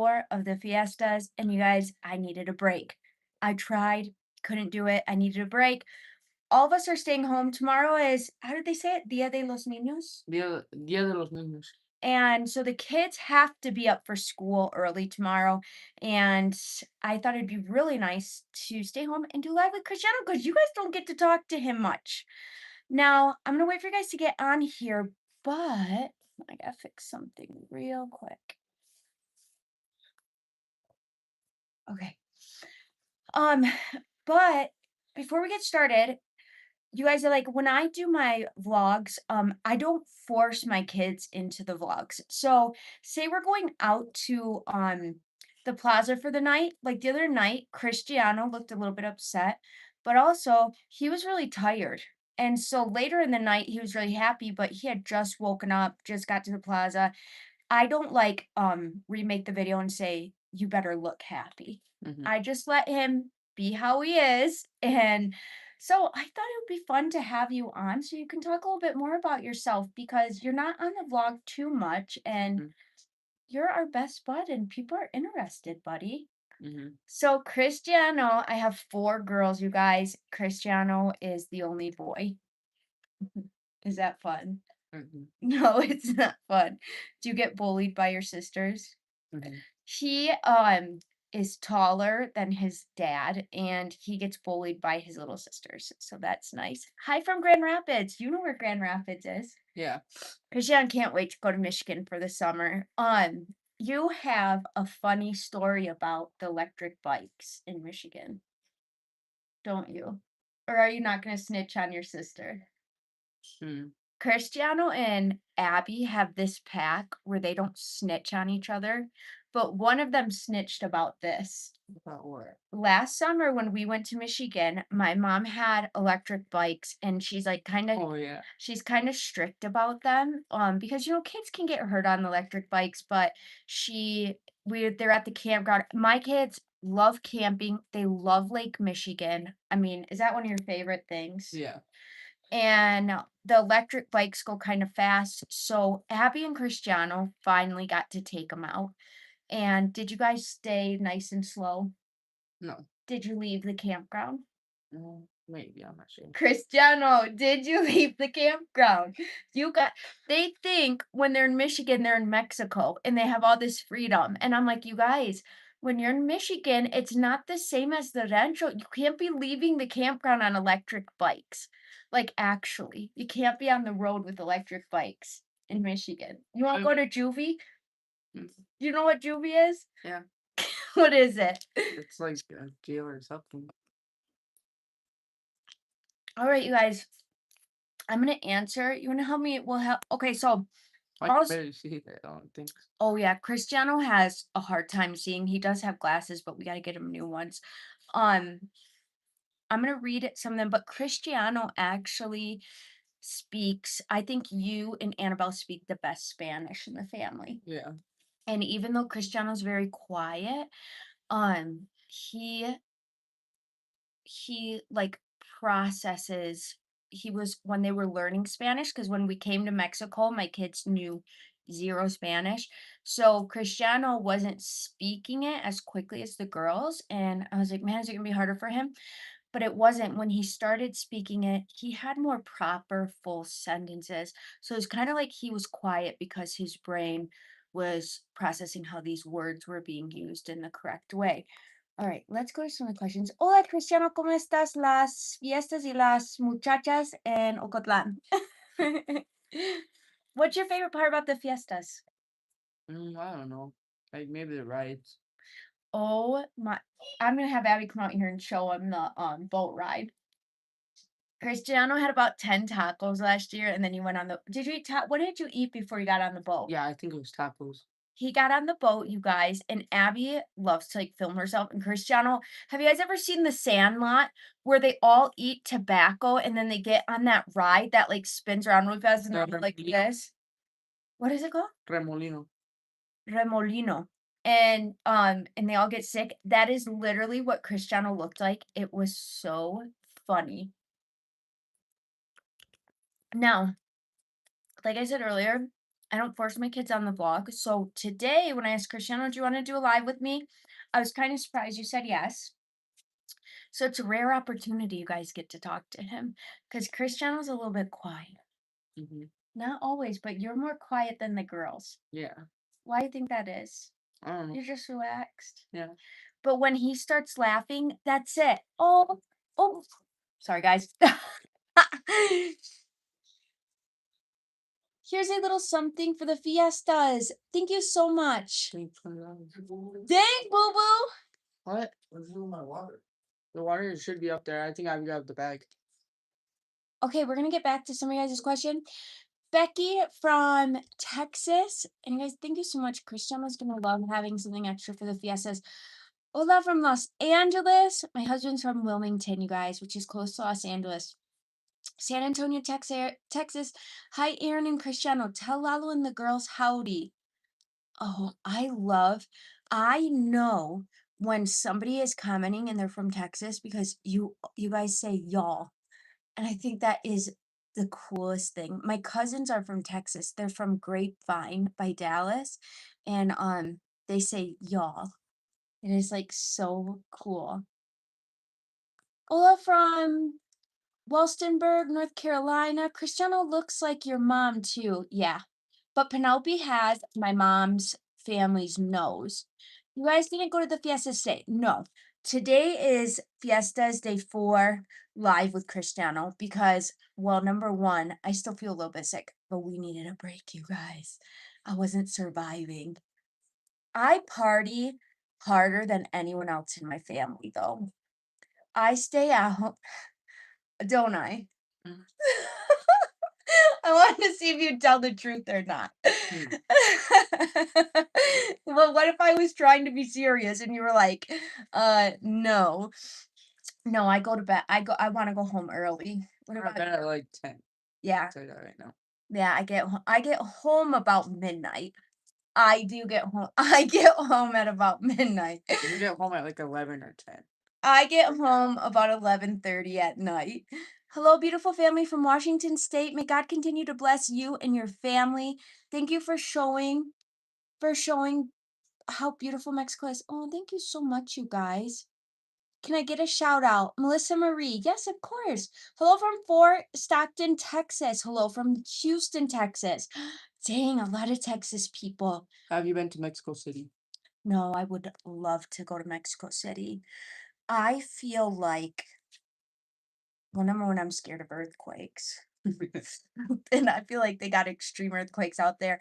4 of the Fiestas, and you guys, I needed a break. I tried, couldn't do it. I needed a break. All of us are staying home. Tomorrow is, how did they say it? Dia de los Niños? Día de los Niños. And so the kids have to be up for school early tomorrow. And I thought it'd be really nice to stay home and do live with Cristiano because you guys don't get to talk to him much. Now, I'm gonna wait for you guys to get on here, but I gotta fix something real quick. Okay. Um, but before we get started, you guys are like, when I do my vlogs, I don't force my kids into the vlogs. So say we're going out to the plaza for the night. Like the other night, Cristiano looked a little bit upset, but also he was really tired. And so later in the night, he was really happy, but he had just woken up, just got to the plaza. I don't like remake the video and say, you better look happy. Mhm. I just let him be how he is. And so I thought it would be fun to have you on so you can talk a little bit more about yourself because you're not on the vlog too much and Mm. you're our best bud and people are interested, buddy. Mhm. So Cristiano, I have 4 girls, you guys. Cristiano is the only boy. Is that fun? Mhm. No, it's not fun. Do you get bullied by your sisters? Mhm. He, is taller than his dad, and he gets bullied by his little sisters, so that's nice. Hi from Grand Rapids. You know where Grand Rapids is. Yeah. Christian can't wait to go to Michigan for the summer. You have a funny story about the electric bikes in Michigan, don't you? Or are you not gonna snitch on your sister? Mm. Cristiano and Abby have this pack where they don't snitch on each other, but one of them snitched about this. About what? Last summer when we went to Michigan, my mom had electric bikes and Oh, yeah. she's kind of strict about them because kids can get hurt on electric bikes, but they're at the campground. My kids love camping. They love Lake Michigan. I mean, is that one of your favorite things? Yeah. And the electric bikes go kind of fast. So Abby and Cristiano finally got to take them out. And did you guys stay nice and slow? No. Did you leave the campground? Maybe, I'm not sure. Cristiano, did you leave the campground? You got They think when they're in Michigan, they're in Mexico and they have all this freedom. And I'm like, you guys, when you're in Michigan, it's not the same as the rancho. You can't be leaving the campground on electric bikes. Like actually, you can't be on the road with electric bikes in Michigan. You want to Um, go to juvie? mm, Do you know what juvie is? yeah. What is it? It's like a jail or something. All right, you guys. I'm gonna answer. You wanna help me? Well, help. Okay, so I can also, barely see that, I don't think. oh yeah, Cristiano has a hard time seeing. He does have glasses, but we gotta get him new ones. Um, I'm gonna read some of them, but Cristiano actually speaks. I think you and Annabelle speak the best Spanish in the family. Yeah. And even though Cristiano's very quiet, um, he like processes he was when they were learning Spanish because when we came to Mexico, my kids knew 0 Spanish. So Cristiano wasn't speaking it as quickly as the girls. And I was like, man, is it gonna be harder for him? But it wasn't. When he started speaking it, he had more proper full sentences. So it's kind of like he was quiet because his brain was processing how these words were being used in the correct way. All right, let's go to some of the questions. Hola, Cristiano, ¿cómo estás? Las fiestas y las muchachas en Ocotlán. What's your favorite part about the fiestas? I don't know. Like maybe the rides. Oh my, I'm gonna have Abby come out here and show him the boat ride. Cristiano had about 10 tacos last year, and then he went on the did you eat what did you eat before you got on the boat? Yeah, I think it was tacos. He got on the boat, you guys, and Abby loves to, like, film herself, and Cristiano have you guys ever seen The Sandlot where they all eat tobacco and then they get on that ride that, like, spins around really fast and The they're all like remolino. this? What is it called? Remolino. Remolino. And they all get sick. That is literally what Cristiano looked like. It was so funny. Now, like I said earlier, I don't force my kids on the vlog. So today, when I asked Cristiano, "Do you want to do a live with me?" I was kind of surprised you said yes. So it's a rare opportunity you guys get to talk to him because Cristiano's a little bit quiet. Mhm. Not always, but you're more quiet than the girls. Yeah. Why do you think that is? I don't know. You're just relaxed. Yeah. But when he starts laughing, that's it. Oh, oh, sorry, guys. Here's a little something for the Fiestas. Thank you so much. Thanks, $20. Dang, boo boo. What? What's with my water? The water should be up there. I think I grabbed the bag. Okay, we're gonna get back to some of you guys' question. Becky from Texas. And you guys, thank you so much. Cristiano's gonna love having something extra for the Fiestas. Hola from Los Angeles. My husband's from Wilmington, you guys, which is close to Los Angeles. San Antonio, Texas. Hi, Aaron and Cristiano. Tell Lalo and the girls howdy. Oh, I know when somebody is commenting and they're from Texas because you guys say y'all. And I think that is the coolest thing. My cousins are from Texas. They're from Grapevine by Dallas, and they say y'all. It is like so cool. Ola from Walstenburg, North Carolina. Cristiano looks like your mom too. Yeah. But Penelope has my mom's family's nose. You guys didn't go to the Fiesta today. No. Today is Fiesta's day 4 live with Cristiano because, well, number one, I still feel a little bit sick, but we needed a break, you guys. I wasn't surviving. I party harder than anyone else in my family, though. I stay at home, don't I? Mm. I wanted to see if you'd tell the truth or not. Hmm. Well, what if I was trying to be serious and you were like, no. No, I go to bed. I want to go home early. What I about bet you? at like 10. Yeah. I'll tell you that right now. Yeah, I get home about midnight. I do get home. I get home at about midnight. You get home at like 11 or 10. I get home about 11:30 at night. Hello, beautiful family from Washington State. May God continue to bless you and your family. Thank you for showing how beautiful Mexico is. Oh, thank you so much, you guys. Can I get a shout out? Melissa Marie. Yes, of course. Hello from Fort Stockton, Texas. Hello from Houston, Texas. Dang, a lot of Texas people. Have you been to Mexico City? No, I would love to go to Mexico City. I feel like, well, number one, I'm scared of earthquakes. And I feel like they got extreme earthquakes out there.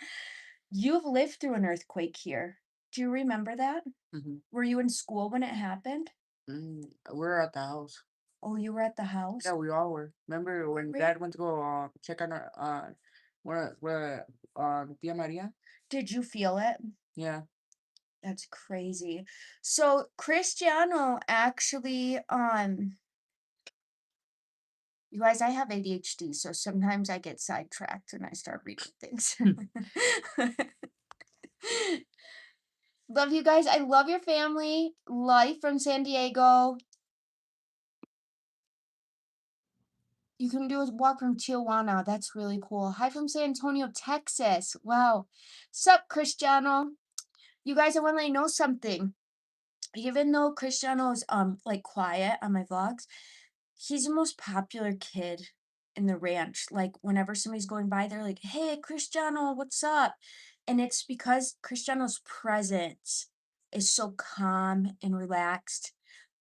You've lived through an earthquake here. Do you remember that? Hmm. Were you in school when it happened? We're at the house. Oh, you were at the Yeah, house? we all were. Remember when Great. Dad went to go check on our where Tia Maria? Did you feel it? Yeah. That's crazy. So Cristiano actually, you guys, I have ADHD, so sometimes I get sidetracked and I start reading things. Love you guys. I love your family. Life from San Diego. You can do a walk from Tijuana. That's really cool. Hi from San Antonio, Texas. Wow. Sup, Cristiano? You guys, I want to let you know something. Even though Cristiano's like quiet on my vlogs, he's the most popular kid in the ranch. Like whenever somebody's going by, they're like, "Hey, Cristiano, what's up?" And it's because Cristiano's presence is so calm and relaxed.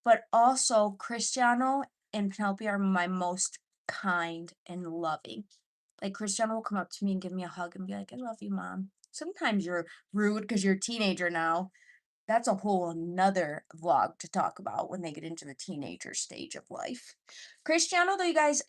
But also, Cristiano and Penelope are my most kind and loving. Like Cristiano will come up to me and give me a hug and be like, "I love you, mom." Sometimes you're rude because you're a teenager now. That's a whole another vlog to talk about when they get into the teenager stage of life. Cristiano, though, you guys,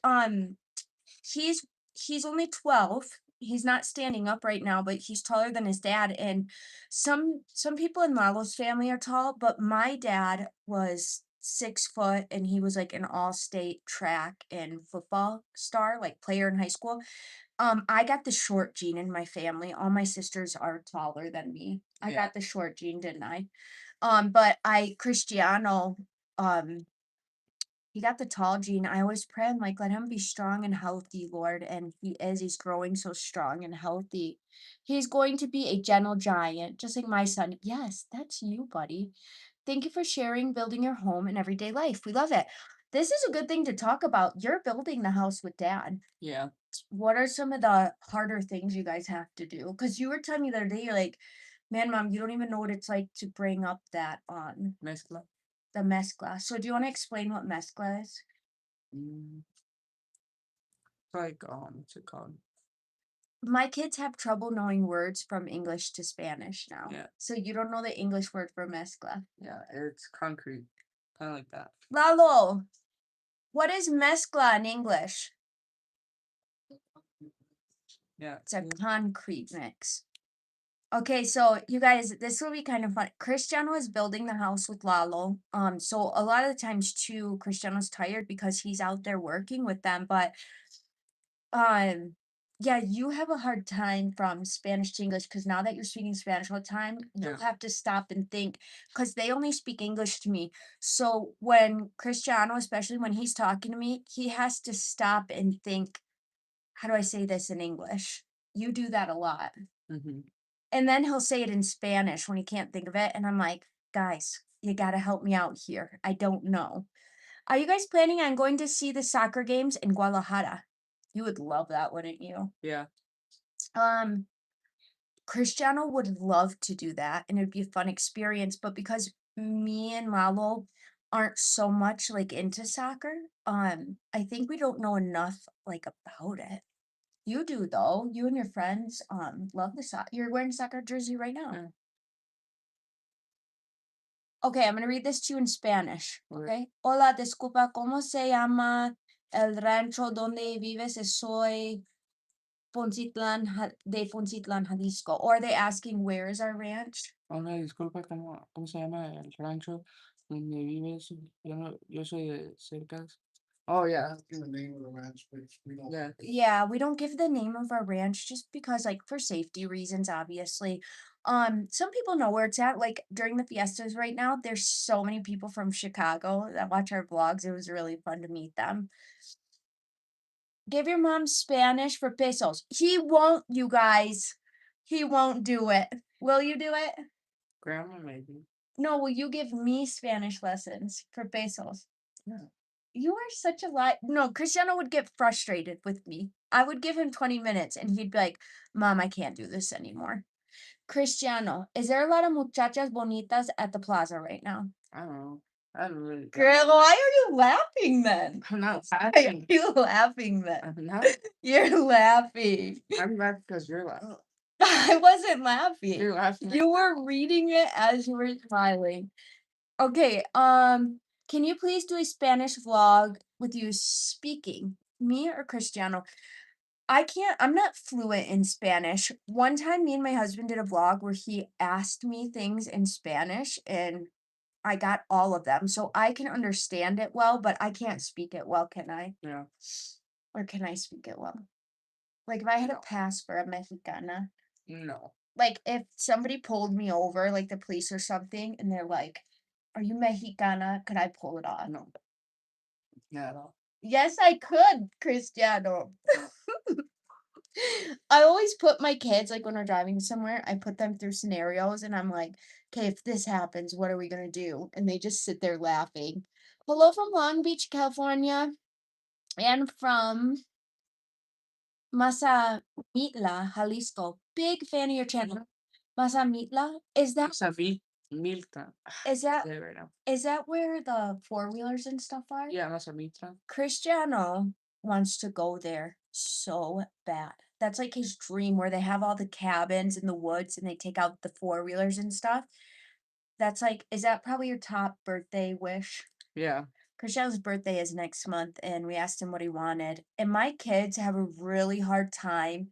he's he's only 12. He's not standing up right now, but he's taller than his dad. And some people in Lalo's family are tall, but my dad was 6 foot and he was like an all-state track and football star, like player in high school. I got the short gene in my family. All my sisters are taller than me. I Yeah. got the short gene, didn't I? But I Cristiano, um, He got the tall gene. I always pray, I'm like, let him be strong and healthy, Lord. And he is. He's growing so strong and healthy. He's going to be a gentle giant, just like my son. Yes, that's you, buddy. Thank you for sharing building your home in everyday life. We love it. This is a good thing to talk about. You're building the house with dad. Yeah. What are some of the harder things you guys have to do? Because you were telling me the other day, you're like, man, mom, you don't even know what it's like to bring up that on Mezcla. the mezcla. So do you want to explain what mezcla is? Mm, it's like what's it called? My kids have trouble knowing words from English to Spanish now. Yeah. So you don't know the English word for mezcla. Yeah, it's concrete. Kind of like that. Lalo, what is mezcla in English? Yeah. It's a concrete mix. Okay, so you guys, this will be kind of fun. Cristiano is building the house with Lalo. So a lot of the times too, Cristiano's tired because he's out there working with them. But um, yeah, you have a hard time from Spanish to English because now that you're speaking Spanish all the time, you'll Yeah. have to stop and think because they only speak English to me. So when Cristiano, especially when he's talking to me, he has to stop and think, how do I say this in English? You do that a lot. Mm-hmm. And then he'll say it in Spanish when he can't think of it, and I'm like, "Guys, you gotta help me out here. I don't know." Are you guys planning on going to see the soccer games in Guadalajara? You would love that, wouldn't you? Yeah. Um, Cristiano would love to do that, and it'd be a fun experience, but because me and Lalo aren't so much, like, into soccer, I think we don't know enough, like, about it. You do, though. You and your friends, love the you're wearing a soccer jersey right now. Yeah. Okay, I'm gonna read this to you in Spanish, Okay. okay? Hola, disculpa, ¿cómo se llama el rancho donde vives? Soy de Poncitlán, Jalisco. Or are they asking where is our ranch? Hola, disculpa, ¿cómo se llama el rancho donde vives? Yo soy de cerca. Oh, yeah. Give the name of the ranch, please. We don't. Yeah. Yeah, we don't give the name of our ranch just because, like, for safety reasons, obviously. Some people know where it's at. Like during the fiestas right now, there's so many people from Chicago that watch our vlogs. It was really fun to meet them. Give your mom Spanish for pesos. He won't, you guys. He won't do it. Will you do it? Grandma, maybe. No, will you give me Spanish lessons for pesos? Yeah. You are such a lie. No, Cristiano would get frustrated with me. I would give him 20 minutes and he'd be like, Mom, I can't do this anymore. Cristiano, is there a lot of muchachas bonitas at the plaza right now? I don't know. I don't really. Girl, why are you laughing then? I'm not Why are laughing. you laughing then? I'm not. You're laughing. I'm laughing because you're laughing. I wasn't laughing. You're laughing. You were reading it as you were smiling. Okay, can you please do a Spanish vlog with you speaking? Me or Cristiano? I'm not fluent in Spanish. One time, me and my husband did a vlog where he asked me things in Spanish and I got all of them. So I can understand it well, but I can't speak it well, can I? Yeah. Or can I speak it well? Like if I had a No. pass for a Mexicana, No. like if somebody pulled me over, like the police or something, and they're like, "Are you Mexicana?" Could I pull it off? No. Not at all. Yes, I could, Cristiano. I always put my kids, like when we're driving somewhere, I put them through scenarios and I'm like, okay, if this happens, what are we gonna do? And they just sit there laughing. Hello from Long Beach, California, and from Mazamitla, Jalisco. Big fan of your channel. Mazamitla? Sabi, Milta. Is that Say it right now. is that where the four-wheelers and stuff are? Yeah, Masamitra. Cristiano wants to go there so bad. That's like his dream where they have all the cabins in the woods and they take out the four-wheelers and stuff. That's like, is that probably your top birthday wish? Yeah. Cristiano's birthday is next month and we asked him what he wanted. And my kids have a really hard time.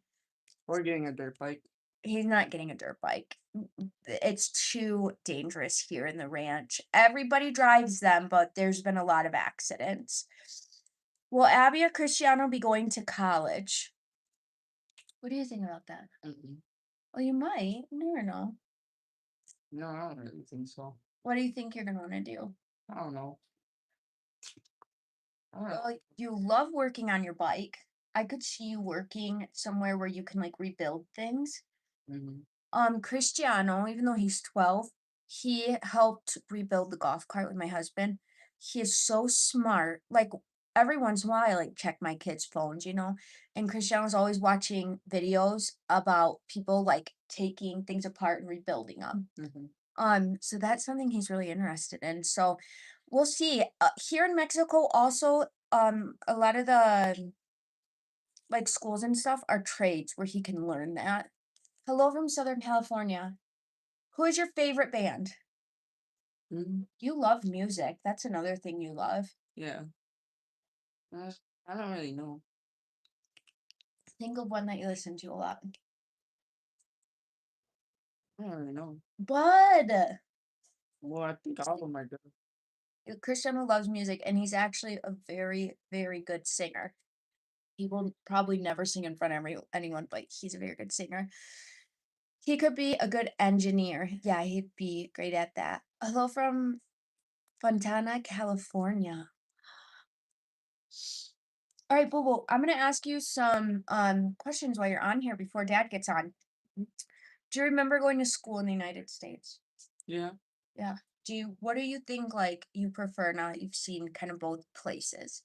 Or getting a dirt bike. He's not getting a dirt bike. It's too dangerous here in the ranch. Everybody drives them, but there's been a lot of accidents. Will Abby or Cristiano be going to college? What do you think about that? Mm-mm. Well, you might. You never know. No, I don't really think so. What do you think you're gonna wanna do? I don't know. Oh. Well, you love working on your bike. I could see you working somewhere where you can like rebuild things. Mhm. Cristiano, even though he's 12, he helped rebuild the golf cart with my husband. He is so smart. Like every once in a while, I like check my kids' phones, and Cristiano's always watching videos about people like taking things apart and rebuilding them. Mhm. So that's something he's really interested in. So we'll see. Here in Mexico, also, a lot of the like schools and stuff are trades where he can learn that. Hello from Southern California. Who is your favorite band? Mhm. You love music. That's another thing you love. Yeah. Uh, I don't really know. Think of one that you listen to a lot. I don't really know. Bud! Well, I think all of them are good. Cristiano loves music and he's actually a very, very good singer. He will probably never sing in front of anyone, but he's a very good singer. He could be a good engineer. Yeah, he'd be great at that. Hello from Fontana, California. All right, Boo Boo, I'm gonna ask you some questions while you're on here before Dad gets on. Do you remember going to school in the United States? Yeah. Yeah. What do you think like you prefer now that you've seen kind of both places?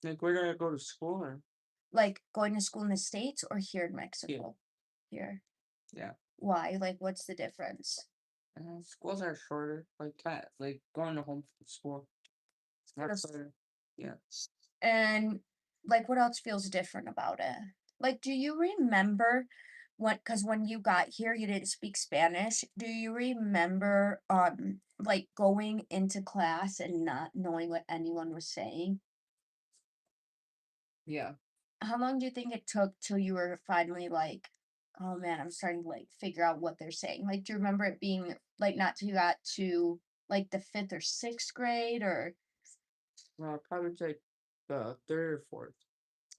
Like, where do I go to school or? Like going to school in the States or here in Yeah. Mexico? Here. Yeah. Why? Like what's the difference? Schools are shorter. Like that. Like going to home from school. Sort of. That's better. Yeah. And like what else feels different about it? Like do you remember because when you got here you didn't speak Spanish. Do you remember like going into class and not knowing what anyone was saying? Yeah. How long do you think it took till you were finally like, "Oh, man, I'm starting to, like, figure out what they're saying?" Like, do you remember it being, like, not till you got to, like, the 5th or 6th grade or Well, probably take the third or fourth.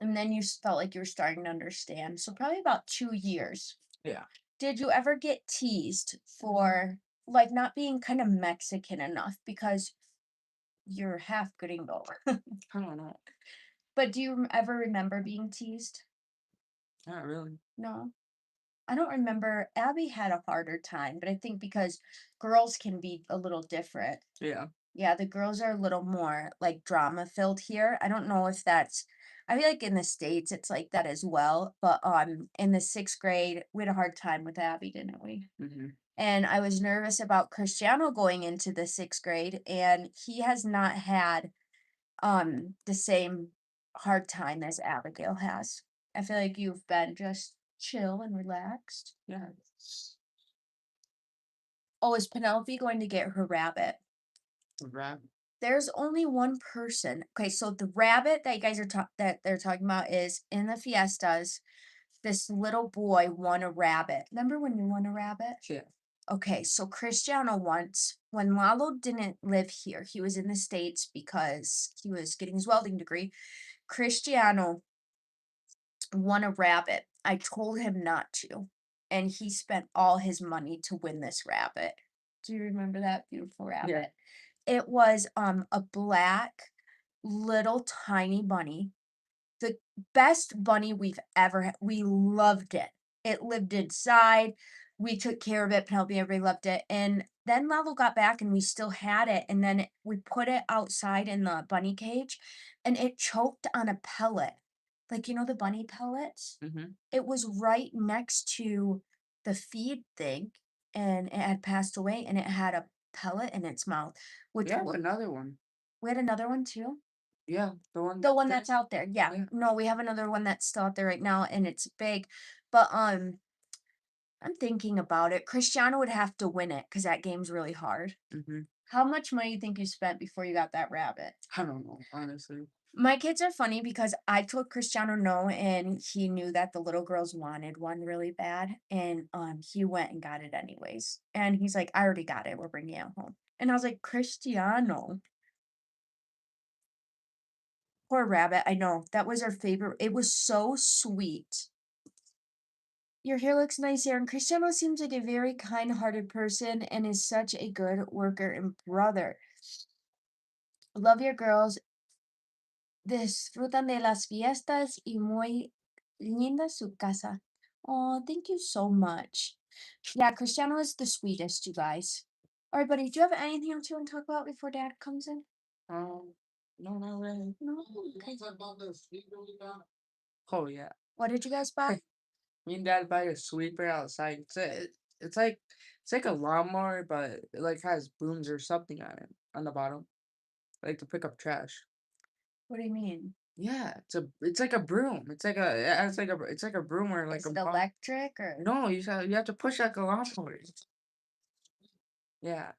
and then you felt like you were starting to understand, so probably about 2 years. Yeah. Did you ever get teased for, like, not being kinda Mexican enough because you're half gringo? I don't know. But do you ever remember being teased? Not really. No? I don't remember. Abby had a harder time, but I think because girls can be a little different. Yeah. Yeah, the girls are a little more like drama filled here. I don't know if that's I feel like in the States it's like that as well. But in the 6th grade, we had a hard time with Abby, didn't we? Mhm. And I was nervous about Cristiano going into the 6th grade, and he has not had the same hard time as Abigail has. I feel like you've been just chill and relaxed. Yeah. Oh, is Penelope going to get her rabbit? Rap. There's only one person. Okay, so the rabbit that you guys are that they're talking about is in the Fiestas. This little boy won a rabbit. Remember when you won a rabbit? Yeah. Okay, so Cristiano once, when Lalo didn't live here, he was in the States because he was getting his welding degree. Cristiano won a rabbit. I told him not to, and he spent all his money to win this rabbit. Do you remember that beautiful Yeah. rabbit? It was, a black, little tiny bunny, the best bunny we've ever had. We loved it. It lived inside, we took care of it, Penelope, everybody loved it, and then Lalo got back and we still had it, and then we put it outside in the bunny cage, and it choked on a pellet. Like, the bunny pellets? Mhm. It was right next to the feed thing, and it had passed away, and it had a pellet in its mouth, We which have wa another one. we had another one too? Yeah. The one The one there. that's out there, yeah. Yeah. No, we have another one that's still out there right now, and it's big, but, I'm thinking about it. Cristiano would have to win it because that game's really hard. Mhm. How much money you think you spent before you got that rabbit? I don't know, honestly. My kids are funny because I told Cristiano no, and he knew that the little girls wanted one really bad, and, he went and got it anyways, and he's like, "I already got it, we're bringing it home." And I was like, "Cristiano." Poor rabbit, I know, that was our favorite it was so sweet. Your hair looks nice, Aaron. Cristiano seems like a very kind-hearted person and is such a good worker and brother. Love your girls. Disfrutan de las fiestas y muy linda su casa. Oh, thank you so much. Yeah, Cristiano is the sweetest, you guys. All right, buddy, do you have anything else you want to talk about before Dad comes in? Um, no, not really. No? You Okay. want to talk about the sweeper we got? Oh yeah. What did you guys buy? Me and Dad buy a sweeper outside. It's like it's like a lawnmower, but it like has booms or something on it on the bottom, like to pick up trash. What do you mean? Yeah, it's like a broom. It's like a broom or like Is a it bomb. electric or? No, you have to push like a lawnmower. Yeah.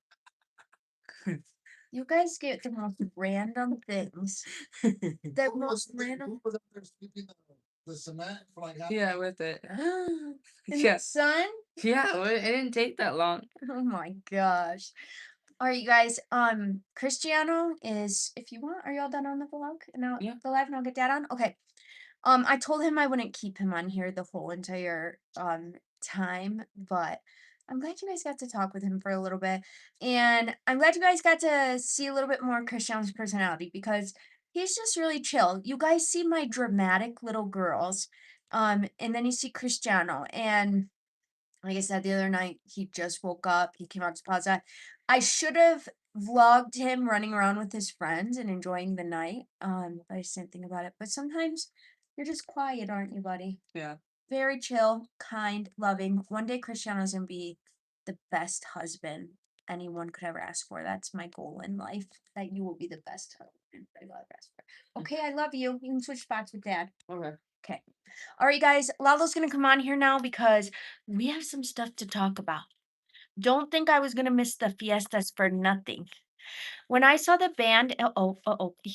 You guys get the most random things. The most random Who was up there sweeping the cement for like half yeah, with it. in the Yeah. sun. Yeah, well, it didn't take that long. Oh my gosh. All right, you guys. Cristiano is, if you want, are you all done on the vlog? Now Yeah. the live and I'll get Dad on? Okay. I told him I wouldn't keep him on here the whole entire time, but I'm glad you guys got to talk with him for a little bit. And I'm glad you guys got to see a little bit more Christian's personality because he's just really chill. You guys see my dramatic little girls. And then you see Cristiano. And like I said the other night, he just woke up. He came out to plaza. I should have vlogged him running around with his friends and enjoying the night. But I just didn't think about it. But sometimes you're just quiet, aren't you, buddy? Yeah. Very chill, kind, loving. One day Cristiano's gonna be the best husband anyone could ever ask for. That's my goal in life. That you will be the best husband I've ever asked for. Okay, I love you. You can switch spots with Dad. Okay. Okay. All right, guys. Lalo's gonna come on here now because we have some stuff to talk about. Don't think I was gonna miss the fiestas for nothing. When I saw the band, you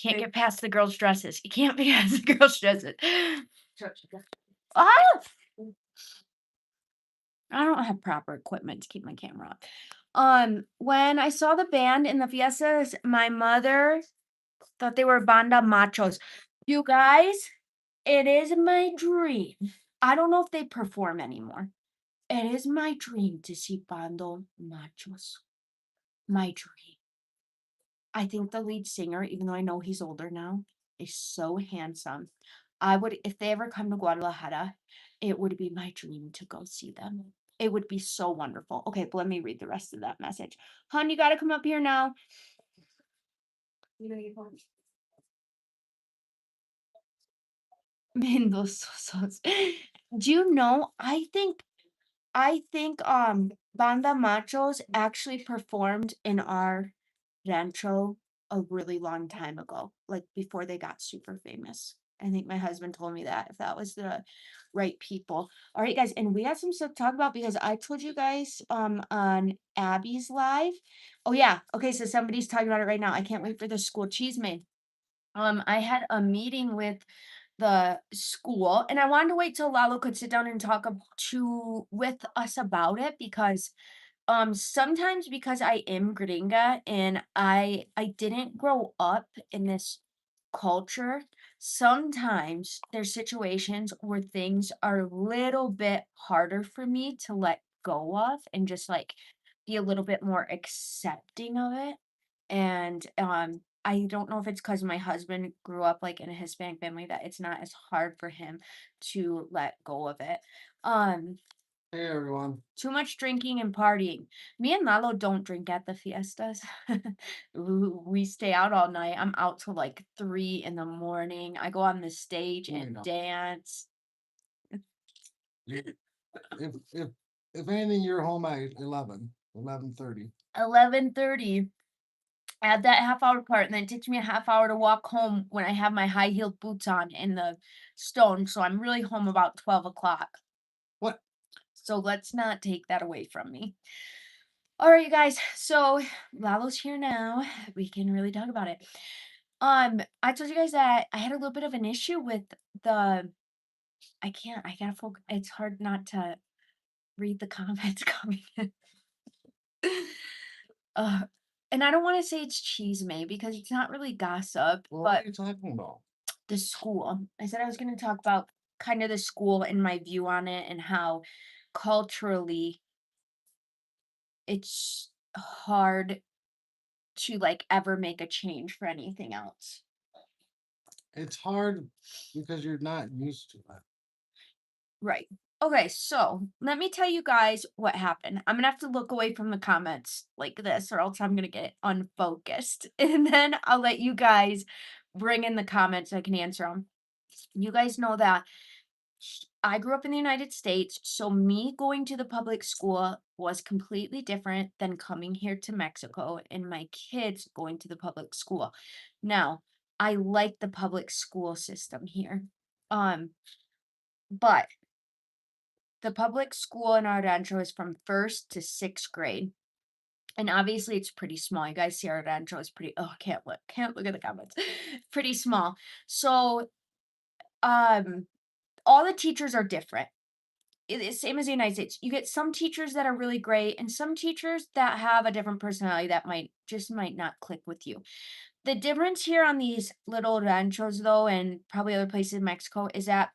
can't Hey. get past the girls' dresses. You can't be past the girls' dresses. Ah! I don't have proper equipment to keep my camera on. When I saw the band in the fiestas, my mother thought they were banda machos. You guys, it is my dream. I don't know if they perform anymore. It is my dream to see bando machos. My dream. I think the lead singer, even though I know he's older now, is so handsome. I would, if they ever come to Guadalajara, it would be my dream to go see them. It would be so wonderful. Okay, but let me read the rest of that message. Hon, you gotta come up here now. You gonna get home? Mendozosos. Do you know? I think Banda Machos actually performed in our rancho a really long time ago, like before they got super famous. I think my husband told me that if that was the right people. All right, guys, and we have some stuff to talk about because I told you guys on Abby's live. Oh yeah, okay, so somebody's talking about it right now. I can't wait for the school cheese made. I had a meeting with the school, and I wanted to wait till Lalo could sit down and talk with us about it because sometimes because I am gringa and I didn't grow up in this culture, sometimes there's situations where things are a little bit harder for me to let go of and just like be a little bit more accepting of it. And I don't know if it's because my husband grew up like in a Hispanic family that it's not as hard for him to let go of it. Um Hey everyone. too much drinking and partying. Me and Lalo don't drink at the fiestas. We stay out all night. I'm out till like 3 in the morning. I go on the stage No, we and don't. dance. You- if if anything, you're home at 11:30. 11:30. Add that half hour part, and then it takes me a half hour to walk home when I have my high heeled boots on in the stone. So I'm really home about 12 o'clock. What? So let's not take that away from me. All right, you guys. So Lalo's here now. We can really talk about it. I told you guys that I had a little bit of an issue with the I gotta focus. It's hard not to read the comments coming in. Uh, and I don't want to say it's cheese may because it's not really gossip, Well, what but are you talking about? the school. I said I was going to talk about kind of the school and my view on it and how culturally it's hard to like ever make a change for anything else. it's hard because you're not used to it. Right. Okay, so let me tell you guys what happened. I'm gonna have to look away from the comments like this, or else I'm gonna get unfocused. And then I'll let you guys bring in the comments. So I can answer them. You guys know that I grew up in the United States, so me going to the public school was completely different than coming here to Mexico and my kids going to the public school. Now, I like the public school system here. Um, but the public school in our rancho is from first to sixth grade. And obviously it's pretty small. You guys see our rancho is pretty, oh, can't look at the comments. Pretty small. So um all the teachers are different. It is same as the United States. You get some teachers that are really great and some teachers that have a different personality that might not click with you. The difference here on these little ranchos though, and probably other places in Mexico, is that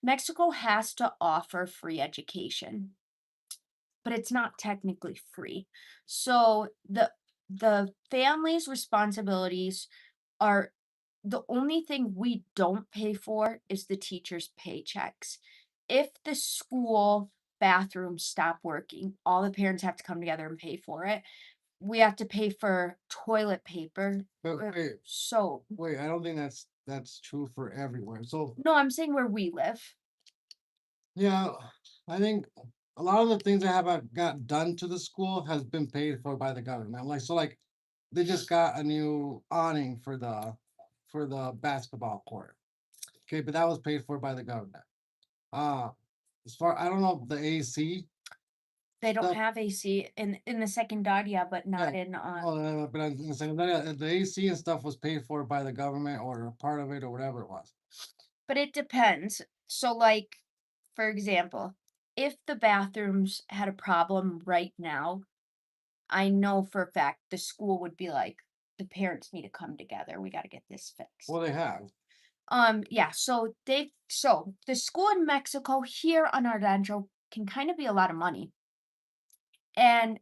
Mexico has to offer free education, but it's not technically free. So the family's responsibilities are the only thing we don't pay for is the teachers' paychecks. If the school bathrooms stop working, all the parents have to come together and pay for it. We have to pay for toilet paper, But soap. wait, I don't think that's true for everywhere. So No, I'm saying where we live. yeah, I think a lot of the things that have got done to the school has been paid for by the government. Like so, like they just got a new awning for the basketball court. Okay, but that was paid for by the government. Uh as far I don't know the AC They don't stuff. have AC in the secundaria, but Yeah, not in well, but I'm saying that the AC and stuff was paid for by the government or a part of it or whatever it was. but it depends. So, like, for example, if the bathrooms had a problem right now, I know for a fact the school would be like, the parents need to come together. We got to get this fixed. Well, they have. Yeah, so the school in Mexico here on our rancho can kind of be a lot of money. And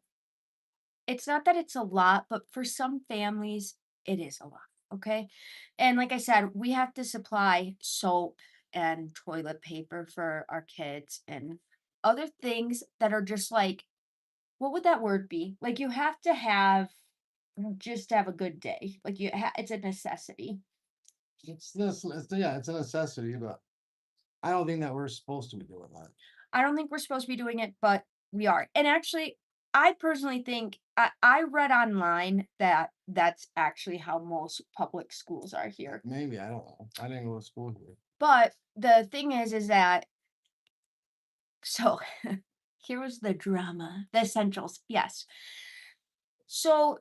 it's not that it's a lot, but for some families, it is a lot. Okay. And like I said, we have to supply soap and toilet paper for our kids and other things that are just like, what would that word be? Like you have to have just to have a good day. Like it's a necessity. It's this. It's, yeah, it's a necessity, but I don't think that we're supposed to be doing that. I don't think we're supposed to be doing it, but we are. And actually, I personally think I read online that that's actually how most public schools are here. Maybe I don't know. I didn't go to school here. But the thing is that so here was the drama, the essentials. Yes. So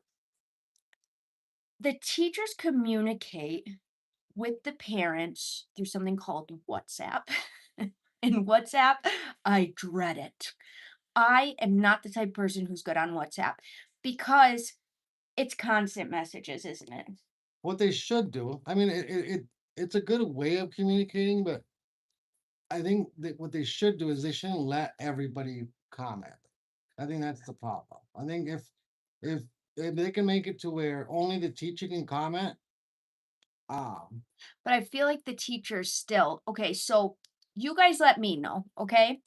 the teachers communicate with the parents through something called WhatsApp. In WhatsApp, I dread it. I am not the type of person who's good on WhatsApp because it's constant messages, isn't it? What they should do, I mean, it's a good way of communicating, but I think that what they should do is they shouldn't let everybody comment. I think that's the problem. I think if if they can make it to where only the teacher can comment, um, But I feel like the teachers still, okay, so you guys let me know, okay?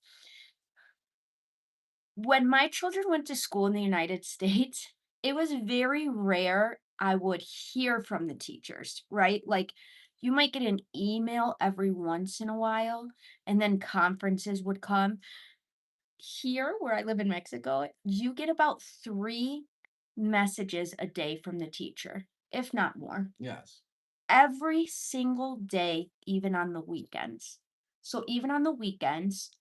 When my children went to school in the United States, it was very rare I would hear from the teachers, right? Like you might get an email every once in a while, and then conferences would come. Here, where I live in Mexico, you get about 3 messages a day from the teacher, if not more. yes. Every single day, even on the weekends. So even on the weekends,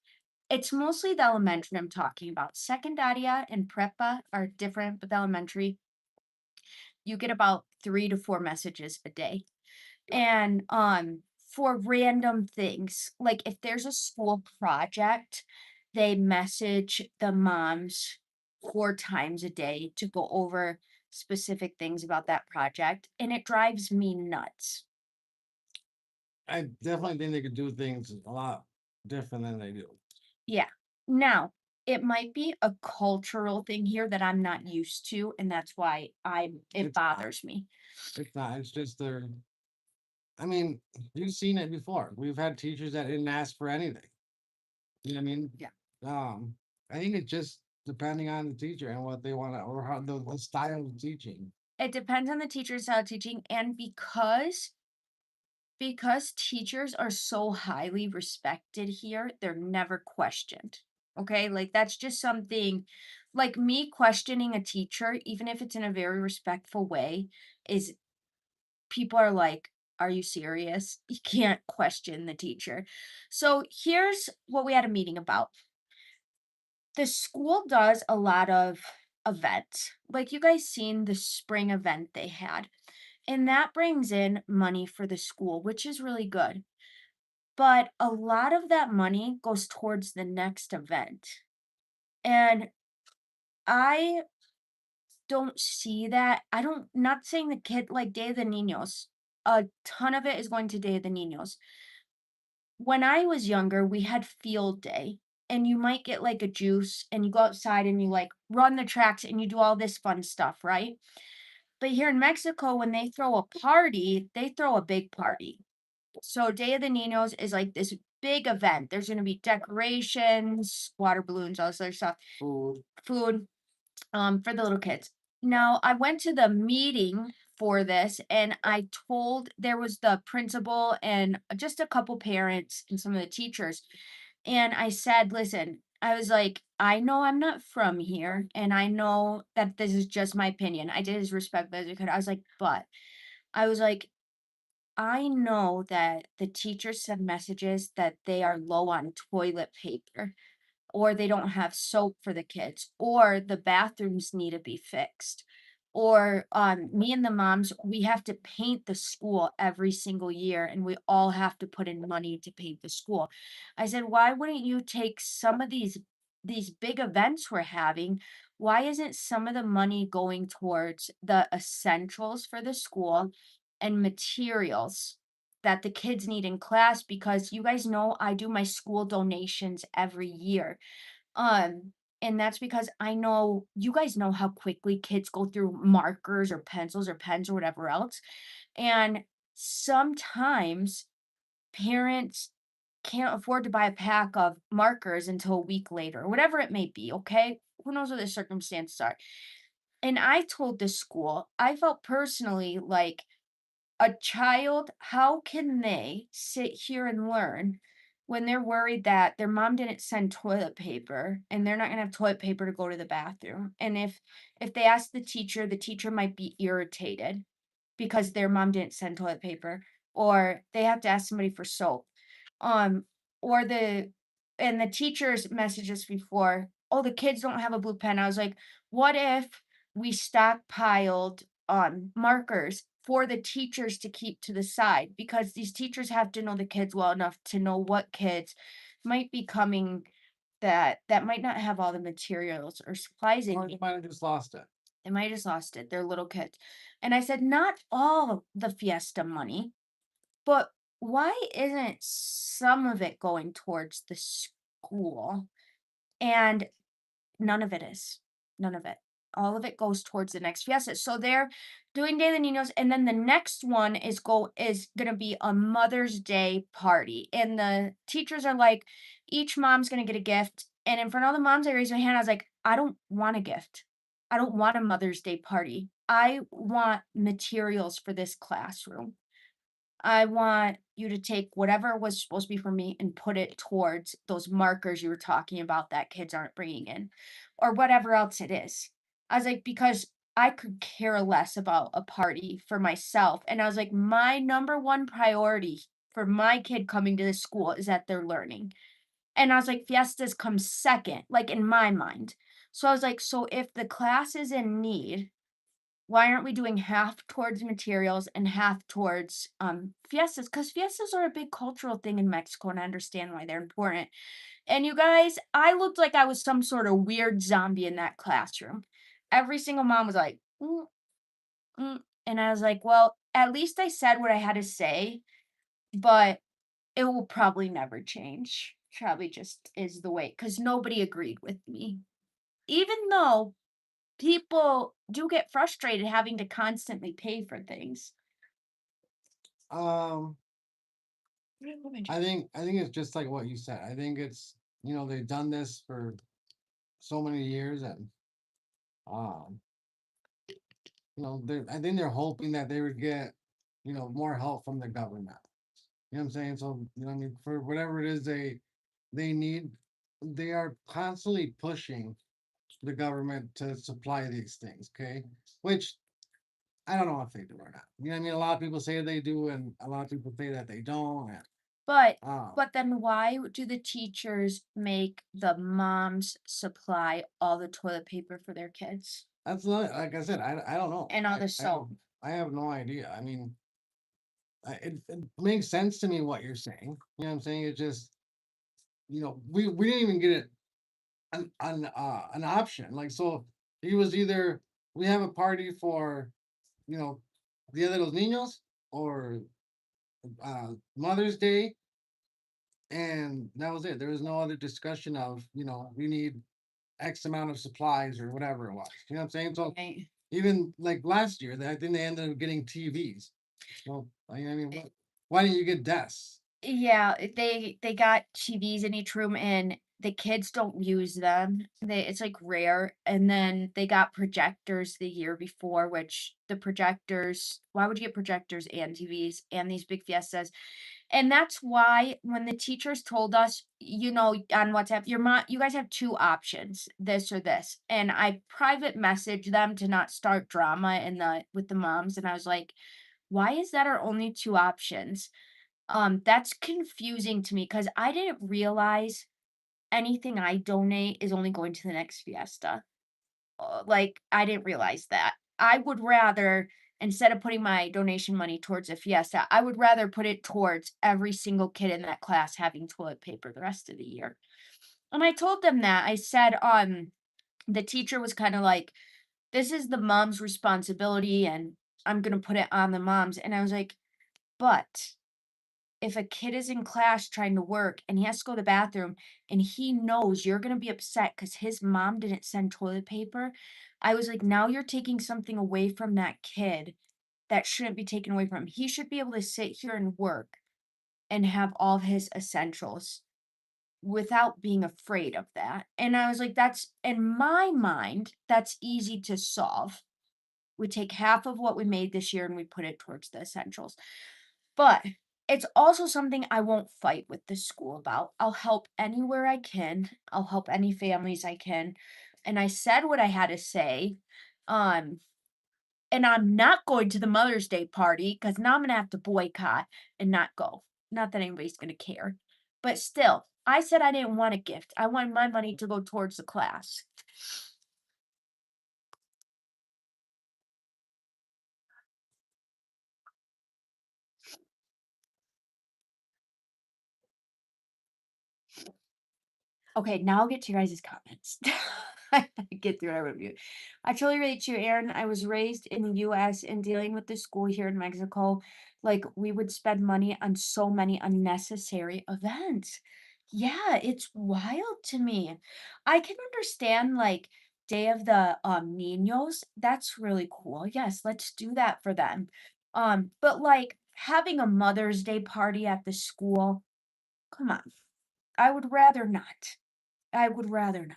it's mostly the elementary I'm talking about. Secundaria and prepa are different, but the elementary, you get about 3 to 4 messages a day. And, for random things, like if there's a school project, they message the moms 4 times a day to go over specific things about that project, and it drives me nuts. I definitely think they could do things a lot different than they do. Yeah. Now, it might be a cultural thing here that I'm not used to, and that's why it It's not. bothers me. It's not. It's just their. I mean, you've seen it before. We've had teachers that didn't ask for anything. You know what I mean? Yeah. Um, I think it's just depending on the teacher and what they want to, or how the style of teaching. It depends on the teacher's style of teaching, and because teachers are so highly respected here, they're never questioned. Okay? Like that's just something like me questioning a teacher, even if it's in a very respectful way, is people are like, "Are you serious? You can't question the teacher." So here's what we had a meeting about. The school does a lot of events. Like you guys seen the spring event they had. And that brings in money for the school, which is really good. But a lot of that money goes towards the next event. And I don't see that. I don't, not saying the kid like Day of the Niños, a ton of it is going to Day of the Niños. When I was younger, we had field day, and you might get like a juice and you go outside and you like run the tracks and you do all this fun stuff, right? But here in Mexico, when they throw a party, they throw a big party. So Day of the Niños is like this big event. There's gonna be decorations, water balloons, all this other stuff, Food. food, for the little kids. Now, I went to the meeting for this and I told there was the principal and just a couple parents and some of the teachers. And I said, listen, I was like, I know I'm not from here, and I know that this is just my opinion. I did as respectfully as I could. I was like, but I was like, I know that the teachers send messages that they are low on toilet paper, or they don't have soap for the kids, or the bathrooms need to be fixed. Or me and the moms, we have to paint the school every single year, and we all have to put in money to paint the school. I said, why wouldn't you take some of these big events we're having? Why isn't some of the money going towards the essentials for the school and materials that the kids need in class? Because you guys know I do my school donations every year. um, and that's because I know you guys know how quickly kids go through markers or pencils or pens or whatever else. And sometimes parents can't afford to buy a pack of markers until a week later, or whatever it may be. Okay. Who knows what the circumstances are? And I told the school, I felt personally like a child, how can they sit here and learn when they're worried that their mom didn't send toilet paper and they're not gonna have toilet paper to go to the bathroom? And if they ask the teacher might be irritated because their mom didn't send toilet paper, or they have to ask somebody for soap. Um, or the teachers messaged us before, "Oh, the kids don't have a blue pen." I was like, "What if we stockpiled markers for the teachers to keep to the side? Because these teachers have to know the kids well enough to know what kids might be coming that might not have all the materials or supplies they Or you need. might have just lost it. They might have just lost it. They're little kids." And I said, "Not all the Fiesta money, but why isn't some of it going towards the school?" And none of it is. None of it. All of it goes towards the next Fiesta. So they're doing Day of the Niños, and then the next one is gonna be a Mother's Day party. And the teachers are like, each mom's gonna get a gift. And in front of all the moms, I raised my hand. I was like, I don't want a gift. I don't want a Mother's Day party. I want materials for this classroom. I want you to take whatever was supposed to be for me and put it towards those markers you were talking about that kids aren't bringing in, or whatever else it is. I was like, because I could care less about a party for myself. And I was like, my number one priority for my kid coming to this school is that they're learning. And I was like, Fiestas comes second, like in my mind. So I was like, so if the class is in need, why aren't we doing half towards materials and half towards fiestas? Because fiestas are a big cultural thing in Mexico, and I understand why they're important. And you guys, I looked like I was some sort of weird zombie in that classroom. Every single mom was like, "Mm, mm," and I was like, well, at least I said what I had to say, but it will probably never change. Probably just is the way, because nobody agreed with me. Even though people do get frustrated having to constantly pay for things. Um, What am I I doing? think I think it's just like what you said. I think it's they've done this for so many years, and um, I think they're hoping that they would get more help from the government. You know what I'm saying? So I mean, for whatever it is they need, they are constantly pushing the government to supply these things. Okay, which I don't know if they do or not. You know what I mean? A lot of people say they do, and a lot of people say that they don't. And, But um, but then why do the teachers make the moms supply all the toilet paper for their kids that's not, like I said. I don't know. and all the soap? I have no idea. I mean, it makes sense to me what you're saying. You know what I'm saying? It just we didn't even get it an option. Like so, he was either we have a party for you know Dia de los Niños or Mother's Day, and that was it. There was no other discussion of we need X amount of supplies or whatever it was. You know what I'm saying? So Right. even like last year, I think they ended up getting TVs. Well, I mean, why didn't you get desks? Yeah, they got TVs in each room and the kids don't use them. It's like rare. And then they got projectors the year before, which the projectors, why would you get projectors and TVs and these big fiestas? And that's why when the teachers told us, on WhatsApp, you guys have two options, this or this. And I private messaged them to not start drama in the with the moms. And I was like, why is that our only two options? That's confusing to me because I didn't realize anything I donate is only going to the next fiesta. Like, I didn't realize that. I would rather, instead of putting my donation money towards a fiesta, I would rather put it towards every single kid in that class having toilet paper the rest of the year. And I told them that. I said, the teacher was kind of like, this is the mom's responsibility, and I'm going to put it on the moms. And I was like, but if a kid is in class trying to work and he has to go to the bathroom and he knows you're going to be upset because his mom didn't send toilet paper, I was like, now you're taking something away from that kid that shouldn't be taken away from him. He should be able to sit here and work and have all of his essentials without being afraid of that. And I was like, that's in my mind, that's easy to solve. We take half of what we made this year and we put it towards the essentials. But it's also something I won't fight with the school about. I'll help anywhere I can. I'll help any families I can. And I said what I had to say. Um, and I'm not going to the Mother's Day party because now I'm gonna have to boycott and not go. Not that anybody's gonna care. But still, I said I didn't want a gift. I wanted my money to go towards the class. Okay, now I'll get to your guys' comments. I gotta get through every review. I totally relate to you, Aaron. I was raised in the US and dealing with the school here in Mexico. Like, we would spend money on so many unnecessary events. Yeah, it's wild to me. I can understand, like, Day of the Niños. That's really cool. Yes, let's do that for them. But like having a Mother's Day party at the school, come on. I would rather not. I would rather not.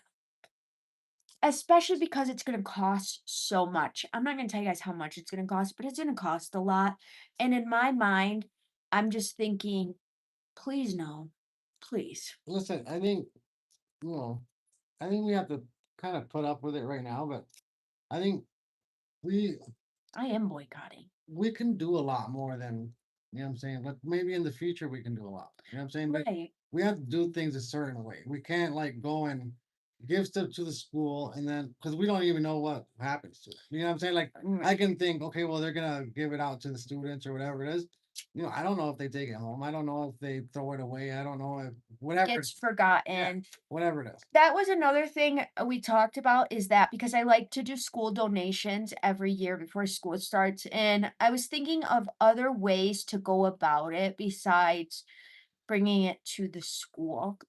Especially because it's gonna cost so much. I'm not gonna tell you guys how much it's gonna cost, but it's gonna cost a lot. And in my mind, I'm just thinking, please no. Please. Listen, you know, I think we have to kind of put up with it right now, but I think we I am boycotting. we can do a lot more than what I'm saying, but maybe in the future we can do a lot. You know what I'm saying? But Right. we have to do things a certain way. We can't like go and give stuff to the school and then because we don't even know what happens to it. You know what I'm saying? Like I Right. can think, okay, well they're gonna give it out to the students or whatever it is. I don't know if they take it home. I don't know if they throw it away. I don't know if Gets whatever. Yeah, forgotten. whatever it is. That was another thing we talked about is that because I like to do school donations every year before school starts, and I was thinking of other ways to go about it besides bringing it to the school.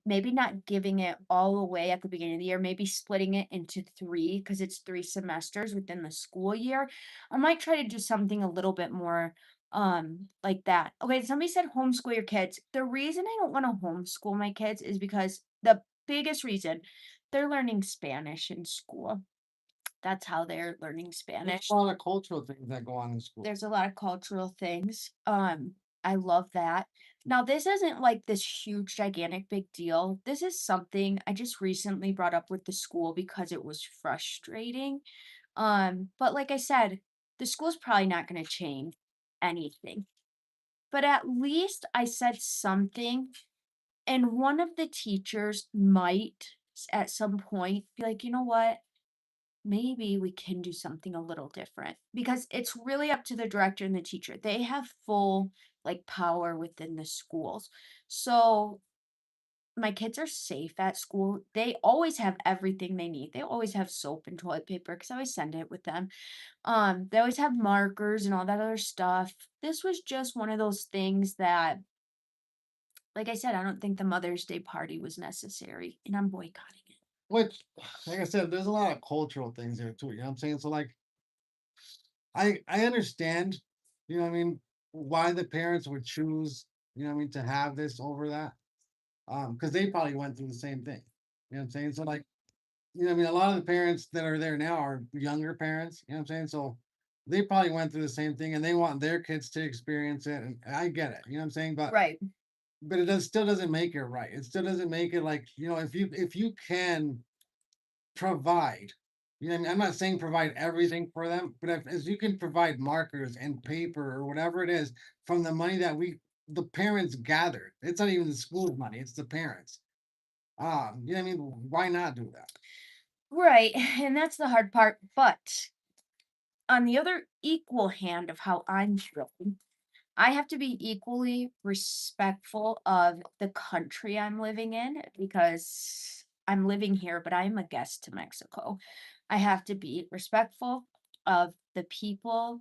Maybe not giving it all away at the beginning of the year, maybe splitting it into 3 because it's 3 semesters within the school year. I might try to do something a little bit more like that. Okay, somebody said homeschool your kids. The reason I don't want to homeschool my kids is because the biggest reason they're learning Spanish in school. That's how they're learning There's Spanish. a lot of cultural things that go on in school. There's a lot of cultural things. I love that. Now, this isn't like this huge, gigantic big deal. This is something I just recently brought up with the school because it was frustrating. But like I said, the school's probably not going to change anything. But at least I said something, and one of the teachers might at some point be like, you know what? Maybe we can do something a little different because it's really up to the director and the teacher. They have full like power within the schools. So my kids are safe at school. They always have everything they need. They always have soap and toilet paper because I always send it with them. They always have markers and all that other stuff. This was just one of those things that, like I said, I don't think the Mother's Day party was necessary, and I'm boycotting it. Which, like I said, there's a lot of cultural things there too. You know what I'm saying? So like, I understand, you know what I mean, why the parents would choose, you know what I mean, to have this over that. Because they probably went through the same thing. You know what I'm saying? So like, you know what I mean, a lot of the parents that are there now are younger parents, you know what I'm saying? So they probably went through the same thing and they want their kids to experience it. And I get it, you know what I'm saying? Right. But it does still doesn't make it right. It still doesn't make it like, you know, if you can provide. You know what I mean? I'm not saying provide everything for them, but if you can provide markers and paper or whatever it is from the money that the parents gathered. It's not even the school's money, it's the parents. You know what I mean? Why not do that? Right. And that's the hard part. But on the other equal hand of how I'm feeling, I have to be equally respectful of the country I'm living in because I'm living here, but I'm a guest to Mexico. I have to be respectful of the people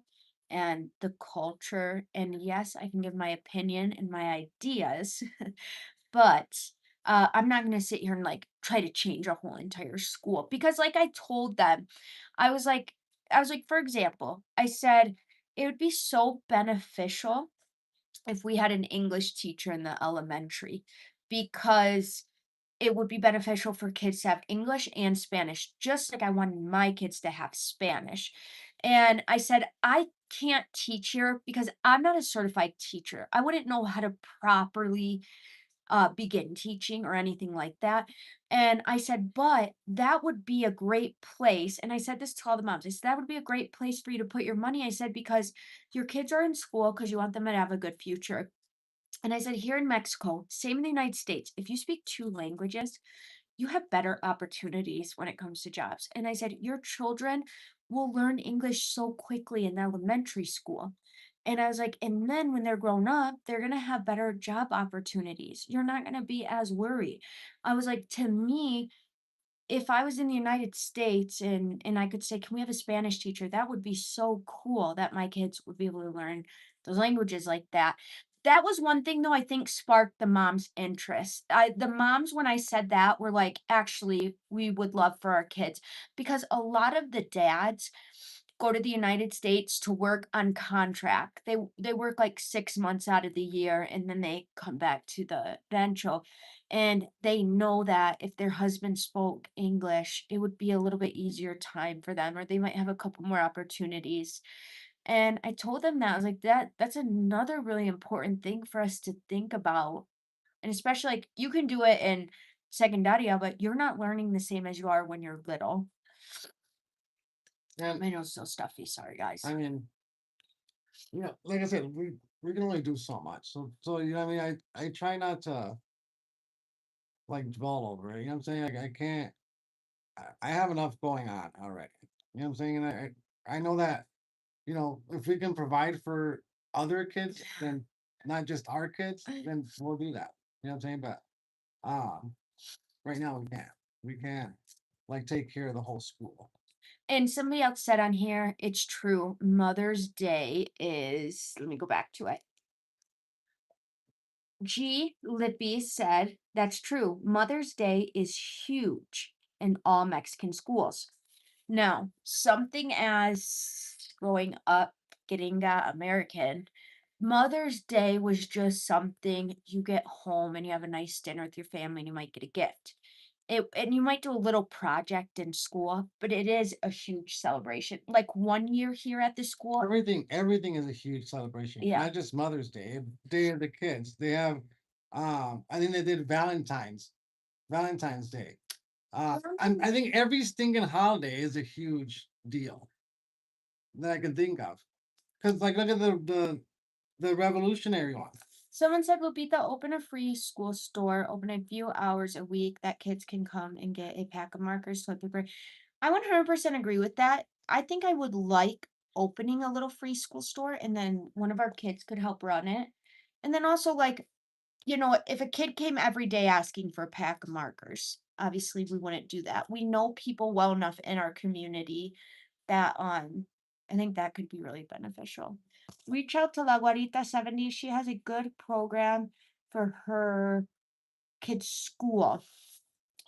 and the culture. And yes, I can give my opinion and my ideas, but I'm not going to sit here and like try to change a whole entire school because, like I told them, I was like, for example, I said it would be so beneficial if we had an English teacher in the elementary because it would be beneficial for kids to have English and Spanish, just like I wanted my kids to have Spanish. And I said, I can't teach here because I'm not a certified teacher. I wouldn't know how to properly begin teaching or anything like that. And I said, but that would be a great place. And I said this to all the moms. I said, that would be a great place for you to put your money. I said, because your kids are in school because you want them to have a good future. And I said, here in Mexico, same in the United States, if you speak two languages, you have better opportunities when it comes to jobs. And I said, your children will learn English so quickly in elementary school. And I was like, and then when they're grown up, they're going to have better job opportunities. You're not going to be as worried. I was like, to me, if I was in the United States and I could say, "Can we have a Spanish teacher?" That would be so cool that my kids would be able to learn those languages like that. That was one thing, though, I think sparked the mom's interest. The moms, when I said that, were like, "Actually, we would love for our kids," because a lot of the dads go to the United States to work on contract. They work like 6 months out of the year, and then they come back to the rancho. And they know that if their husband spoke English, it would be a little bit easier time for them, or they might have a couple more opportunities. And I told them that I was like, that's another really important thing for us to think about. And especially like you can do it in secundaria, but you're not learning the same as you are when you're little. And My nose is so stuffy. Sorry, guys. I mean, you know, like I said, we can only do so much. So you know what I mean? I try not to like dwell over it. You know what I'm saying? Like I can't I have enough going on already. You know what I'm saying? And I know that, you know, if we can provide for other kids, then not just our kids, then we'll do that. You know what I'm saying? But um right now we can't. We can't like take care of the whole school. And somebody else said on here, it's true. Mother's Day is, let me go back to it. G. Lippy said, that's true. Mother's Day is huge in all Mexican schools. Now, something as growing up, getting American. Mother's Day was just something you get home and you have a nice dinner with your family and you might get a gift. And you might do a little project in school, but it is a huge celebration. Like one year here at the school, Everything is a huge celebration, yeah. not just Mother's Day, Day of the Kids. They have, I think they did Valentine's Day. I think every stinking holiday is a huge deal that I can think of. Because like, look at the revolutionary one. Someone said, Lupita, open a free school store, open a few hours a week that kids can come and get a pack of markers, toilet paper. I 100% agree with that. I think I would like opening a little free school store and then one of our kids could help run it. And then also, like, if a kid came every day asking for a pack of markers, obviously we wouldn't do that. We know people well enough in our community that I think that could be really beneficial. Reach out to La Guarita 70. She has a good program for her kids' school.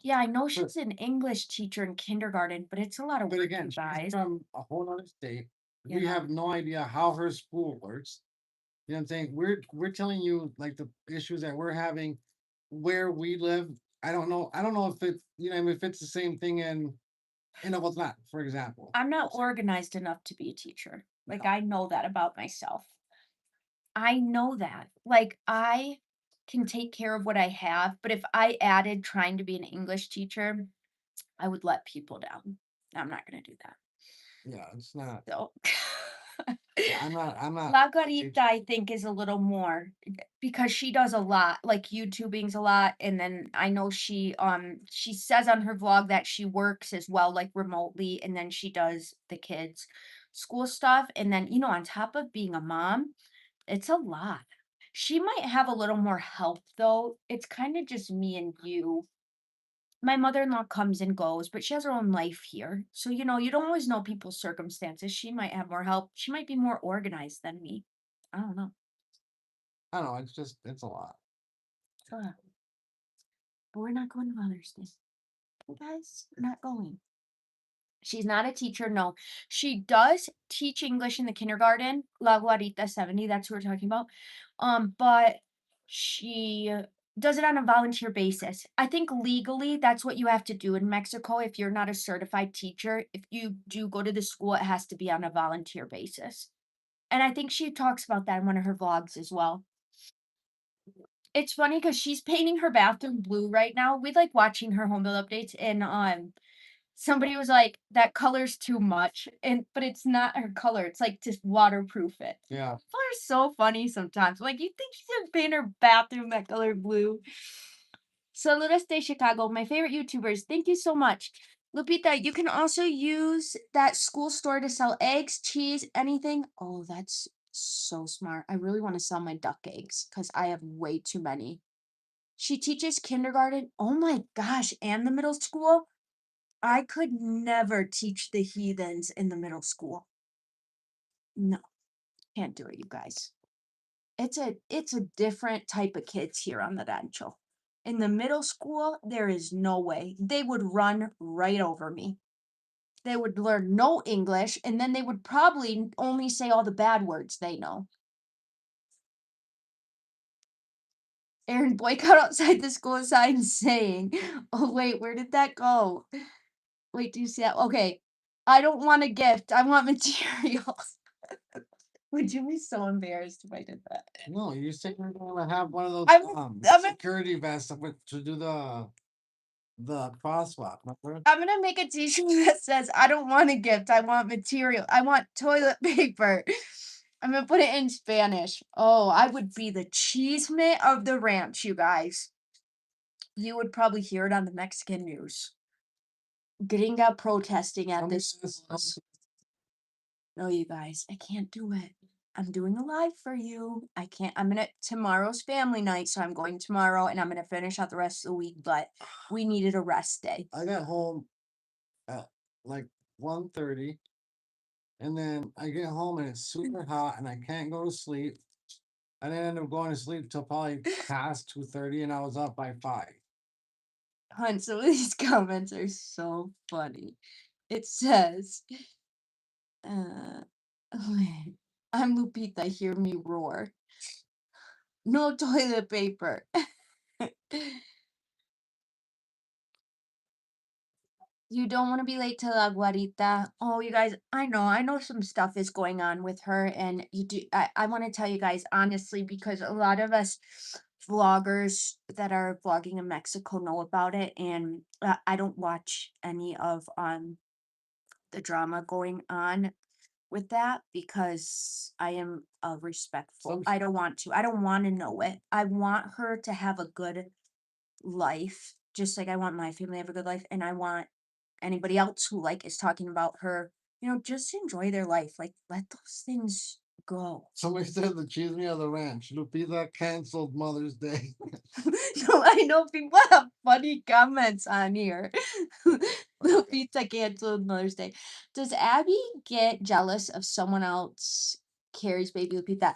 Yeah, I know But she's an English teacher in kindergarten, but it's a lot of but work, again, you she's guys. from a whole other state. We Yeah. have no idea how her school works. You know what I'm saying? We're telling you like the issues that we're having where we live. I don't know if it's if it's the same thing in what's not, for example. I'm not organized enough to be a teacher. Like, Yeah. I know that about myself. I know that. Like, I can take care of what I have, but if I added trying to be an English teacher, I would let people down. I'm not gonna do that. Yeah, it's not. So Yeah, I'm not La a Garita, teacher. I think, is a little more because she does a lot, like YouTubing's a lot, and then I know she says on her vlog that she works as well, like remotely, and then she does the kids' school stuff. And then, on top of being a mom, it's a lot. She might have a little more help though. It's kind of just me and you. My mother-in-law comes and goes, but she has her own life here. So, you don't always know people's circumstances. She might have more help. She might be more organized than me. I don't know. I don't know. It's a lot. Ugh, but we're not going to Mother's Day. You guys, we're not going. She's not a teacher, no. She does teach English in the kindergarten, La Guarita 70, that's who we're talking about. But she does it on a volunteer basis. I think legally that's what you have to do in Mexico if you're not a certified teacher. If you do go to the school, it has to be on a volunteer basis. And I think she talks about that in one of her vlogs as well. It's funny because she's painting her bathroom blue right now. We like watching her home build updates, and somebody was like, "That color's too much," but it's not her color, it's, like, just waterproof it. Yeah. People are so funny sometimes, like, "You think she's gonna paint her bathroom that color blue?" Saludos de Chicago, my favorite YouTubers, thank you so much. Lupita, you can also use that school store to sell eggs, cheese, anything. Oh, that's so smart. I really wanna sell my duck eggs because I have way too many. She teaches kindergarten. Oh my gosh, and the middle school? I could never teach the heathens in the middle school. No, can't do it, you guys. It's a different type of kids here on the rancho. In the middle school, there is no way. They would run right over me. They would learn no English, and then they would probably only say all the bad words they know. Aaron boycott outside the school sign saying, "Oh wait, where did that go? Wait, do you see that? Okay, I don't want a gift. I want materials." Would you be so embarrassed if I did that? No, you said you're gonna have one of those I'm I'm gonna security vests with to do the crosswalk, remember? I'm gonna make a t-shirt that says, "I don't want a gift, I want material. I want toilet paper." I'm gonna put it in Spanish. Oh, I would be the cheesemate of the ranch, you guys. You would probably hear it on the Mexican news. Gringa protesting at Let me this ask, schools. No, you guys, I can't do it. I'm doing a live for you. I can't. I'm gonna tomorrow's family night, so I'm going tomorrow and I'm gonna finish out the rest of the week, but we needed a rest day. I got home at like 1:30, and then I get home and it's super hot and I can't go to sleep. I didn't end up going to sleep till probably past 2:30, and I was up by 5. Hun, some of these comments are so funny. It says, uh, I'm Lupita, hear me roar. No toilet paper. You don't wanna be late to la guarita. Oh, you guys, I know some stuff is going on with her, and I wanna tell you guys honestly because a lot of us vloggers that are vlogging in Mexico know about it, and, I don't watch any of, the drama going on with that because I am, respectful. Some I don't wanna know it. I want her to have a good life, just like I want my family to have a good life, and I want anybody else who, like, is talking about her, just enjoy their life, like, let those things go. Somebody said the cheese me of the ranch. Lupita canceled Mother's Day. No, I know people have funny comments on here. The pizza canceled Mother's Day. Does Abby get jealous of someone else carries baby Lupita?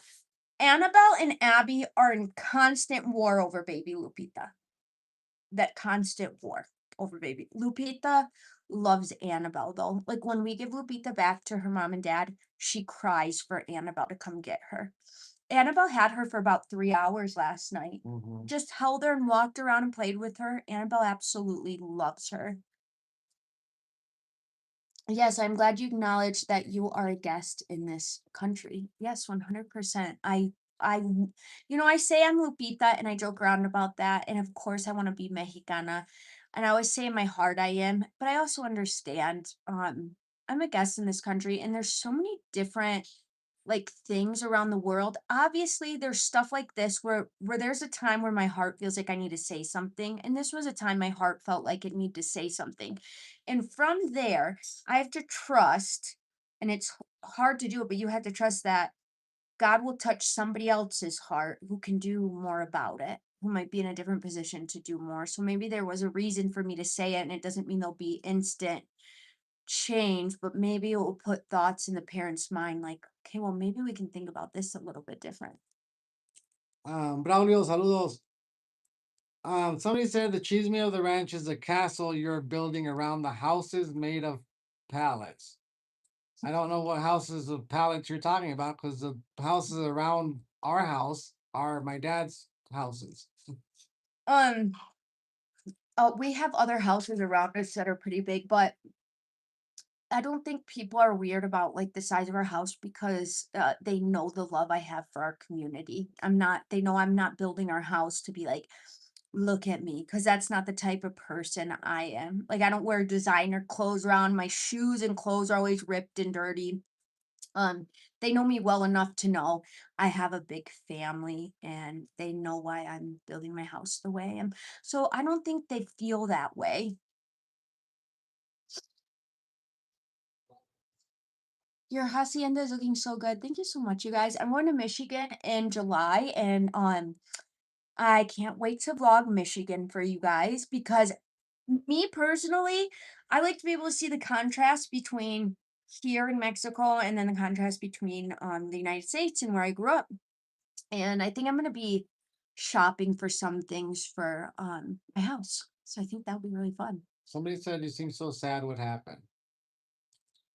Annabelle and Abby are in constant war over baby Lupita. That constant war over baby. Lupita loves Annabelle though. Like when we give Lupita back to her mom and dad, she cries for Annabelle to come get her. Annabelle had her for about 3 hours last night. Mhm. Just held her and walked around and played with her. Annabelle absolutely loves her. Yes, I'm glad you acknowledge that you are a guest in this country. Yes, 100%. I say I'm Lupita and I joke around about that. And of course, I want to be Mexicana. And I always say in my heart I am, but I also understand I'm a guest in this country and there's so many different like things around the world. Obviously, there's stuff like this where there's a time where my heart feels like I need to say something, and this was a time my heart felt like it needed to say something. And from there, I have to trust, and it's hard to do it, but you have to trust that God will touch somebody else's heart who can do more about it, who might be in a different position to do more. So maybe there was a reason for me to say it, and it doesn't mean there'll be instant change, but maybe it will put thoughts in the parent's mind like, okay, well, maybe we can think about this a little bit different. Braulio, saludos. Somebody said the cheese me of the ranch is a castle you're building around the houses made of pallets. I don't know what houses of pallets you're talking about because the houses around our house are my dad's houses. Um, we have other houses around us that are pretty big, but I don't think people are weird about like the size of our house because they know the love I have for our community. They know I'm not building our house to be like, look at me, because that's not the type of person I am. Like, I don't wear designer clothes around. My shoes and clothes are always ripped and dirty. Um, they know me well enough to know I have a big family and they know why I'm building my house the way I am. So I don't think they feel that way. Your hacienda is looking so good. Thank you so much, you guys. I'm going to Michigan in July, and I can't wait to vlog Michigan for you guys because me personally, I like to be able to see the contrast between here in Mexico and then the contrast between the United States and where I grew up. And I think I'm gonna be shopping for some things for my house. So I think that'll be really fun. Somebody said you seem so sad. What happened?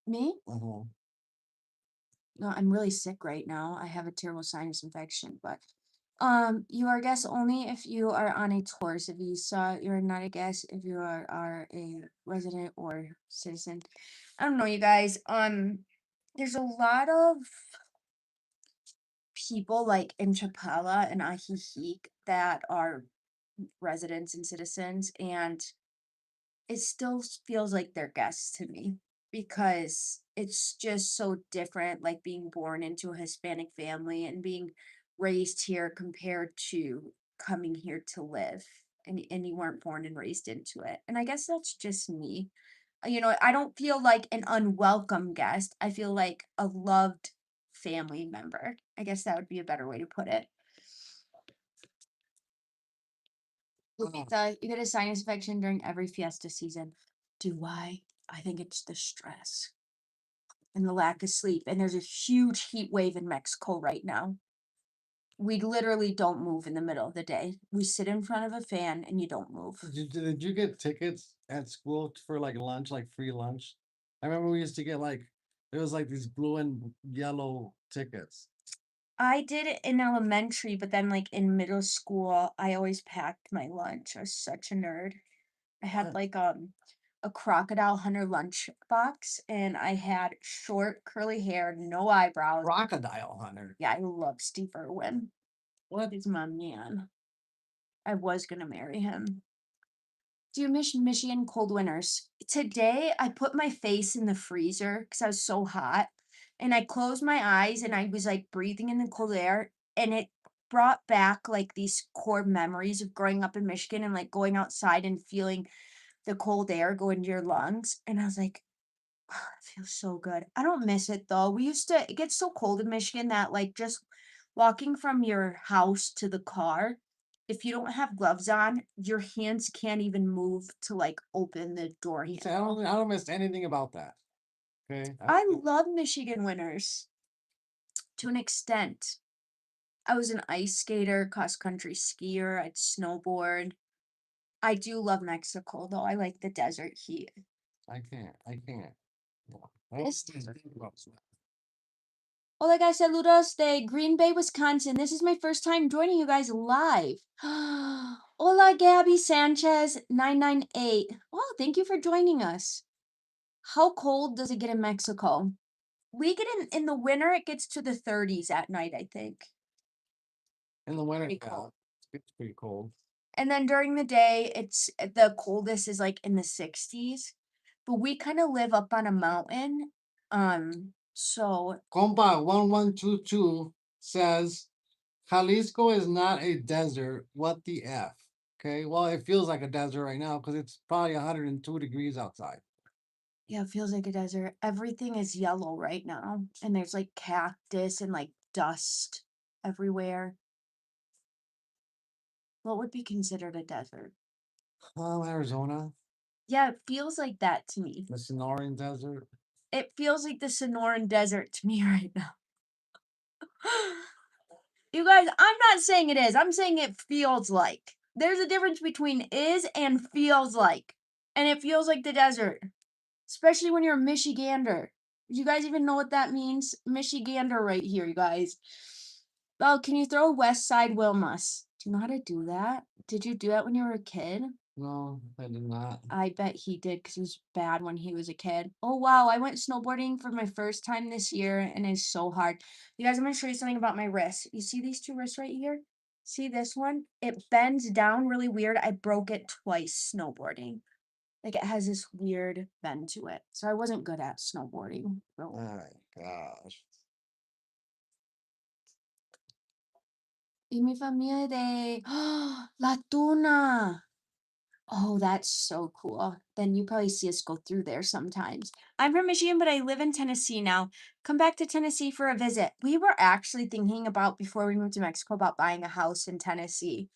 Me? Uh-huh. No, I'm really sick right now. I have a terrible sinus infection, but you are a guest only if you are on a tourist visa. You're not a guest if you are a resident or citizen. I don't know, you guys. There's a lot of people like in Chapala and Ajijic that are residents and citizens, and it still feels like they're guests to me because it's just so different, like being born into a Hispanic family and being raised here compared to coming here to live and you weren't born and raised into it. And I guess that's just me. I don't feel like an unwelcome guest. I feel like a loved family member. I guess that would be a better way to put it. Uh, You get a sinus infection during every fiesta season. Do I? I think it's the stress and the lack of sleep. And there's a huge heat wave in Mexico right now. We literally don't move in the middle of the day. We sit in front of a fan and you don't move. did you get tickets at school for like lunch, like free lunch? I remember we used to get like there was like these blue and yellow tickets. I did it in elementary, but then, like, in middle school, I always packed my lunch. I was such a nerd. I had, Uh, like, a crocodile hunter lunch box, and I had short, curly hair, no eyebrows. Crocodile hunter. Yeah, I love Steve Irwin. What? He's my man. I was gonna marry him. Do you miss Michigan cold winters? Today, I put my face in the freezer because I was so hot, and I closed my eyes and I was like breathing in the cold air, and it brought back like these core memories of growing up in Michigan and like going outside and feeling the cold air go into your lungs. And I was like, "Ah, it feels so good." I don't miss it though. It gets so cold in Michigan that like just walking from your house to the car, if you don't have gloves on, your hands can't even move to like open the door You say handle. I don't miss anything about that. Okay. I love Michigan winters to an extent. I was an ice skater, cross country skier, I'd snowboard. I do love Mexico though. I like the desert heat. I can't. I can't. No. I don't This miss anything about that. Hola guys, saludos de Green Bay, Wisconsin. This is my first time joining you guys live. Hola Gabby Sanchez 998. Oh, thank you for joining us. How cold does it get in Mexico? We get in the winter, it gets to the 30s at night, I think. In the winter, Pretty yeah, cold. it's pretty cold. And then during the day, the coldest is like in the 60s. But we kind of live up on a mountain. So Compa 1122 says Jalisco is not a desert. What the F? Okay. Well, it feels like a desert right now because it's probably 102 degrees outside. yeah, it feels like a desert. Everything is yellow right now, and there's like cactus and like dust everywhere. What would be considered a desert? Arizona, Yeah, it feels like that to me. the Sonoran Desert. It feels like the Sonoran Desert to me right now. You guys, I'm not saying it is. I'm saying it feels like. There's a difference between is and feels like. And it feels like the desert, especially when you're a Michigander. You guys even know what that means? Michigander right here, you guys. Oh, can you throw West Side Wilmus? Do you know how to do that? Did you do that when you were a kid? No, I did not. I bet he did because he was bad when he was a kid. Oh, wow. I went snowboarding for my first time this year and it's so hard. You guys, I'm going to show you something about my wrist. You see these two wrists right here? See this one? It bends down really weird. I broke it twice snowboarding. Like it has this weird bend to it. So I wasn't good at snowboarding. Oh So. my gosh. Y mi familia de La Tuna. Oh, that's so cool. Then you probably see us go through there sometimes. I'm from Michigan, but I live in Tennessee now. Come back to Tennessee for a visit. We were actually thinking about before we moved to Mexico about buying a house in Tennessee.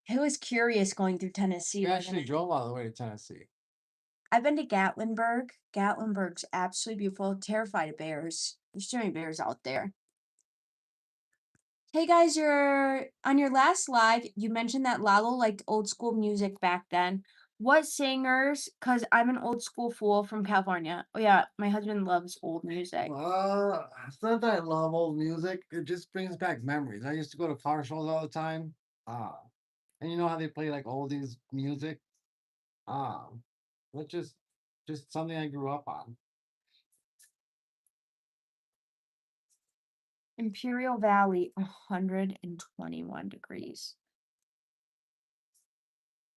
I was curious going through Tennessee. We actually drove all the way to Tennessee. I've been to Gatlinburg. Gatlinburg's absolutely beautiful. Terrified of bears. There's too many bears out there. Hey guys, you're on your last live, you mentioned that Lalo liked old school music back then. What singers? Because I'm an old school fool from California. Oh yeah, my husband loves old music. It's not that I love old music. It just brings back memories. I used to go to car shows all the time. Uh, and you know how they play like oldies music? Um, that's just something I grew up on. Imperial Valley, 121 degrees.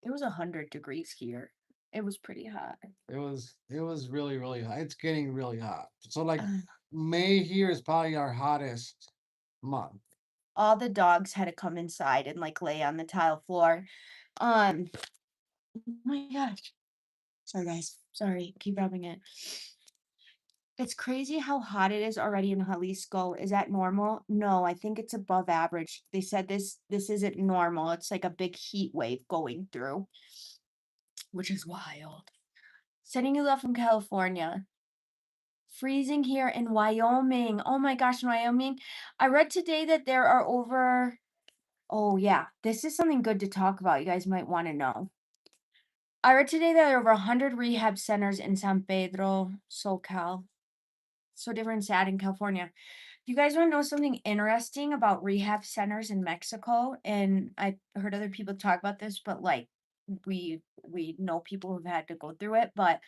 It was 100 degrees here. It was pretty hot. It was really, really hot. It's getting really hot. So like Ugh. May here is probably our hottest month. All the dogs had to come inside and like lay on the tile floor. Um, oh my gosh. Sorry guys. Sorry, keep rubbing it. It's crazy how hot it is already in Jalisco. Is that normal? No, I think it's above average. They said this isn't normal. It's like a big heat wave going through, which is wild. Sending you love from California. Freezing here in Wyoming. Oh my gosh, in Wyoming. I read today that there are over, oh yeah, this is something good to talk about. You guys might want to know. I read today that there are over 100 rehab centers in San Pedro, SoCal. So different, sad in California. You guys wanna know something interesting about rehab centers in Mexico? And I've heard other people talk about this, but, like, we know people who've had to go through it, but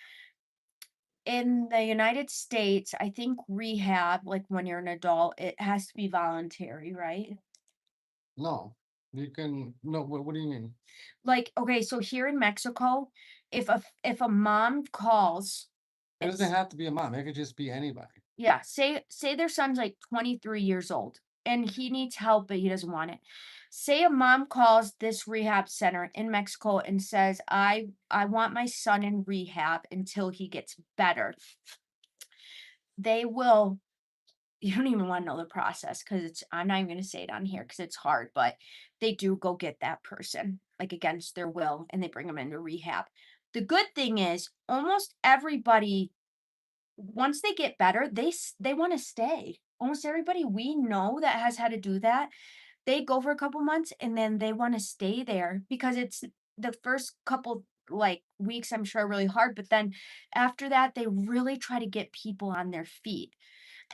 in the United States, I think rehab, like, when you're an adult, it has to be voluntary, right? No, you can no. What do you mean? Like, okay, so here in Mexico, if a mom calls, It doesn't it's have to be a mom. It could just be anybody. yeah, say their son's, like, 23 years old, and he needs help, but he doesn't want it. Say a mom calls this rehab center in Mexico and says, "I want my son in rehab until he gets better." They will you don't even wanna know the process because it's I'm not even gonna say it on here because it's hard, but they do go get that person, like, against their will, and they bring them into rehab. The good thing is almost everybody, once they get better, they wanna stay. Almost everybody we know that has had to do that, they go for a couple months and then they wanna stay there because it's the first couple, like, weeks, I'm sure, are really hard, but then after that, they really try to get people on their feet.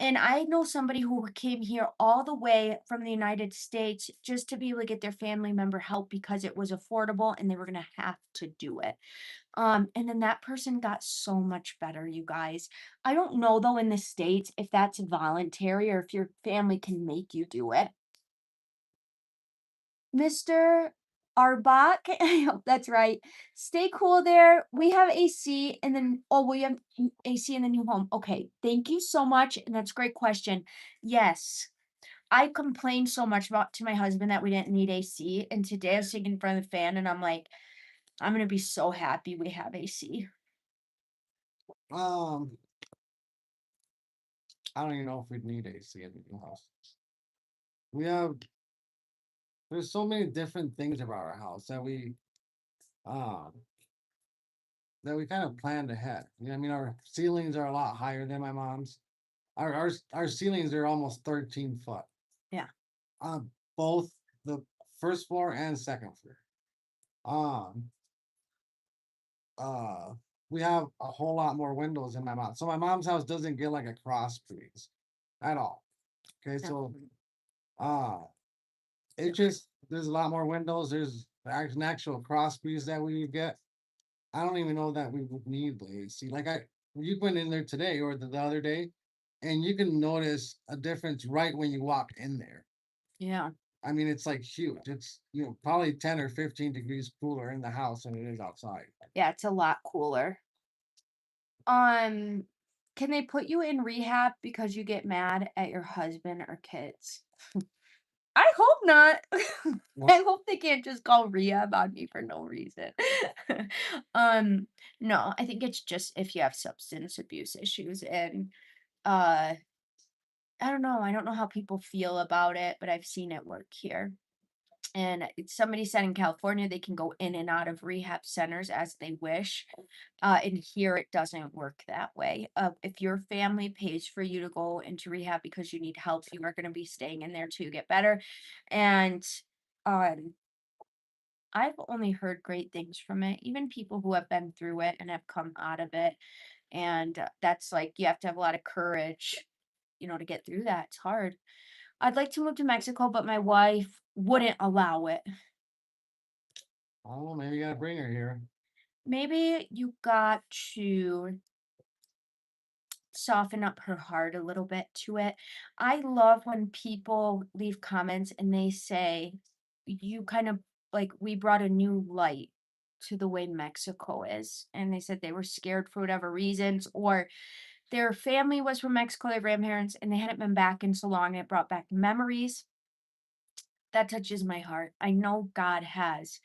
And I know somebody who came here all the way from the United States just to be able to get their family member help because it was affordable and they were gonna have to do it. And then that person got so much better, you guys. I don't know though in the States if that's voluntary or if your family can make you do it. Mr. Arbach, I hope that's right. Stay cool there. We have AC and then we have AC in the new home. Okay, thank you so much. And that's a great question. Yes. I complained so much about to my husband that we didn't need AC. And today I was sitting in front of the fan and I'm like, I'm gonna be so happy we have AC. Um, I don't even know if we'd need AC in the new house. We have there's so many different things about our house um that we kind of planned ahead. You know, I mean, our ceilings are a lot higher than my mom's. Our ceilings are almost 13 foot. Yeah. Both the first floor and second floor. Um, uh, we have a whole lot more windows in my mom. So my mom's house doesn't get like a cross breeze at all. Okay, Yeah. so uh it just there's a lot more windows. There's an actual cross breeze that we get. I don't even know that we would need the AC. Like you went in there today or the other day, and you can notice a difference right when you walk in there. Yeah. I mean, it's like huge. It's probably 10 or 15 degrees cooler in the house than it is outside. Yeah, it's a lot cooler. Um, can they put you in rehab because you get mad at your husband or kids? I hope not. Well, I hope they can't just call rehab on me for no reason. Um, no, I think it's just if you have substance abuse issues and uh I don't know how people feel about it, but I've seen it work here. And somebody said in California they can go in and out of rehab centers as they wish. And here it doesn't work that way. If your family pays for you to go into rehab because you need help, you are going to be staying in there to get better. And um, I've only heard great things from it, even people who have been through it and have come out of it. And that's like, you have to have a lot of courage, to get through that. It's hard. I'd like to move to Mexico, but my wife wouldn't allow it. I don't know. Maybe you gotta bring her here. Maybe you got to soften up her heart a little bit to it. I love when people leave comments and they say, you kind of like, we brought a new light to the way Mexico is. And they said they were scared for whatever reasons, or their family was from Mexico, their grandparents, and they hadn't been back in so long. And it brought back memories. That touches my heart. I know God has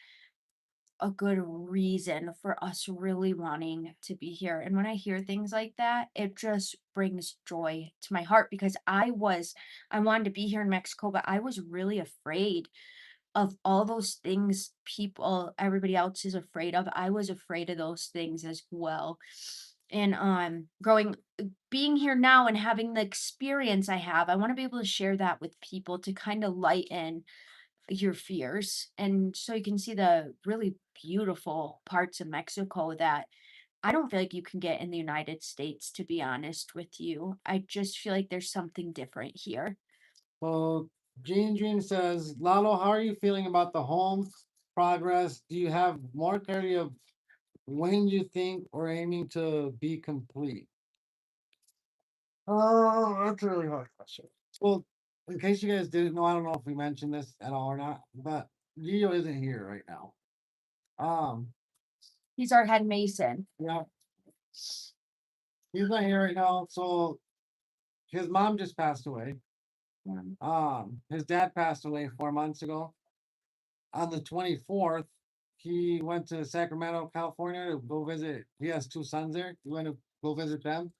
a good reason for us really wanting to be here. And when I hear things like that, it just brings joy to my heart because I wanted to be here in Mexico, but I was really afraid of all those things everybody else is afraid of. I was afraid of those things as well. And being here now and having the experience I have, I want to be able to share that with people to kind of lighten your fears and so you can see the really beautiful parts of Mexico that I don't feel like you can get in the United States, to be honest with you. I just feel like there's something different here. So Gene Dream says, Lalo, how are you feeling about the home progress? Do you have more clarity of when you think or aiming to be complete? Oh, that's a really hard question. Well, in case you guys didn't know, I don't know if we mentioned this at all or not, but Gio isn't here right now. Um, He's our head mason. yeah, he's not here right now. So his mom just passed away. Um, His dad passed away 4 months ago. On the 24th, he went to Sacramento, California to go visit. He has two sons there. He went to go visit them.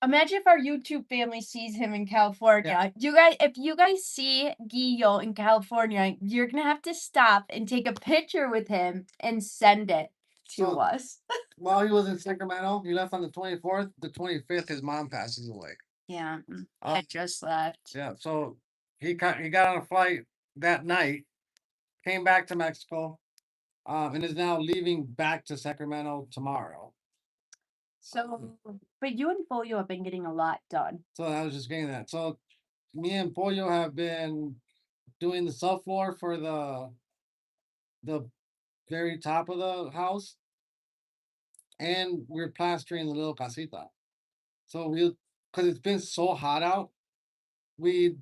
Imagine if our YouTube family sees him in Yeah. California. You guys, if you guys see Guillo in California, you're gonna have to stop and take a picture with him and send it to So us. while he was in Sacramento, he left on the 24th. The 25th, his mom passes away. Yeah, Um, I just left. yeah. So he got on a flight that night, came back to Mexico, and is now leaving back to Sacramento tomorrow. So, but you and Folio have been getting a lot done. So I was just getting that. So me and Pollo have been doing the subfloor for the very top of the house, and we're plastering the little casita. So because it's been so hot out, we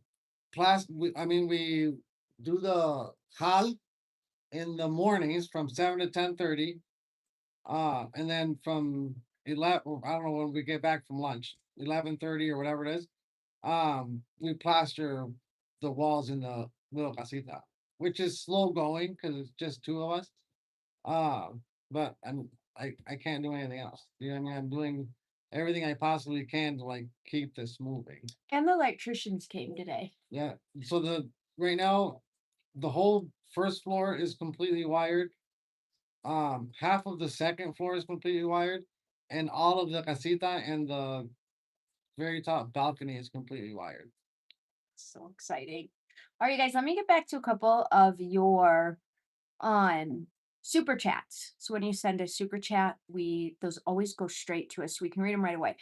we do the hal in the mornings from 7 to 10:30, and then from 11, I don't know when we get back from lunch, 11:30 or whatever it is. We plaster the walls in the little casita, which is slow going because it's just two of us. Um, but I can't do anything else. You know what I mean? I'm doing everything I possibly can to like keep this moving. And the electricians came today. Yeah. So the right now, the whole first floor is completely wired. Half of the second floor is completely wired, and all of the casita and the very top balcony is completely wired. So exciting. All right, guys, let me get back to a couple of your super chats. So when you send a super chat, we those always go straight to us so we can read them right away.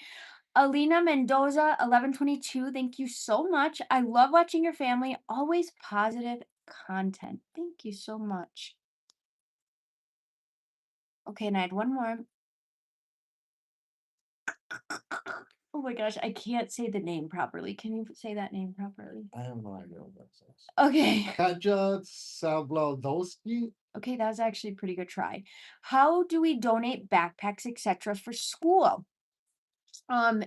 Alina Mendoza 1122, thank you so much. I love watching your family, always positive content. Thank you so much. Okay, and I had one more. Oh my gosh, I can't say the name properly. Can you say that name properly? I have no idea what that says. Okay. Katja Sablodowski. Okay, that was actually a pretty good try. How do we donate backpacks, etc., for school?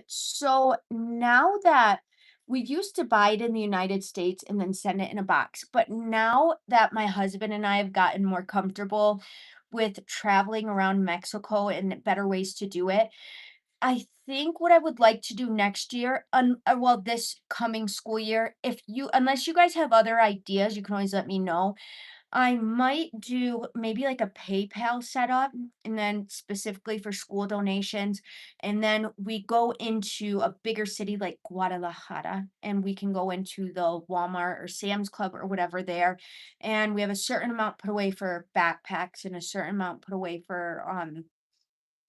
So now that we used to buy it in the United States and then send it in a box, but now that my husband and I have gotten more comfortable with traveling around Mexico and better ways to do it, I think what I would like to do next year, well, this coming school year, if you, unless you guys have other ideas, you can always let me know. I might do maybe like a PayPal setup and then specifically for school donations. And then we go into a bigger city like Guadalajara and we can go into the Walmart or Sam's Club or whatever there. And we have a certain amount put away for backpacks and a certain amount put away for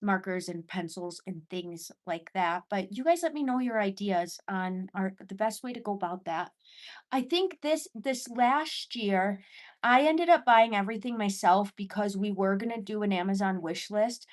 markers and pencils and things like that. But you guys let me know your ideas on the best way to go about that. I think this last year, I ended up buying everything myself because we were gonna do an Amazon wish list,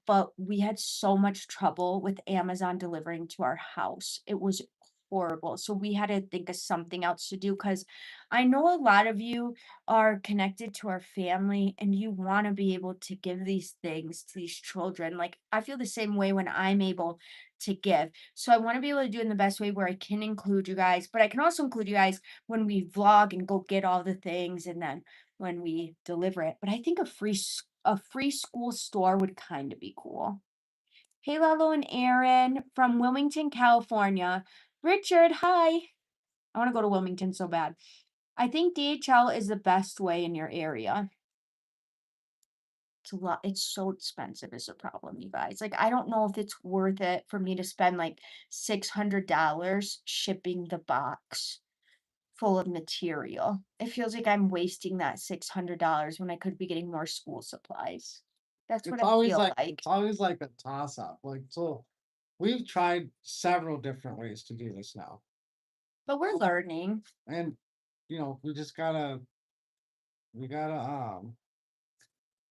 but we had so much trouble with Amazon delivering to our house. It was horrible. So we had to think of something else to do because I know a lot of you are connected to our family and you want to be able to give these things to these children. Like I feel the same way when I'm able to give. So I want to be able to do it in the best way where I can include you guys, but I can also include you guys when we vlog and go get all the things and then when we deliver it. But I think a free school store would kind of be cool. Hey Lalo and Aaron from Wilmington, California. Richard, hi. I want to go to Wilmington so bad. I think DHL is the best way in your area. It's a lot. It's so expensive is a problem, you guys. Like, I don't know if it's worth it for me to spend like $600 shipping the box full of material. It feels like I'm wasting that $600 when I could be getting more school supplies. That's what I feel it's like. always like a toss up. Like so we've tried several different ways to do this now. But we're learning. And we gotta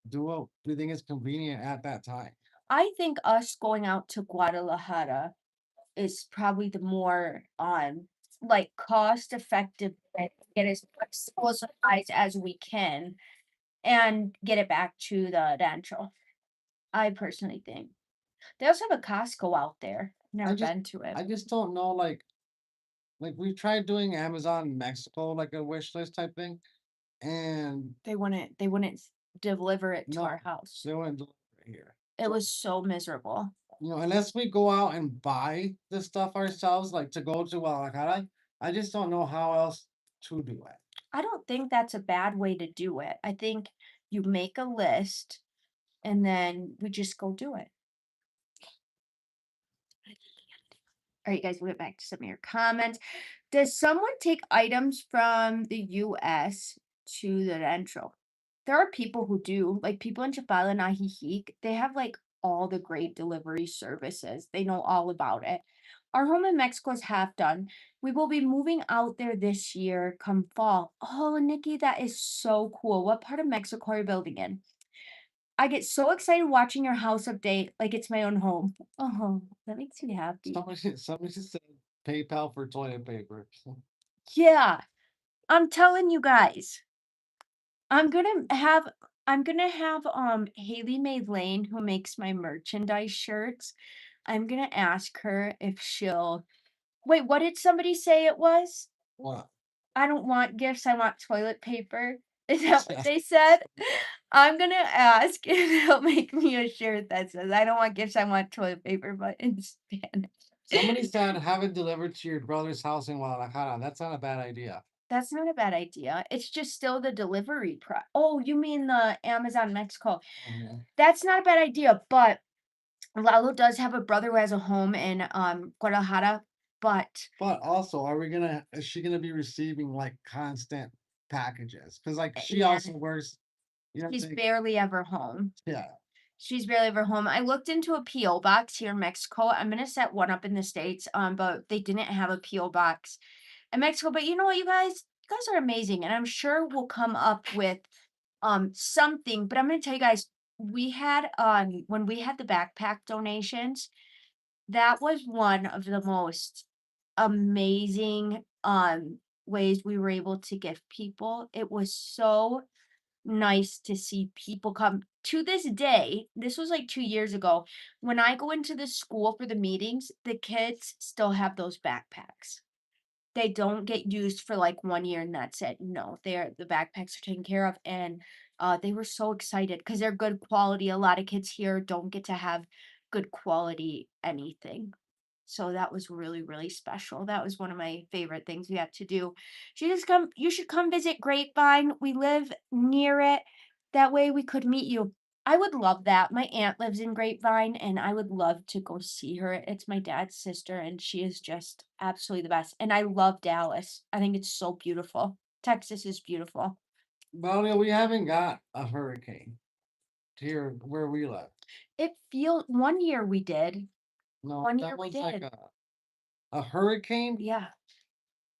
do what we think is convenient at that time. I think us going out to Guadalajara is probably the more, like, cost-effective way to get as much school supplies as we can and get it back to the rancho. I personally think. They also have a Costco out there. I Never just been to it. I just don't know like we tried doing Amazon Mexico like a wish list type thing and They wouldn't deliver it to no, our house. they wouldn't deliver it here. It So was so miserable. unless we go out and buy the stuff ourselves, like to go to Guadalajara, I just don't know how else to do it. I don't think that's a bad way to do it. I think you make a list and then we just go do it. All right, guys, we'll get back to some of your comments. Does someone take items from the US to the rancho? There are people who do, like people in Chapala Nahihic, they have like all the great delivery services. They know all about it. Our home in Mexico is half done. We will be moving out there this year come fall. Oh, Nikki, that is so cool. What part of Mexico are you building in? I get so excited watching your house update like it's my own home. Oh, that makes me happy. Somebody just said PayPal for toilet paper. Yeah, I'm telling you guys, I'm gonna have Haley Mae Lane, who makes my merchandise shirts. I'm gonna ask her if she'll wait, what did somebody say it was? What? I don't want gifts, I want toilet paper. Is that what they said? I'm gonna ask if they'll make me a shirt that says, "I don't want gifts, I want toilet paper," but in Spanish. Somebody said have it delivered to your brother's house in Guadalajara. That's not a bad idea. That's not a bad idea. It's just still the delivery oh, you mean the Amazon Mexico. Mhm. That's not a bad idea, but Lalo does have a brother who has a home in, Guadalajara, but But also, is she gonna be receiving like constant packages? Because like she yeah, also works, she's they barely ever home. yeah. She's barely ever home. I looked into a PO box here in Mexico. I'm gonna set one up in the States, but they didn't have a PO box in Mexico. But you know what, you guys are amazing, and I'm sure we'll come up with something. But I'm gonna tell you guys, we had when we had the backpack donations, that was one of the most amazing ways we were able to give people. It was so nice to see people come. To this day, this was like 2 years ago, when I go into the school for the meetings, the kids still have those backpacks. They don't get used for, like, 1 year and that's it. No, the backpacks are taken care of, and, they were so excited because 'cause they're good quality. A lot of kids here don't get to have good quality anything. So that was really, really special. That was one of my favorite things we had to do. You should come visit Grapevine. We live near it. That way we could meet you. I would love that. My aunt lives in Grapevine and I would love to go see her. It's my dad's sister and she is just absolutely the best. And I love Dallas. I think it's so beautiful. Texas is beautiful. But we haven't got a hurricane here where we live. It feels one year we did. No, One that year we was like did. a hurricane. Yeah,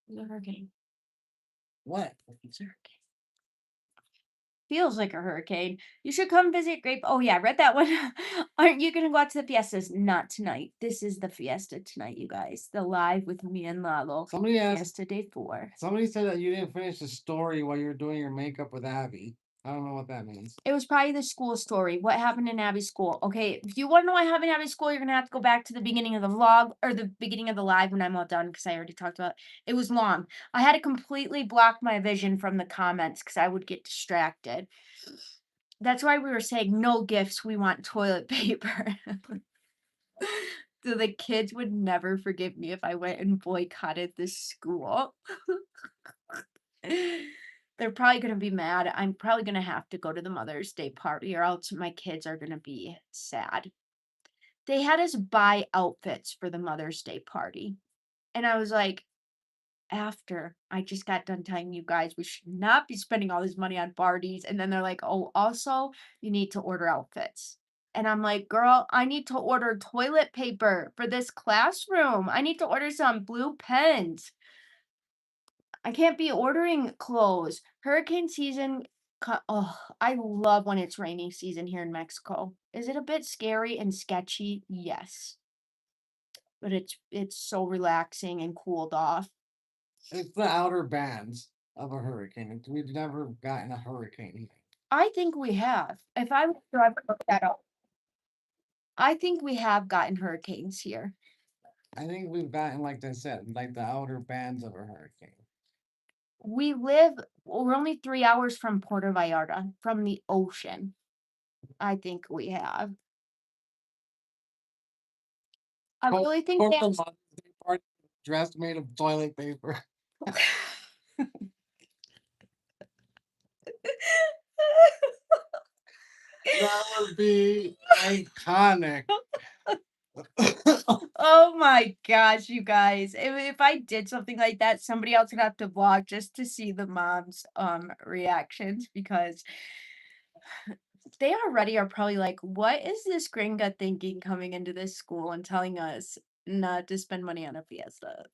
it was a hurricane. What? It's a hurricane. Feels like a hurricane. You should come visit Grape oh, yeah, read that one. Aren't you gonna go out to the Fiestas? Not tonight. This is the Fiesta tonight, you guys. The live with me and Lalo. Somebody asked. Fiesta day 4. Somebody said that you didn't finish the story while you were doing your makeup with Abby. I don't know what that means. It was probably the school story. What happened in Abby's school? Okay, if you wanna know what happened in Abby's school, you're gonna have to go back to the beginning of the vlog or the beginning of the live when I'm all done because I already talked about it. It was long. I had to completely block my vision from the comments because I would get distracted. That's why we were saying no gifts, we want toilet paper. So the kids would never forgive me if I went and boycotted this school. They're probably gonna be mad. I'm probably gonna have to go to the Mother's Day party or else my kids are gonna be sad. They had us buy outfits for the Mother's Day party. And I was like, after I just got done telling you guys we should not be spending all this money on parties, and then they're like, "Oh, also, you need to order outfits." And I'm like, "Girl, I need to order toilet paper for this classroom. I need to order some blue pens. I can't be ordering clothes." Hurricane season oh, I love when it's rainy season here in Mexico. Is it a bit scary and sketchy? Yes, but it's so relaxing and cooled off. It's the outer bands of a hurricane. We've never gotten a hurricane here. I think we have. If I were you, I would look that up. I think we have gotten hurricanes here. I think we've gotten, like I said, like the outer bands of a hurricane. We're only 3 hours from Puerto Vallarta, from the ocean. I think we have. I Fourth really think Fourth they of July party dress made of toilet paper. That would be iconic. Oh my gosh, you guys. If I did something like that, somebody else would have to vlog just to see the mom's, reactions because they already are probably like, "What is this gringa thinking coming into this school and telling us not to spend money on a fiesta?"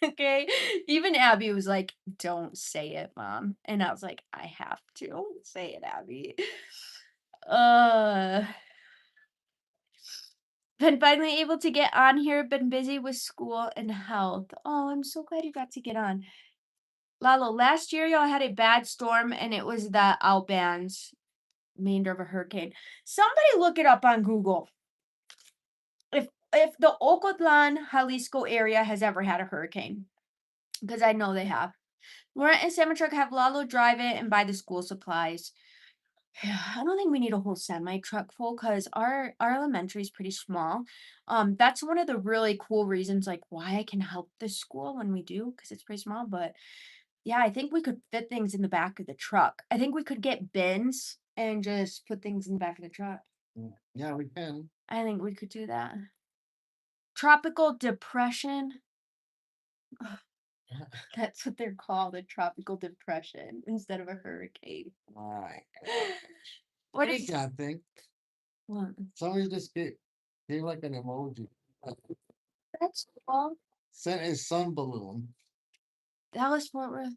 Okay? Even Abby was like, "Don't say it, mom." And I was like, "I have to say it, Abby." Uh, been finally able to get on here, been busy with school and health. Oh, I'm so glad you got to get on. Lalo, last year y'all had a bad storm and it was the outbands, remainder of a hurricane. Somebody look it up on Google. If the Ocotlan, Jalisco area has ever had a hurricane, because I know they have. Laura and Semi Truck have Lalo drive it and buy the school supplies. I don't think we need a whole semi truck full because our elementary is pretty small. That's one of the really cool reasons, like why I can help the school when we do, because it's pretty small. But yeah, I think we could fit things in the back of the truck. I think we could get bins and just put things in the back of the truck. Yeah, we can. I think we could do that. Tropical depression. That's what they're called, a tropical depression instead of a hurricane. My What Hey, is I think what? somebody just gave like an emoji. That's cool. Sent a sun balloon. Dallas Fort Worth.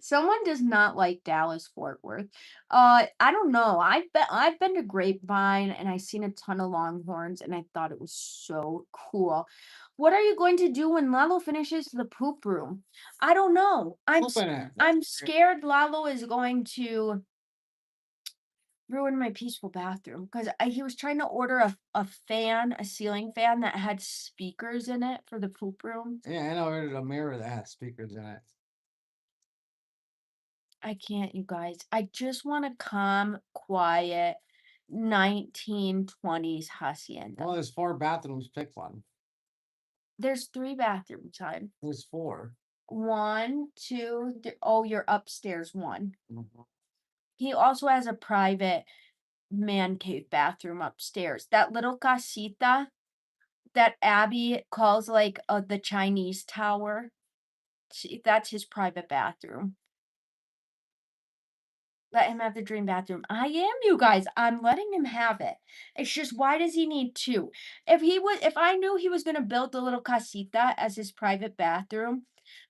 Someone does not like Dallas Fort Worth. I don't know. I've been to Grapevine and I seen a ton of Longhorns and I thought it was so cool. What are you going to do when Lalo finishes the poop room? I don't know. Open it. I'm scared Lalo is going to ruin my peaceful bathroom because he was trying to order a fan, a ceiling fan that had speakers in it for the poop room. Yeah, and I ordered a mirror that had speakers in it. I can't, you guys. I just want a calm, quiet 1920s Well, hacienda. there's 4 bathrooms. Pick one. There's 3 bathrooms, hon. There's 4. 1, 2, oh, you're upstairs 1. Mhm. He also has a private man cave bathroom upstairs. That little casita that Abby calls like the Chinese tower. That's his private bathroom. Let him have the dream bathroom. I am, you guys. I'm letting him have it. It's just why does he need 2? If I knew he was gonna build the little casita as his private bathroom,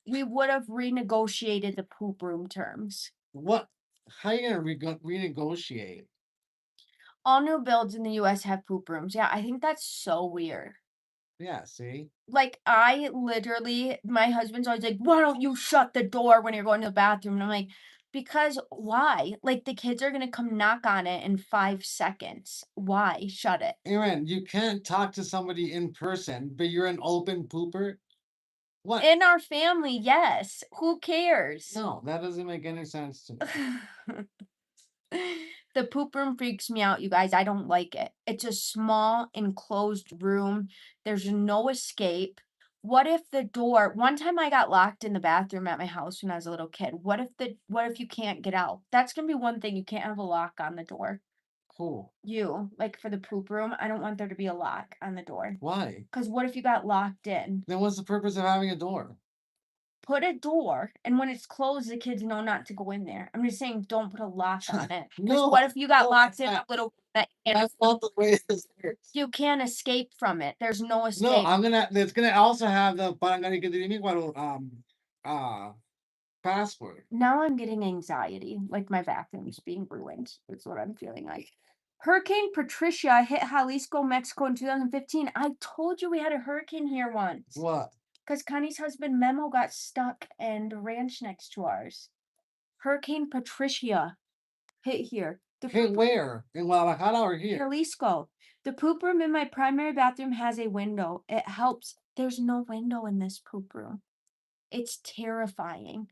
we would have renegotiated the poop room terms. What? How you gonna renegotiate? All new builds in the US have poop rooms. Yeah, I think that's so weird. Yeah, see? Like, I literally my husband's always like, "Why don't you shut the door when you're going to the bathroom?" And I'm like, "Because why? Like, the kids are gonna come knock on it in 5 seconds. Why? Shut it." Aaron, you can't talk to somebody in person, but you're an open pooper? What? In our family, yes. Who cares? No, that doesn't make any sense to me. The poop room freaks me out, you guys. I don't like it. It's a small enclosed room. There's no escape. What if the door one time I got locked in the bathroom at my house when I was a little kid. What if you can't get out? That's gonna be one thing, you can't have a lock on the door. Who? You, like, for the poop room, I don't want there to be a lock on the door. Why? Cause what if you got locked in? Then what's the purpose of having a door? Put a door, and when it's closed, the kids know not to go in there. I'm just saying don't put a lock on it. Cause No, what if you got no, locked in a that little that that's not the way this works. you can't escape from it. There's no No, escape. I'm gonna it's gonna also have the parang uh password. Now I'm getting anxiety, like my bathroom's being ruined. That's what I'm feeling like. Hurricane Patricia hit Jalisco, Mexico in 2015. I told you we had a hurricane here once. What? Because Connie's husband Memo got stuck in the ranch next to ours. Hurricane Patricia hit here. The Hey, poop where? In Guadalajara or here? Jalisco. The poop room in my primary bathroom has a window. It helps. There's no window in this poop room. It's terrifying.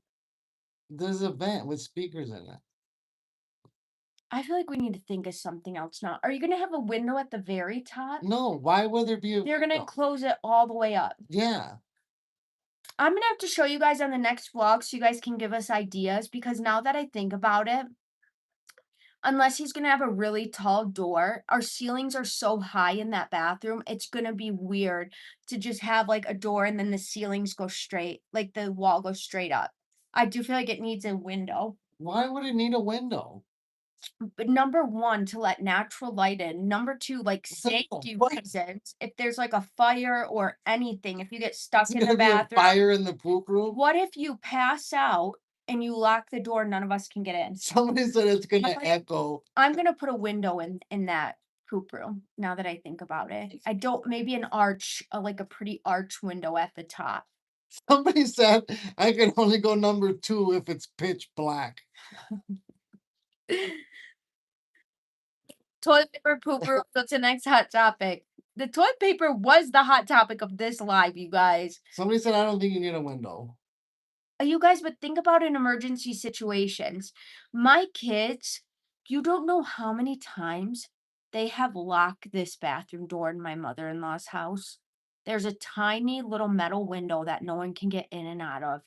There's a vent with speakers in it. I feel like we need to think of something else now. Are you gonna have a window at the very top? No, why would there be a You're gonna window? close it all the way up. Yeah. I'm gonna have to show you guys on the next vlog so you guys can give us ideas because now that I think about it, unless he's gonna have a really tall door, our ceilings are so high in that bathroom, it's gonna be weird to just have like a door and then the ceilings go straight, like the wall goes straight up. I do feel like it needs a window. Why would it need a window? But number 1, to let natural light in. Number 2, like, No, safety what? reasons. If there's, like, a fire or anything, if you get stuck Is in the gonna be a bathroom, fire in the poop room? what if you pass out and you lock the door, none of us can get in? Somebody said it's I'm gonna like echo. I'm gonna put a window in that poop room, now that I think about it. I don't maybe an arch, like, a pretty arch window at the top. Somebody said I can only go number 2 if it's pitch black. Toilet paper, poop room, that's the next hot topic. The toilet paper was the hot topic of this live, you guys. Somebody said I don't think you need a window. You guys, but think about in emergency situations. My kids, you don't know how many times they have locked this bathroom door in my mother-in-law's house. There's a tiny little metal window that no one can get in and out of.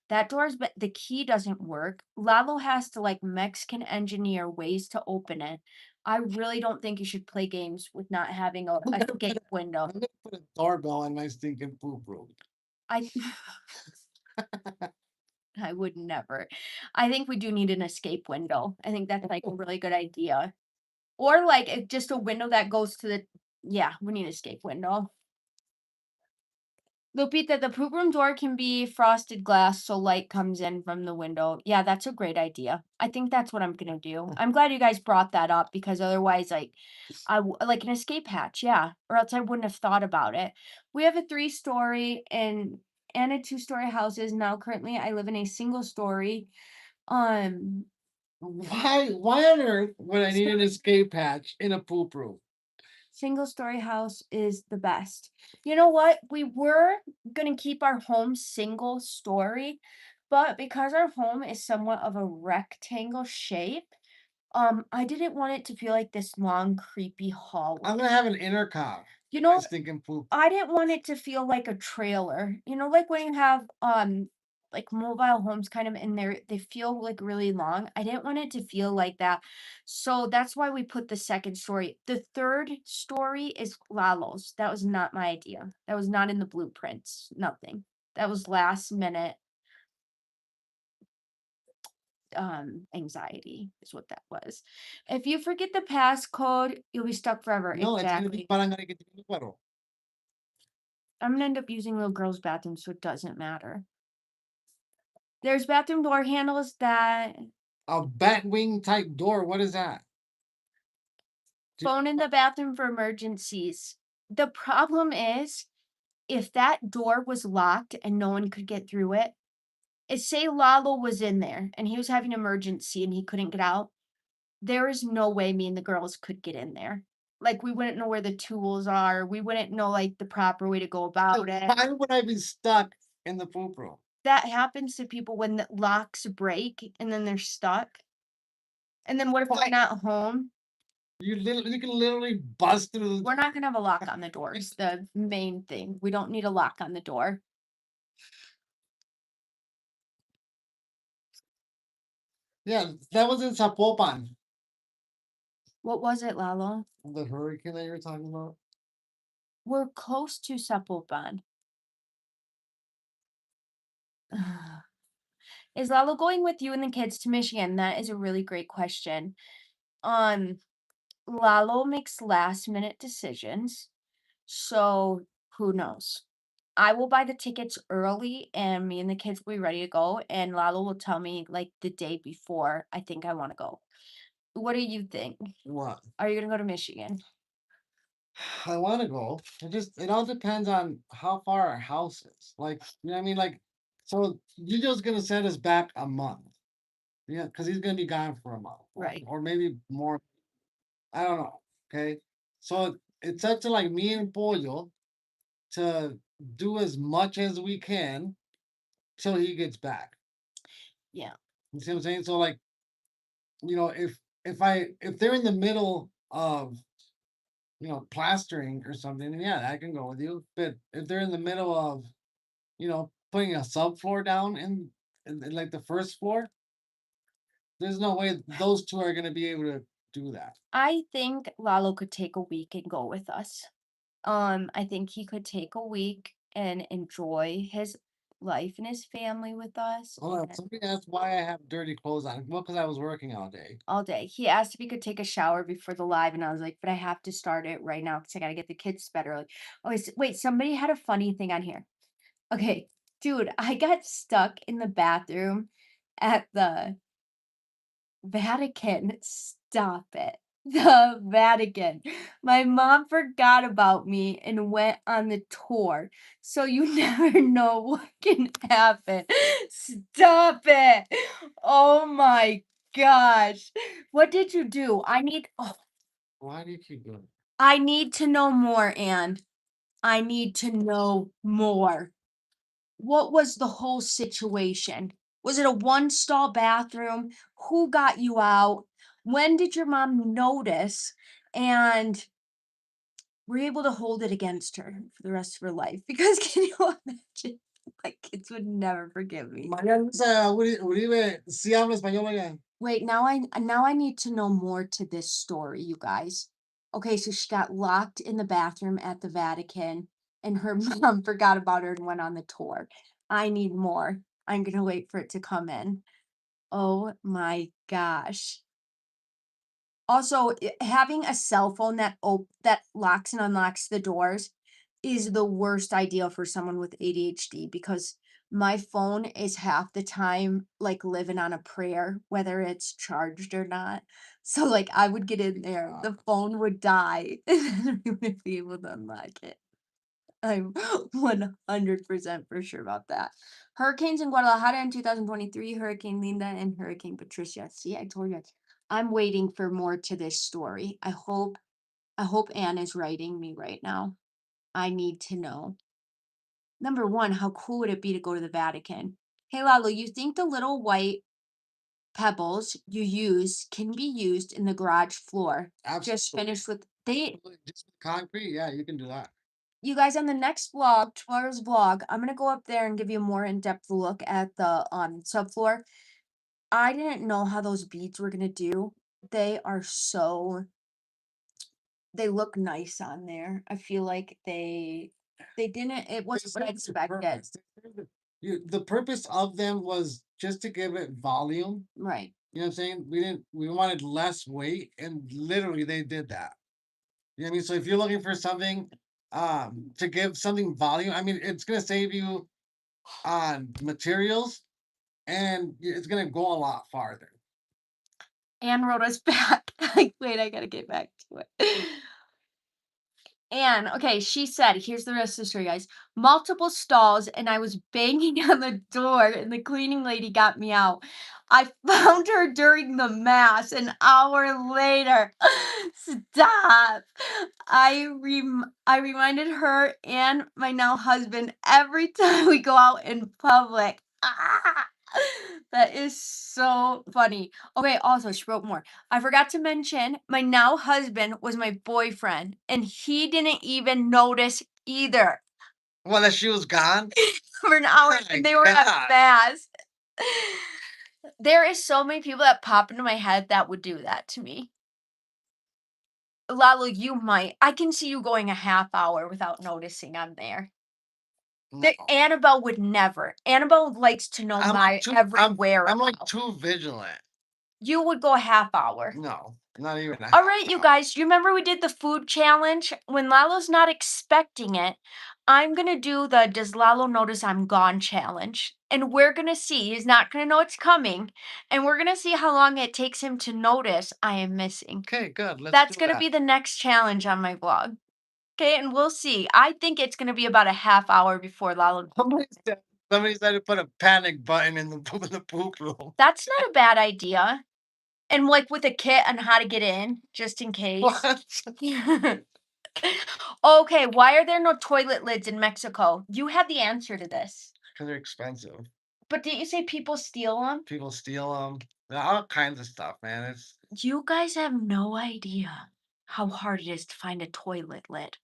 That door's but the key doesn't work. Lalo has to like Mexican engineer ways to open it. I really don't think you should play games with not having a I'm gonna put escape a window. I'm gonna put a doorbell in my stinking poop room. I I would never. I think we do need an escape window. I think that's, like, a really good idea. Or, like, just a window that goes to the yeah, we need an escape window. Lupita, the poop room door can be frosted glass so light comes in from the window. Yeah, that's a great idea. I think that's what I'm gonna do. I'm glad you guys brought that up because otherwise, like, like an escape hatch, yeah, or else I wouldn't have thought about it. We have a three-story and a two-story houses now. Currently, I live in a single story. Um, Why on earth would I need an escape hatch in a poop room? Single story house is the best. You know what? We were gonna keep our home single story, but because our home is somewhat of a rectangle shape, I didn't want it to feel like this long, creepy hallway. I'm gonna have an intercom You in my know, stinking poop. I didn't want it to feel like a trailer. You know, like when you have like mobile homes kind of in there, they feel like really long. I didn't want it to feel like that. So that's why we put the second story. The third story is Lalo's. That was not my idea. That was not in the blueprints. Nothing. That was last minute anxiety is what that was. If you forget the passcode, you'll be stuck forever. No, it's gonna be Exactly. parang. I'm gonna end up using little girl's bathroom, so it doesn't matter. There's bathroom door handles that A batwing type door, what is that? Do phone in the bathroom for emergencies. The problem is, if that door was locked and no one could get through it, say Lalo was in there and he was having an emergency and he couldn't get out, there is no way me and the girls could get in there. Like, we wouldn't know where the tools are, we wouldn't know, like, the proper way to go about it. why would I be stuck in the poop room? That happens to people when the locks break and then they're stuck, and then what if they're Why? not home? You can literally bust through the We're not gonna have a lock on the doors, the main thing. We don't need a lock on the door. Yeah, that was in Zapopan. What was it, Lalo? The hurricane that you're talking about? We're close to Sepulveda. Is Lalo going with you and the kids to Michigan? That is a really great question. Um, Lalo makes last minute decisions, so who knows? I will buy the tickets early and me and the kids will be ready to go, and Lalo will tell me like the day before I think I want to go. What do you think? What? Are you gonna go to Michigan? I want to go. It all depends on how far our house is. Like, you know what I mean? Like, so Gillo's gonna set us back a month. Yeah, because he's gonna be gone for a month, Right. or maybe more. I don't know. Okay, so it's up to like me and Pollo to do as much as we can till he gets back. Yeah. You see what I'm saying? So like, if they're in the middle of plastering or something, then yeah, I can go with you. But if they're in the middle of putting a subfloor down in like the first floor, there's no way those two are gonna be able to do that. I think Lalo could take a week and go with us. I think he could take a week and enjoy his life and his family with us Hold on, somebody asked why I have dirty clothes on. Well, because I was working all day. all day. He asked if he could take a shower before the live, and I was like, but I have to start it right now because I gotta get the kids to bed early. Oh, wait, somebody had a funny thing on here. Okay, dude, I got stuck in the bathroom at the Vatican. Stop it. The Vatican. My mom forgot about me and went on the tour. So you never know what can happen. Stop it. Oh my gosh. What did you do? Why do you keep doing I need to know more, and I need to know more. What was the whole situation? Was it a one stall bathroom? Who got you out? When did your mom notice? And were you able to hold it against her for the rest of her life? Because can you imagine? My kids would never forgive me. María Luisa Uribe, sí habla español, oiga. Wait, now I need to know more to this story, you guys. Okay, so she got locked in the bathroom at the Vatican and her mom forgot about her and went on the tour. I need more. I'm gonna wait for it to come in. Oh my gosh. Also, having a cell phone that locks and unlocks the doors is the worst idea for someone with ADHD because my phone is half the time like living on a prayer, whether it's charged or not. So like I would get in there, the phone would die, and then we wouldn't be able to unlock it. I'm 100% for sure about that. Hurricanes in Guadalajara in 2023, Hurricane Linda and Hurricane Patricia. See, I told you. I'm waiting for more to this story. I hope Anne is writing me right now. I need to know. Number one, how cool would it be to go to the Vatican? Hey Lalo, you think the little white pebbles you use can be used in the garage floor? Just Absolutely. finished with they Just concrete, yeah, you can do that. You guys, on the next vlog, tomorrow's vlog, I'm gonna go up there and give you a more in-depth look at the subfloor. I didn't know how those beads were gonna do. They are so they look nice on there. I feel like they didn't it They wasn't what I serve their expected. purpose. The purpose of them was just to give it volume. Right. You know what I'm saying? We wanted less weight, and literally they did that. You know what I mean? So if you're looking for something to give something volume, I mean it's gonna save you on materials and it's gonna go a lot farther. Anne wrote us back. Like, wait, I gotta get back to it. And okay, she said, here's the rest of the story, guys. Multiple stalls, and I was banging on the door, and the cleaning lady got me out. I found her during the mass an hour later. Stop. I reminded her and my now husband every time we go out in public. Ah, that is so funny. Okay, also, she wrote more. I forgot to mention my now husband was my boyfriend, and he didn't even notice either Well, that she was gone. for an hour, and My they were at God. mass. There is so many people that pop into my head that would do that to me. Lalo, you might. I can see you going a half hour without noticing I'm there. The No. Annabelle would never. Annabelle likes to know I'm like my too every I'm like whereabout. too vigilant. You would go a half hour. No, not even a half Alright, you hour. guys, you remember we did the food challenge? When Lalo's not expecting it, I'm gonna do the "Does Lalo notice I'm gone" challenge, and we're gonna see, he's not gonna know it's coming, and we're gonna see how long it takes him to notice I am missing. Okay, good. Let's That's do gonna that. be the next challenge on my vlog. Okay, and we'll see. I think it's gonna be about a half hour before Lalo. Somebody said somebody said to put a panic button in the in the poop room. That's not a bad idea, and, like, with a kit on how to get in, just in case. What? Okay, why are there no toilet lids in Mexico? You have the answer to this. 'Cause they're expensive. But didn't you say people steal them? People steal them. All kinds of stuff, man. It's You guys have no idea how hard it is to find a toilet lid.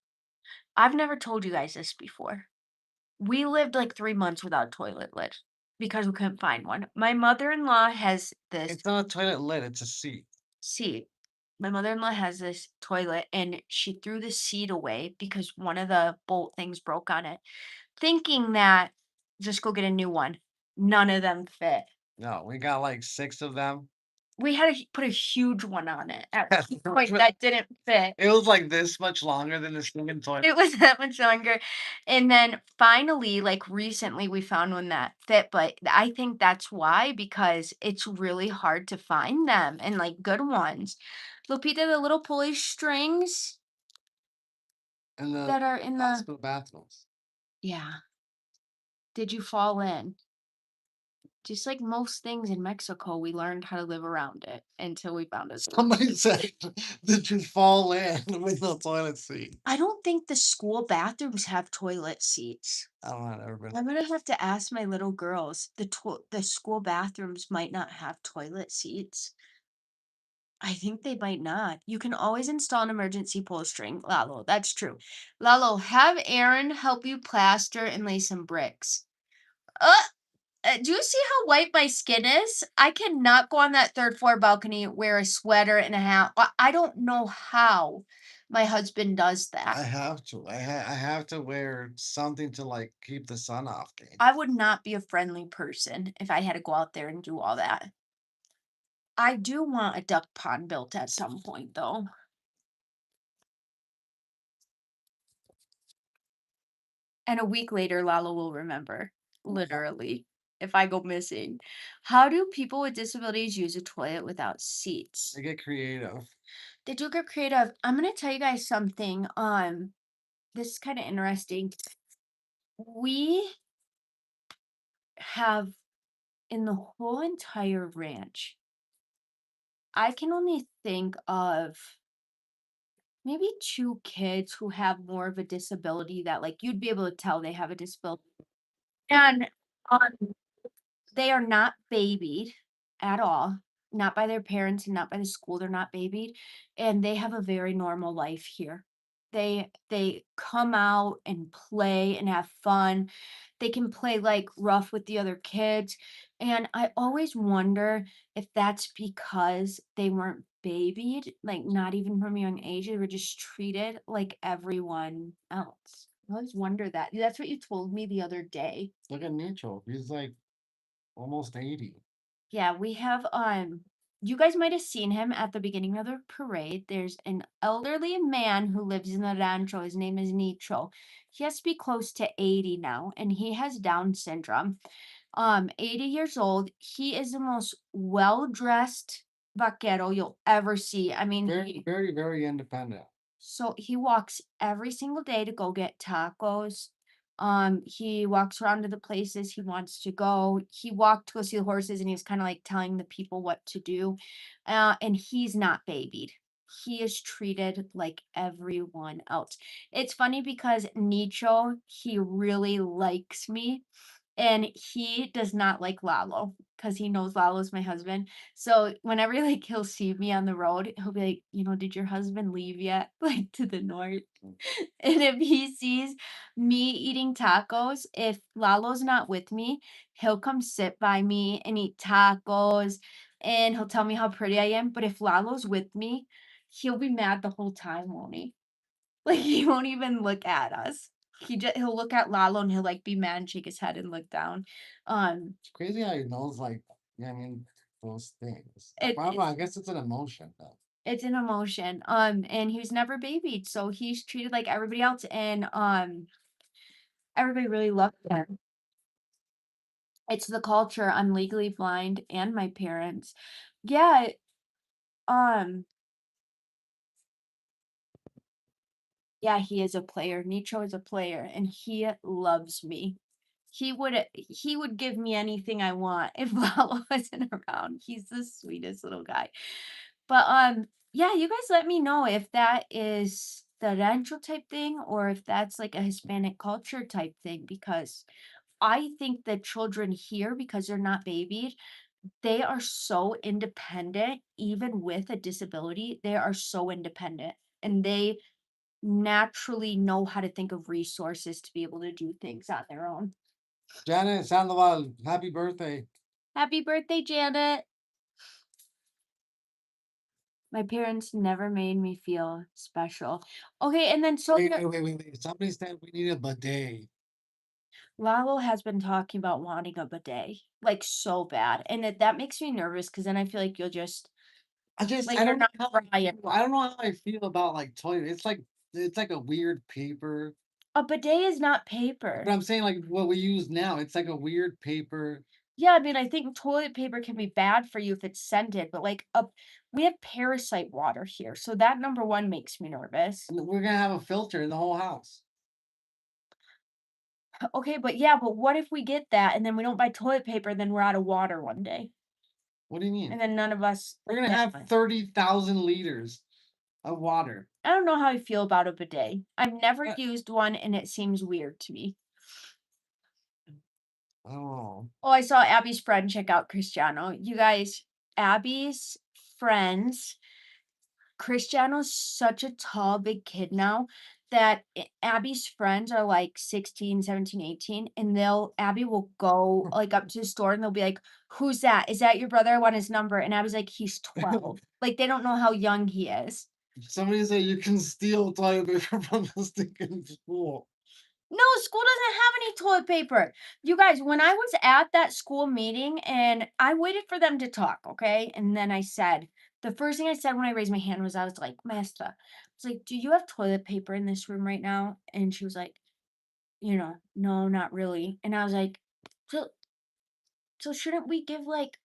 I've never told you guys this before. We lived like 3 months without a toilet lid because we couldn't find one. My mother-in-law has this it's not a toilet lid, it's a seat. seat. My mother-in-law has this toilet and she threw the seat away because one of the bolt things broke on it, thinking that just go get a new one. None of them fit. No, we got like 6 of them. We had to put a huge one on it at one point that didn't fit. It was like this much longer than the stinking toilet. It was that much longer. And then finally, like recently, we found one that fit, but I think that's why, because it's really hard to find them and like good ones. Lupita, the little pulley strings And the that are in the, hospital bathrooms. yeah. Did you fall in? Just like most things in Mexico, we learned how to live around it until we found a Somebody said, "Did you fall in with no toilet seat?" I don't think the school bathrooms have toilet seats. I don't know, I've never been. I'm gonna have to ask my little girls. The school bathrooms might not have toilet seats. I think they might not. You can always install an emergency pull string, Lalo. That's true. Lalo, have Aaron help you plaster and lay some bricks. Uh, do you see how white my skin is? I cannot go on that third floor balcony, wear a sweater and a hat. I don't know how my husband does that. I have to. I have to wear something to like keep the sun off me. I would not be a friendly person if I had to go out there and do all that. I do want a duck pond built at some point, though. And a week later, Lalo will remember, literally, if I go missing. How do people with disabilities use a toilet without seats? I get creative. They do get creative. I'm gonna tell you guys something. This is kind of interesting. We have in the whole entire ranch, I can only think of maybe two kids who have more of a disability that like you'd be able to tell they have a disability. And um, they are not babied at all, not by their parents and not by the school, they're not babied, and they have a very normal life here. They come out and play and have fun. They can play, like, rough with the other kids, and I always wonder if that's because they weren't babied, like, not even from a young age, they were just treated like everyone else. I always wonder that. That's what you told me the other day. Look at Nicho. He's like almost 80. Yeah, we have you guys might have seen him at the beginning of the parade. There's an elderly man who lives in the rancho. His name is Nicho. He has to be close to 80 now, and he has Down syndrome. 80 years old. He is the most well-dressed vaquero you'll ever see. I mean, Very, very, very independent. so he walks every single day to go get tacos. He walks around to the places he wants to go. He walked to go see the horses and he was kind of like telling the people what to do. And he's not babied. He is treated like everyone else. It's funny because Nicho, he really likes me and he does not like Lalo because he knows Lalo's my husband. So whenever like he'll see me on the road, he'll be like, did your husband leave yet? Like to the north. And if he sees me eating tacos, if Lalo's not with me, he'll come sit by me and eat tacos and he'll tell me how pretty I am. But if Lalo's with me, He'll be mad the whole time, won't he? Like, he won't even look at us. He'll look at Lalo and he'll, like, be mad and shake his head and look down. Um, It's crazy how he knows, like, yeah, I mean, those things. it Well, it's I guess it's an emotion, though. it's an emotion, and he was never babied, so he's treated like everybody else, and, everybody really loved him. It's the culture, I'm legally blind, and my parents. Yeah, um yeah, he is a player. Nicho is a player, and he loves me. He would give me anything I want if Lalo wasn't around. He's the sweetest little guy. But, yeah, you guys let me know if that is the rancho type thing or if that's, like, a Hispanic culture type thing, because I think the children here, because they're not babied, they are so independent, even with a disability, they are so independent, and they naturally know how to think of resources to be able to do things on their own. Janet Sandoval, happy birthday. Happy birthday, Janet. My parents never made me feel special. Okay, and then so Wait, your wait, wait, wait, wait. Somebody said we need a bidet. Lalo has been talking about wanting a bidet, like, so bad, and that makes me nervous because then I feel like you'll just I like, you're don't know not how trying. I don't know how I feel about like toilet. It's like a weird paper. A bidet is not But paper. I'm saying like what we use now, it's like a weird paper. Yeah, I mean, I think toilet paper can be bad for you if it's scented, but, like, we have parasite water here, so that, number 1, makes me nervous. We're gonna have a filter in the whole house. Okay, but yeah, but what if we get that and then we don't buy toilet paper, then we're out of water one day, What do you and mean? then none of us We're gonna get have one. 30,000 liters of water. I don't know how I feel about a bidet. I've never Uh, used one, and it seems weird to me. Oh, Oh, I saw Abby's friend check out Cristiano. You guys, Abby's friends Cristiano's such a tall, big kid now that Abby's friends are like 16, 17, 18, and Abby will go like up to the store and they'll be like, "Who's that? Is that your brother? I want his number." And Abby's like, "He's 12." Like they don't know how young he is. somebody said you can steal toilet paper from the stinking school. No, school doesn't have any toilet paper. You guys, when I was at that school meeting and I waited for them to talk, okay? And then the first thing I said when I raised my hand was, I was like, Maestra, I was like, do you have toilet paper in this room right now? And she was like, no, not really. And I was like, so, so shouldn't we give like,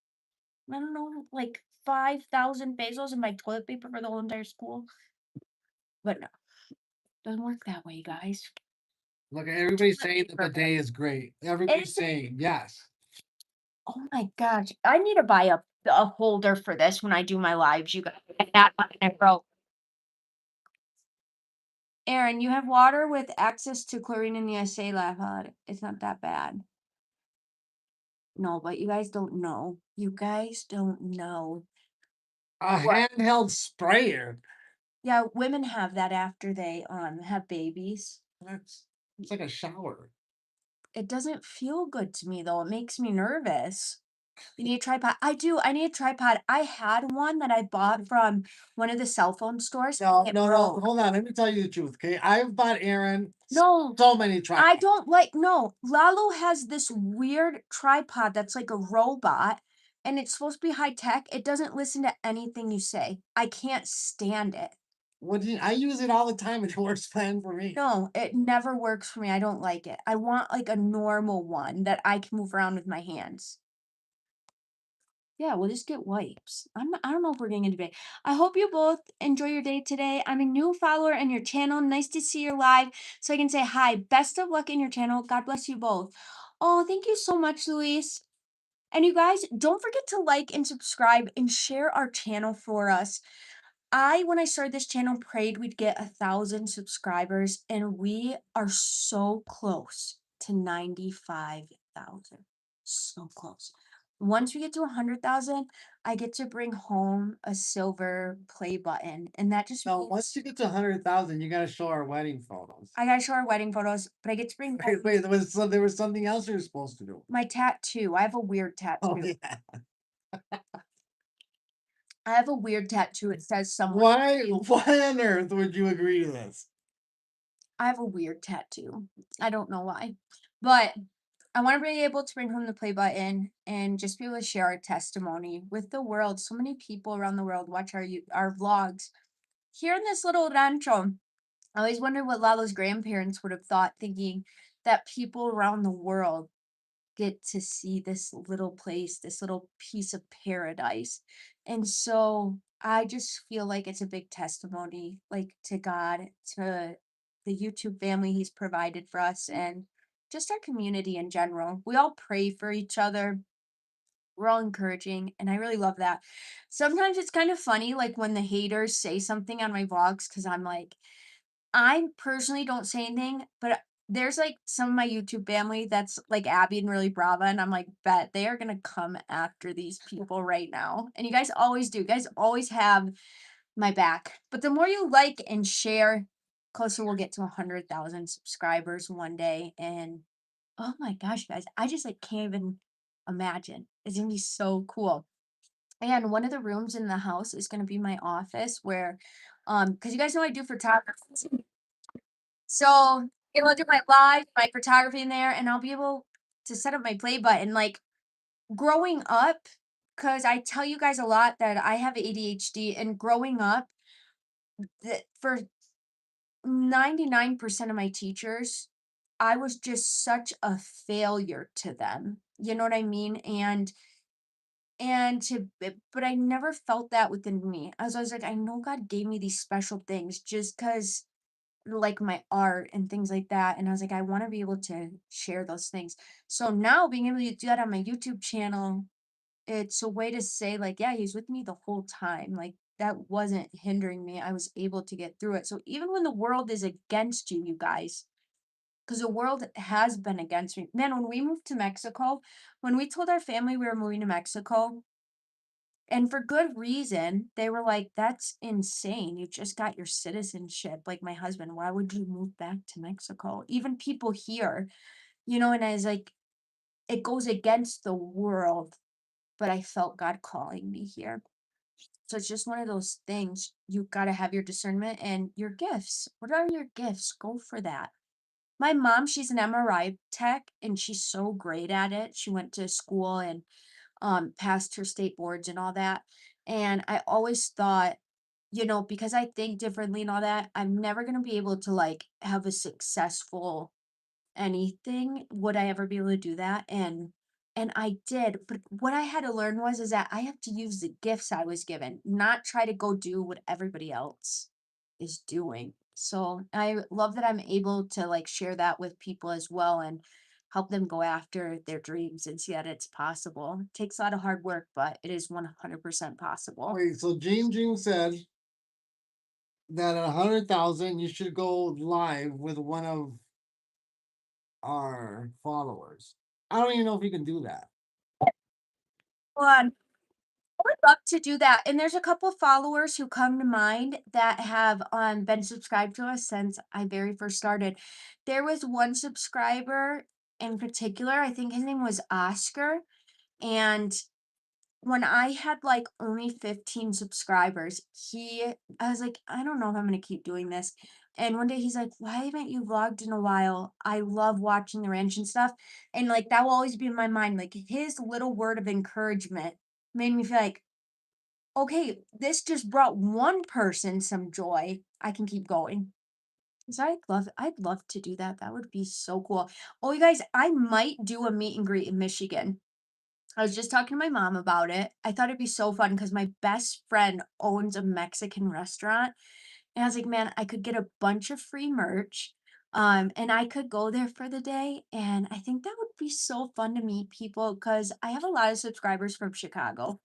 I don't know, like 5,000 pesos in my toilet paper for the whole entire school? But no, doesn't work that way, guys. Look, The everybody's toilet saying the paper bidet is great. Everybody's is saying yes. Oh my gosh, I need to buy a holder for this when I do my lives, you guys. I had one and it broke. Aaron, you have water with access to chlorine in the SA lab, huh? It's not that bad. No, but you guys don't know. You guys don't know. A What? handheld sprayer. Yeah, women have that after they have babies. That's it's like a shower. It doesn't feel good to me though. It makes me nervous. You need a tripod. I do. I need a tripod. I had one that I bought from one of the cell phone stores. No, It no, no. broke. Hold on. Let me tell you the truth. Okay, I've bought Aaron No, so many I tripods. don't like no, Lalo has this weird tripod that's like a robot, and it's supposed to be high tech. It doesn't listen to anything you say. I can't stand it. What do you, I use it all the time. It works fine for me. No, it never works for me. I don't like it. I want like a normal one that I can move around with my hands. Yeah, we'll just get wipes. I don't know if we're getting a debate. I hope you both enjoy your day today. I'm a new follower in your channel. Nice to see your live so I can say hi. Best of luck in your channel. God bless you both. Oh, thank you so much, Luis. And you guys, don't forget to like and subscribe and share our channel for us. When I started this channel, prayed we'd get 1,000 subscribers, and we are so close to 95,000. So close. Once we get to 100,000, I get to bring home a silver play button, and that just No, once means you get to 100,000, you got to show our wedding photos. I gotta show our wedding photos, but I get to bring home Wait, there was something else you were supposed to do. my tattoo. I have a weird Oh tattoo. yeah. I have a weird tattoo. It says someone. Why on earth would you agree to this? I have a weird tattoo. I don't know why. But I want to be able to bring home the play button and just be able to share our testimony with the world. So many people around the world watch our vlogs here in this little rancho. I always wondered what Lalo's grandparents would have thought, thinking that people around the world get to see this little place, this little piece of paradise. And so I just feel like it's a big testimony, like to God, to the YouTube family He's provided for us, and just our community in general. We all pray for each other. We're all encouraging, and I really love that. Sometimes it's kind of funny, like when the haters say something on my vlogs, because I'm like, I personally don't say anything, but there's, like, some of my YouTube family that's like Abby and really Brava, and I'm like, "Bet they are gonna come after these people right now." And you guys always do. You guys always have my back. But the more you like and share, closer we'll get to 100,000 subscribers one day, and oh my gosh, guys, I just, like, can't even imagine. It's gonna be so cool. And one of the rooms in the house is gonna be my office where, because you guys know I do photography. So, able to do my live, my photography in there, and I'll be able to set up my play button. Like, growing up, because I tell you guys a lot that I have ADHD, and growing up, for 99% of my teachers, I was just such a failure to them. You know what I mean? But I never felt that within me. I was always like, I know God gave me these special things just because like my art and things like that. And I was like, I want to be able to share those things. So now being able to do that on my YouTube channel, it's a way to say, like, yeah, he's with me the whole time. Like that wasn't hindering me. I was able to get through it. So even when the world is against you, you guys, because the world has been against me. Man, when we moved to Mexico, when we told our family we were moving to Mexico, and for good reason, they were like, "That's insane. You just got your citizenship." Like my husband, "Why would you move back to Mexico?" Even people here, and I was like, it goes against the world, but I felt God calling me here. So it's just one of those things. You gotta have your discernment and your gifts. What are your gifts? Go for that. My mom, she's an MRI tech and she's so great at it. She went to school and passed her state boards and all that. And I always thought, because I think differently and all that, I'm never going to be able to like have a successful anything. Would I ever be able to do that? And I did, but what I had to learn was is that I have to use the gifts I was given, not try to go do what everybody else is doing. So I love that I'm able to like share that with people as well and help them go after their dreams and see that it's possible. It takes a lot of hard work, but it is 100% possible. Wait, so Dream said that at 100,000, you should go live with one of our followers. I don't even know if you can do that. Well, I would love to do that, and there's a couple followers who come to mind that have, been subscribed to us since I very first started. There was one subscriber in particular, I think his name was Oscar, and when I had, like, only 15 subscribers, I was like, "I don't know if I'm gonna keep doing this," and one day he's like, "Why haven't you vlogged in a while? I love watching the ranch and stuff," and, like, that will always be in my mind, like, his little word of encouragement made me feel like, okay, this just brought one person some joy. I can keep going. So I'd love to do that. That would be so cool. Oh, you guys, I might do a meet and greet in Michigan. I was just talking to my mom about it. I thought it'd be so fun because my best friend owns a Mexican restaurant. And I was like, man, I could get a bunch of free merch. And I could go there for the day. And I think that would be so fun to meet people because I have a lot of subscribers from Chicago.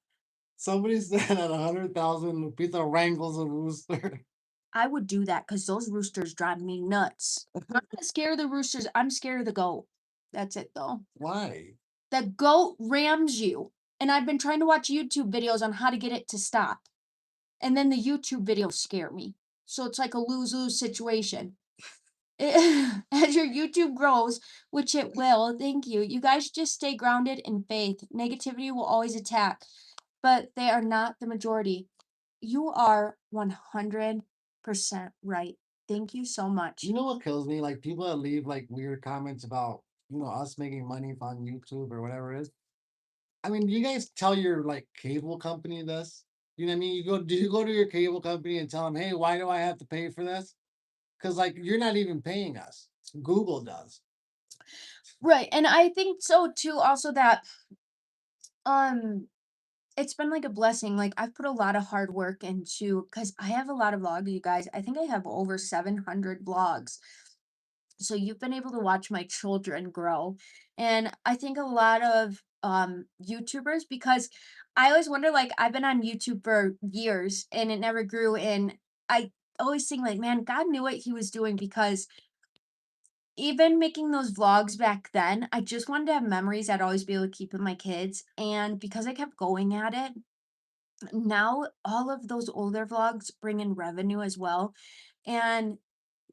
Somebody said at 100,000, Lupita wrangles a rooster. I would do that because those roosters drive me nuts. I'm not scared of the roosters, I'm scared of the goat. That's it, though. Why? The goat rams you, and I've been trying to watch YouTube videos on how to get it to stop, and then the YouTube videos scare me. So it's like a lose-lose situation. As your YouTube grows, which it will, thank you, you guys just stay grounded in faith. Negativity will always attack. but they are not the majority. You are 100% right. Thank you so You much. know what kills me? Like people that leave like weird comments about us making money on YouTube or whatever it is. I mean, do you guys tell your like cable company this? You know what I mean? Do you go to your cable company and tell them, hey, why do I have to pay for this? Because like you're not even paying us. Google does. Right, and I think so too also that, um, it's been like a blessing, like, I've put a lot of hard work into, because I have a lot of vlogs, you guys. I think I have over 700 vlogs. So you've been able to watch my children grow. And I think a lot of YouTubers, because I always wonder, like, I've been on YouTube for years and it never grew. And I always think, like, man, God knew what he was doing, because even making those vlogs back then, I just wanted to have memories I'd always be able to keep with my kids. And because I kept going at it, now all of those older vlogs bring in revenue as well. And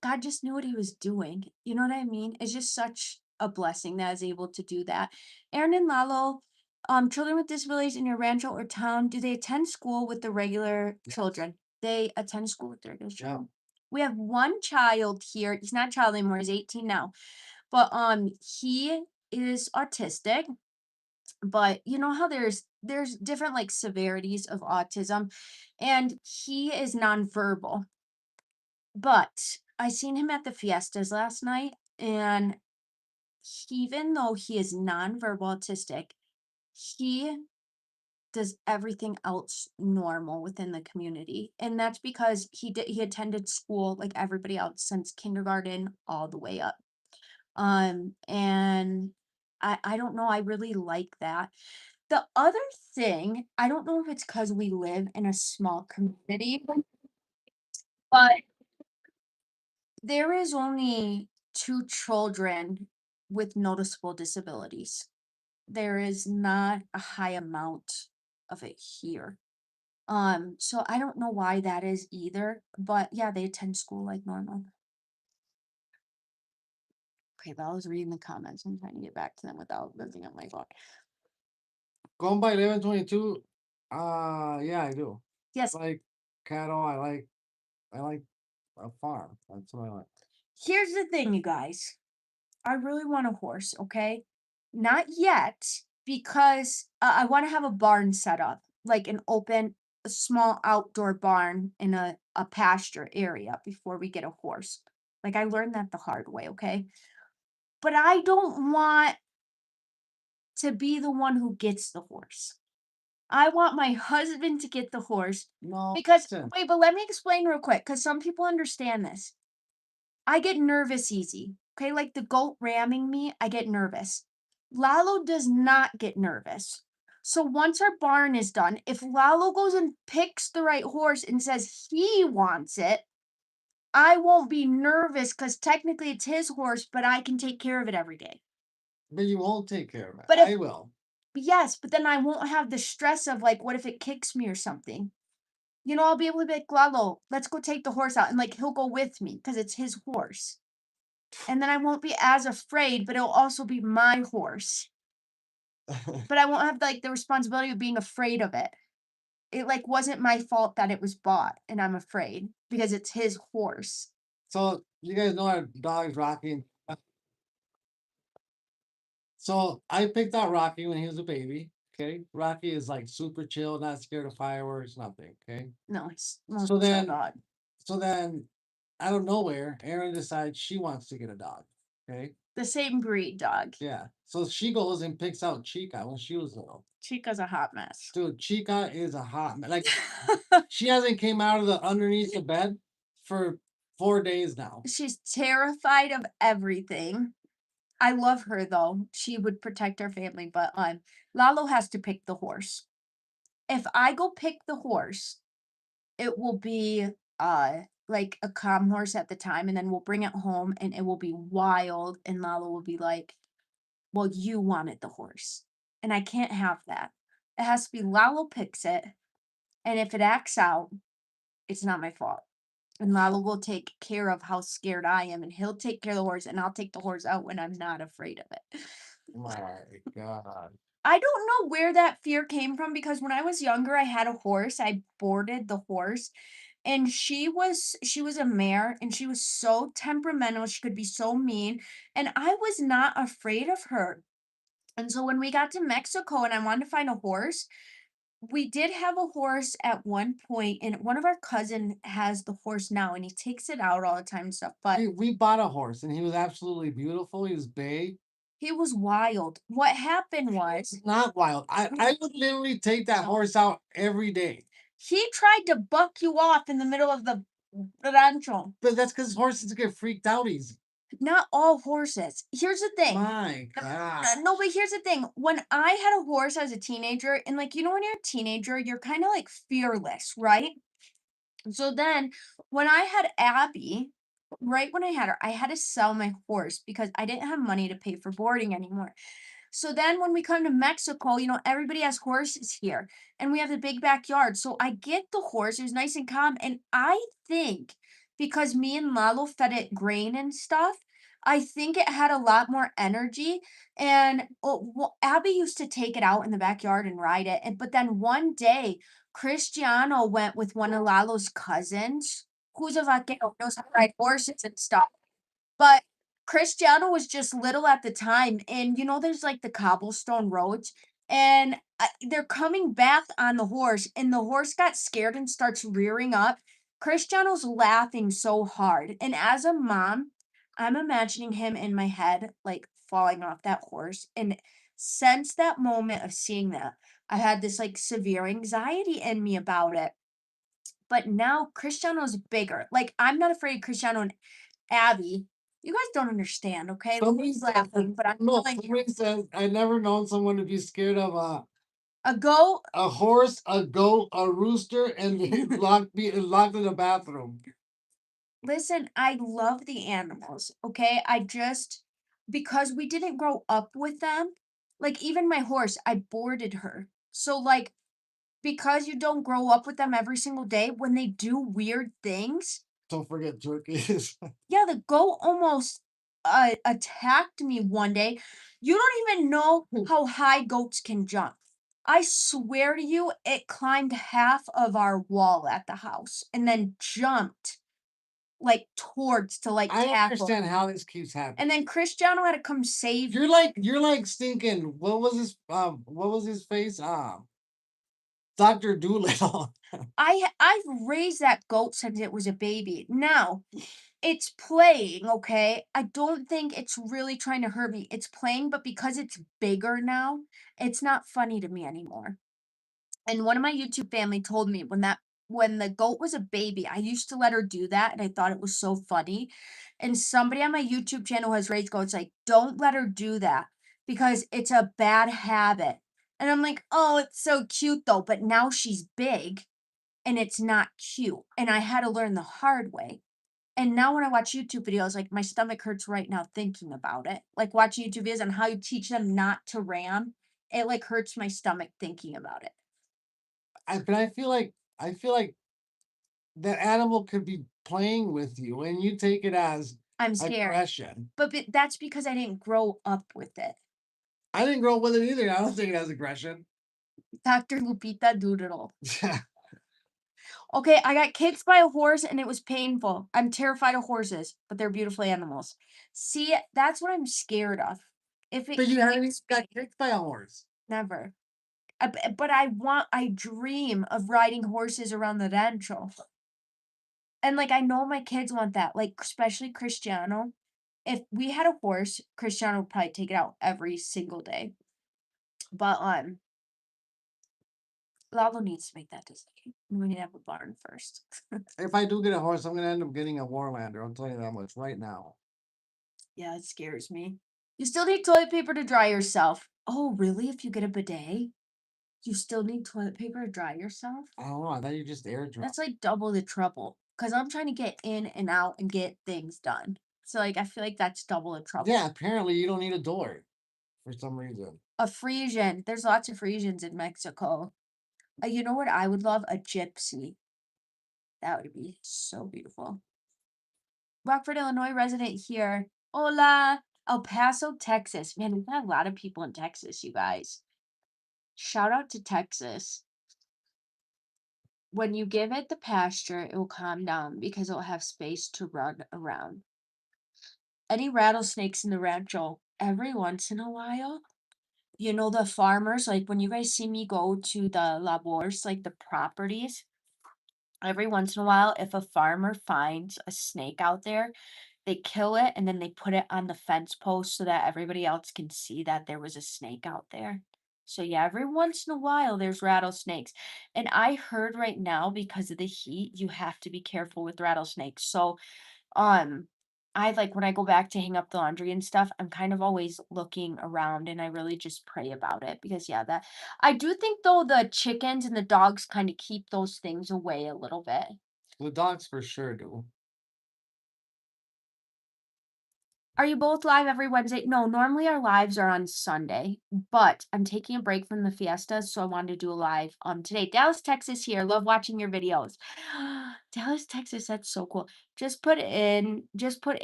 God just knew what he was doing. You know what I mean? It's just such a blessing that I was able to do that. Aaron and Lalo, children with disabilities in your rancho or town, do they attend school with the regular Yes. children? They attend school with the regular Yeah. children. We have one child here. He's not a child anymore. He's 18 now. But he is autistic. But you know how there's different like severities of autism, and he is nonverbal. But I seen him at the Fiestas last night, and even though he is nonverbal autistic, he does everything else normal within the community. And that's because he attended school like everybody else since kindergarten all the way up. And I don't know, I really like that. The other thing, I don't know if it's because we live in a small community, but there is only 2 children with noticeable disabilities. There is not a high amount of it here. So I don't know why that is either, but yeah, they attend school like normal. Okay, but I was reading the comments. I'm trying to get back to them without looking at my phone. Going by 1122. Yeah, I do. Yes, Like cattle. I like a farm. That's what I like. here's the thing, you guys. I really want a horse, okay? Not yet, because I want to have a barn set up, like an open, a small outdoor barn in a pasture area before we get a horse. Like I learned that the hard way, okay? But I don't want to be the one who gets the horse. I want my husband to get the horse, No, because listen. wait, but let me explain real quick, because some people understand this. I get nervous easy. Okay, like the goat ramming me, I get nervous. Lalo does not get nervous. So once our barn is done, if Lalo goes and picks the right horse and says he wants it, I won't be nervous because technically it's his horse, but I can take care of it every day. But you won't take care of it. But if, I will. yes, but then I won't have the stress of like, what if it kicks me or something? You know, I'll be able to be like, Lalo, let's go take the horse out. And like, he'll go with me because it's his horse. And then I won't be as afraid, but it'll also be my horse. But I won't have, like, the responsibility of being afraid of it. It, like, wasn't my fault that it was bought, and I'm afraid because it's his horse. So you guys know our dog's Rocky. So I picked out Rocky when he was a baby. Okay, Rocky is like super chill, not scared of fireworks, nothing. Okay, No, he's the so most chill then, dog. so then, out of nowhere, Erin decides she wants to get a dog. Okay, The same breed dog. yeah, so she goes and picks out Chica when she was little. Chica's a hot mess. Dude, Chica is a like she hasn't came out of the underneath the bed for 4 days now. She's terrified of everything. I love her, though. She would protect our family, but, Lalo has to pick the horse. If I go pick the horse, it will be, like a calm horse at the time, and then we'll bring it home, and it will be wild, and Lalo will be like, "Well, you wanted the horse." And I can't have that. It has to be Lalo picks it, and if it acts out, it's not my fault. And Lalo will take care of how scared I am, and he'll take care of the horse, and I'll take the horse out when I'm not afraid of it. My God. I don't know where that fear came from because when I was younger, I had a horse. I boarded the horse, and she was a mare, and she was so temperamental. She could be so mean, and I was not afraid of her. And so when we got to Mexico and I wanted to find a horse, we did have a horse at one point, and one of our cousin has the horse now, and he takes it out all the time and stuff. But We bought a horse and he was absolutely beautiful. He was big. he was wild. What happened was Not wild. I would literally take that horse out every day. he tried to buck you off in the middle of the rancho. But that's because horses get freaked out easy. Not all horses. Here's the thing. My God. No, but here's the thing. When I had a horse as a teenager, and like, when you're a teenager, you're kind of like fearless, right? So then when I had Abby, right when I had her, I had to sell my horse because I didn't have money to pay for boarding anymore. So then when we come to Mexico, everybody has horses here and we have the big backyard. So I get the horse, it was nice and calm. And I think because me and Lalo fed it grain and stuff, I think it had a lot more energy. And Abby used to take it out in the backyard and ride it. But then one day, Cristiano went with one of Lalo's cousins, who's a vaquero, knows how to ride horses and stuff. But Cristiano was just little at the time, and, there's, like, the cobblestone roads, and, they're coming back on the horse, and the horse got scared and starts rearing up. Cristiano's laughing so hard, and as a mom, I'm imagining him in my head, like, falling off that horse, and since that moment of seeing that, I had this, like, severe anxiety in me about it. But now Cristiano's bigger. Like, I'm not afraid of Cristiano and Abby. You guys don't understand, okay? Somebody He's said, laughing, but I'm no, telling you, somebody says, I never known someone to be scared of a goat. a horse, a goat, a rooster, and be locked in the bathroom. Listen, I love the animals, okay? Because we didn't grow up with them, like even my horse, I boarded her. So, like, because you don't grow up with them every single day, when they do weird things, Don't forget turkeys. yeah, the goat almost attacked me one day. You don't even know how high goats can jump. I swear to you, it climbed half of our wall at the house and then jumped like towards to like I don't tackle understand me. how this keeps happening. And then Cristiano had to come save me. You're like stinking. What was his face? Dr. Doolittle. I've raised that goat since it was a baby. Now it's playing, okay? I don't think it's really trying to hurt me. It's playing, but because it's bigger now, it's not funny to me anymore. And one of my YouTube family told me when the goat was a baby, I used to let her do that and I thought it was so funny. And somebody on my YouTube channel has raised goats like, "Don't let her do that because it's a bad habit." And I'm like, "Oh, it's so cute though." But now she's big and it's not cute. And I had to learn the hard way. And now when I watch YouTube videos, like, my stomach hurts right now thinking about it. Like, watching YouTube videos on how you teach them not to ram, it, like, hurts my stomach thinking about it. But I feel like that animal could be playing with you and you take it as I'm scared. aggression. But that's because I didn't grow up with it. I didn't grow up with it either. I don't take it as aggression. Doctor Lupita Doodle. Okay, I got kicked by a horse and it was painful. I'm terrified of horses, but they're beautiful animals. See, that's what I'm scared of. If it But you haven't even kicks got me, kicked by a horse. never. But I dream of riding horses around the rancho. And, like, I know my kids want that, like, especially Cristiano. If we had a horse, Cristiano would probably take it out every single day. But, Lalo needs to make that decision. We need to have a barn first. If I do get a horse, I'm gonna end up getting a Warlander. I'll tell you that much right now. Yeah, it scares me. You still need toilet paper to dry yourself. Oh, really? If you get a bidet, you still need toilet paper to dry yourself? I don't know. I thought you just airdrop. That's like double the trouble. Because I'm trying to get in and out and get things done. So, like, I feel like that's double the trouble. Yeah, apparently you don't need a door for some reason. A Frisian. There's lots of Frisians in Mexico. You know what I would love? A gypsy. That would be so beautiful. Rockford, Illinois resident here. Hola. El Paso, Texas. Man, we've got a lot of people in Texas, you guys. Shout out to Texas. When you give it the pasture, it will calm down because it'll have space to run around. Any rattlesnakes in the rancho, every once in a while, the farmers, like when you guys see me go to the labors, like the properties, every once in a while, if a farmer finds a snake out there, they kill it and then they put it on the fence post so that everybody else can see that there was a snake out there. So yeah, every once in a while there's rattlesnakes. And I heard right now because of the heat, you have to be careful with rattlesnakes. So um, I like when I go back to hang up the laundry and stuff, I'm kind of always looking around and I really just pray about it because yeah, that I do think though the chickens and the dogs kind of keep those things away a little bit. The dogs for sure do. Are you both live every Wednesday? No, normally our lives are on Sunday, but I'm taking a break from the Fiestas, so I wanted to do a live today. Dallas, Texas here. Love watching your videos. Dallas, Texas, that's so cool. Just put a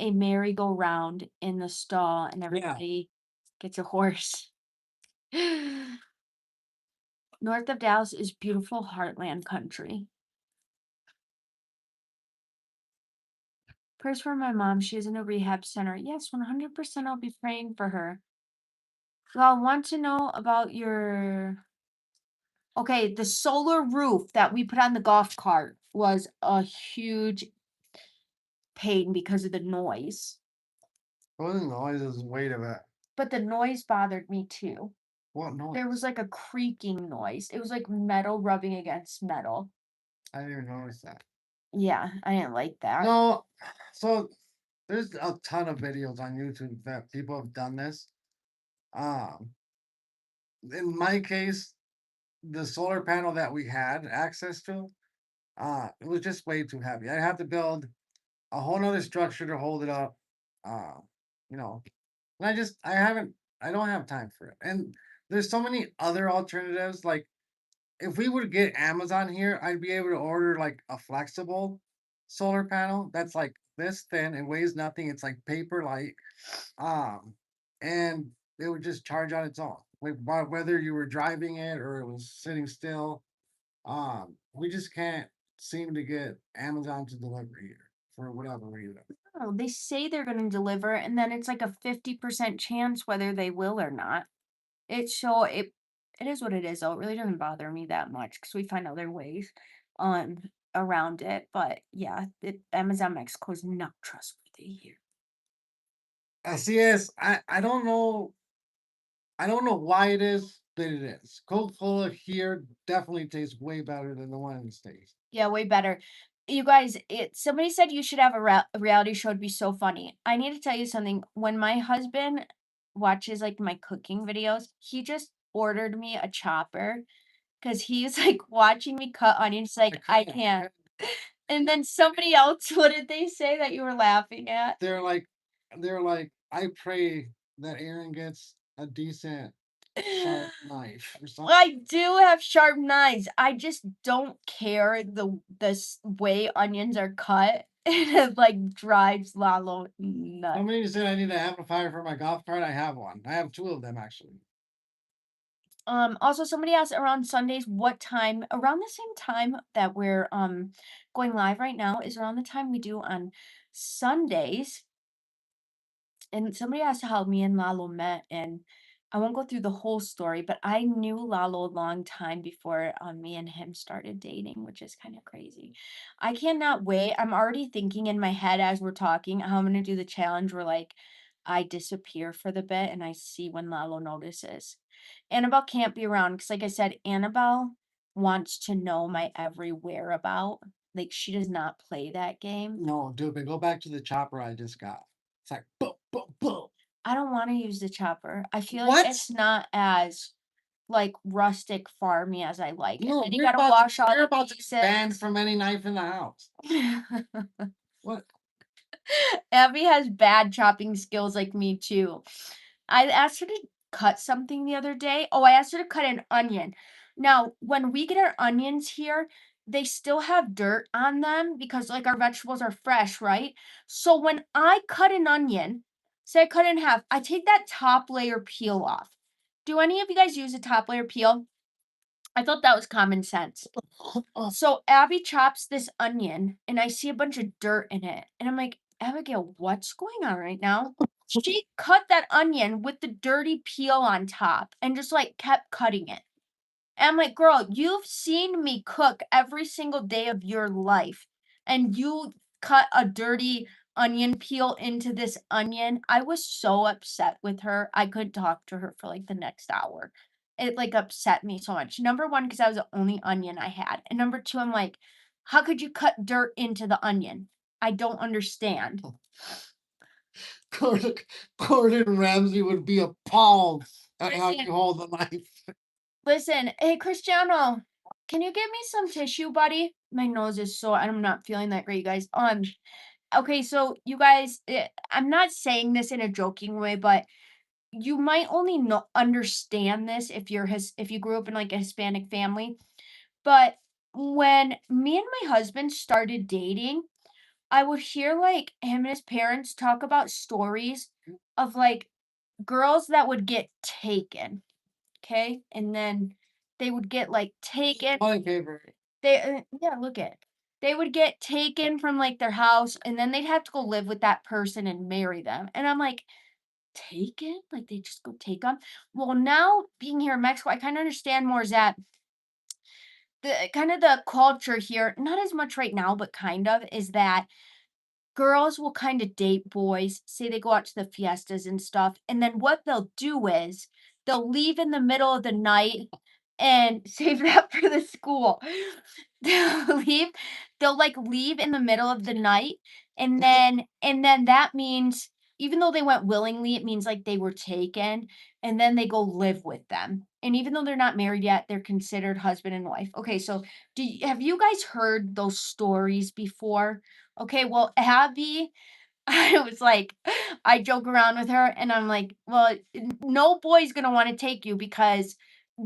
merry-go-round in the stall and Yeah. everybody gets a horse. North of Dallas is beautiful heartland country. Prayers for my mom. She is in a rehab center. Yes, 100% I'll be praying for her. Well, I want to know about your okay, the solar roof that we put on the golf cart was a huge pain because of the noise, It wasn't the noise, it was the weight of it. but the noise bothered me too. What There was noise? like a creaking noise. It was like metal rubbing against metal. I didn't even notice that. Yeah, I didn't like that. No, so there's a ton of videos on YouTube that people have done this. Um, in my case, the solar panel that we had access to, it was just way too heavy. I had to build a whole nother structure to hold it up. Uh, you know, and I don't have time for it. And there's so many other alternatives. Like if we would get Amazon here, I'd be able to order like a flexible solar panel that's like this thin and weighs nothing. It's like paper light. Um, and it would just charge on its own. Like whether you were driving it or it was sitting still. We just can't seem to get Amazon to deliver here for whatever reason. Oh, they say they're going to deliver, and then it's like a 50% chance whether they will or not. It is what it is, though. It really doesn't bother me that much because we find other ways um around it. But yeah, Amazon Mexico is not trustworthy here. Así es. I don't know why it is, but it is. Coca-Cola here definitely tastes way better than the one in the States. Yeah, way better. You guys, somebody said you should have a reality show. It'd be so funny. I need to tell you something. When my husband watches like my cooking videos, he just ordered me a chopper because he's like watching me cut onions. I Like I kinda can't. And then somebody else, what did they say that you were laughing at? they're like they're like, "I pray that Aaron gets a decent sharp knife or something." I do have sharp knives. I just don't care the way onions are cut. It like drives Lalo nuts. Somebody said I need an amplifier for my golf cart. I have one. I have two of them actually. Also somebody asked around Sundays what time around the same time that we're going live right now is around the time we do on Sundays. And somebody asked how me and Lalo met, and I won't go through the whole story, but I knew Lalo a long time before me and him started dating, which is kind of crazy. I cannot wait. I'm already thinking in my head as we're talking how I'm gonna do the challenge where like I disappear for the bit and I see when Lalo notices. Annabelle can't be around because, like I said, Annabelle wants to know my every whereabout. Like she does not play that game. No, dude, but go back to the chopper I just got. It's like boom, boom, boom. I don't wanna use the chopper. I feel like What? it's not as, like, rustic farmy as I like it. No, Then you gotta wash all you're the about to be banned pieces. from any knife in the house. What? Abby has bad chopping skills like me too. I asked her to cut something the other day. Oh, I asked her to cut an onion. Now, when we get our onions here, they still have dirt on them because like our vegetables are fresh, right? So when I cut an onion, say I cut it in half, I take that top layer peel off. Do any of you guys use a top layer peel? I thought that was common sense. So Abby chops this onion and I see a bunch of dirt in it. And I'm like, Abigail, what's going on right now? She cut that onion with the dirty peel on top and just like kept cutting it. And I'm like, girl, you've seen me cook every single day of your life, and you cut a dirty onion peel into this onion. I was so upset with her. I couldn't talk to her for like the next hour. It like upset me so much. Number one, because that was the only onion I had. And number two, I'm like, how could you cut dirt into the onion? I don't understand. Gordon, Gordon Ramsay would be appalled at how Listen, you hold the knife. listen, hey Cristiano, can you give me some tissue, buddy? My nose is sore and I'm not feeling that great, you guys. Okay, so you guys, I'm not saying this in a joking way, but you might only know understand this if if you grew up in like a Hispanic family. But when me and my husband started dating, I would hear like him and his parents talk about stories of like girls that would get taken, okay? And then they would get like taken. My favorite. They yeah, look at they would get taken from, like, their house, and then they'd have to go live with that person and marry them, and I'm like, "Taken? Like, they just go take them. Well, now being here in Mexico, I kinda understand more is that the kind of the culture here, not as much right now, but kind of, is that girls will kinda date boys, say they go out to the fiestas and stuff, and then what they'll do is they'll leave in the middle of the night and save that for the school. They'll leave they'll, like, leave in the middle of the night, and then that means even though they went willingly, it means, like, they were taken, and then they go live with them. And even though they're not married yet, they're considered husband and wife. Okay, so have you guys heard those stories before? Okay, well, Abby, I was like, I joke around with her and I'm like, well, no boy's gonna want to take you because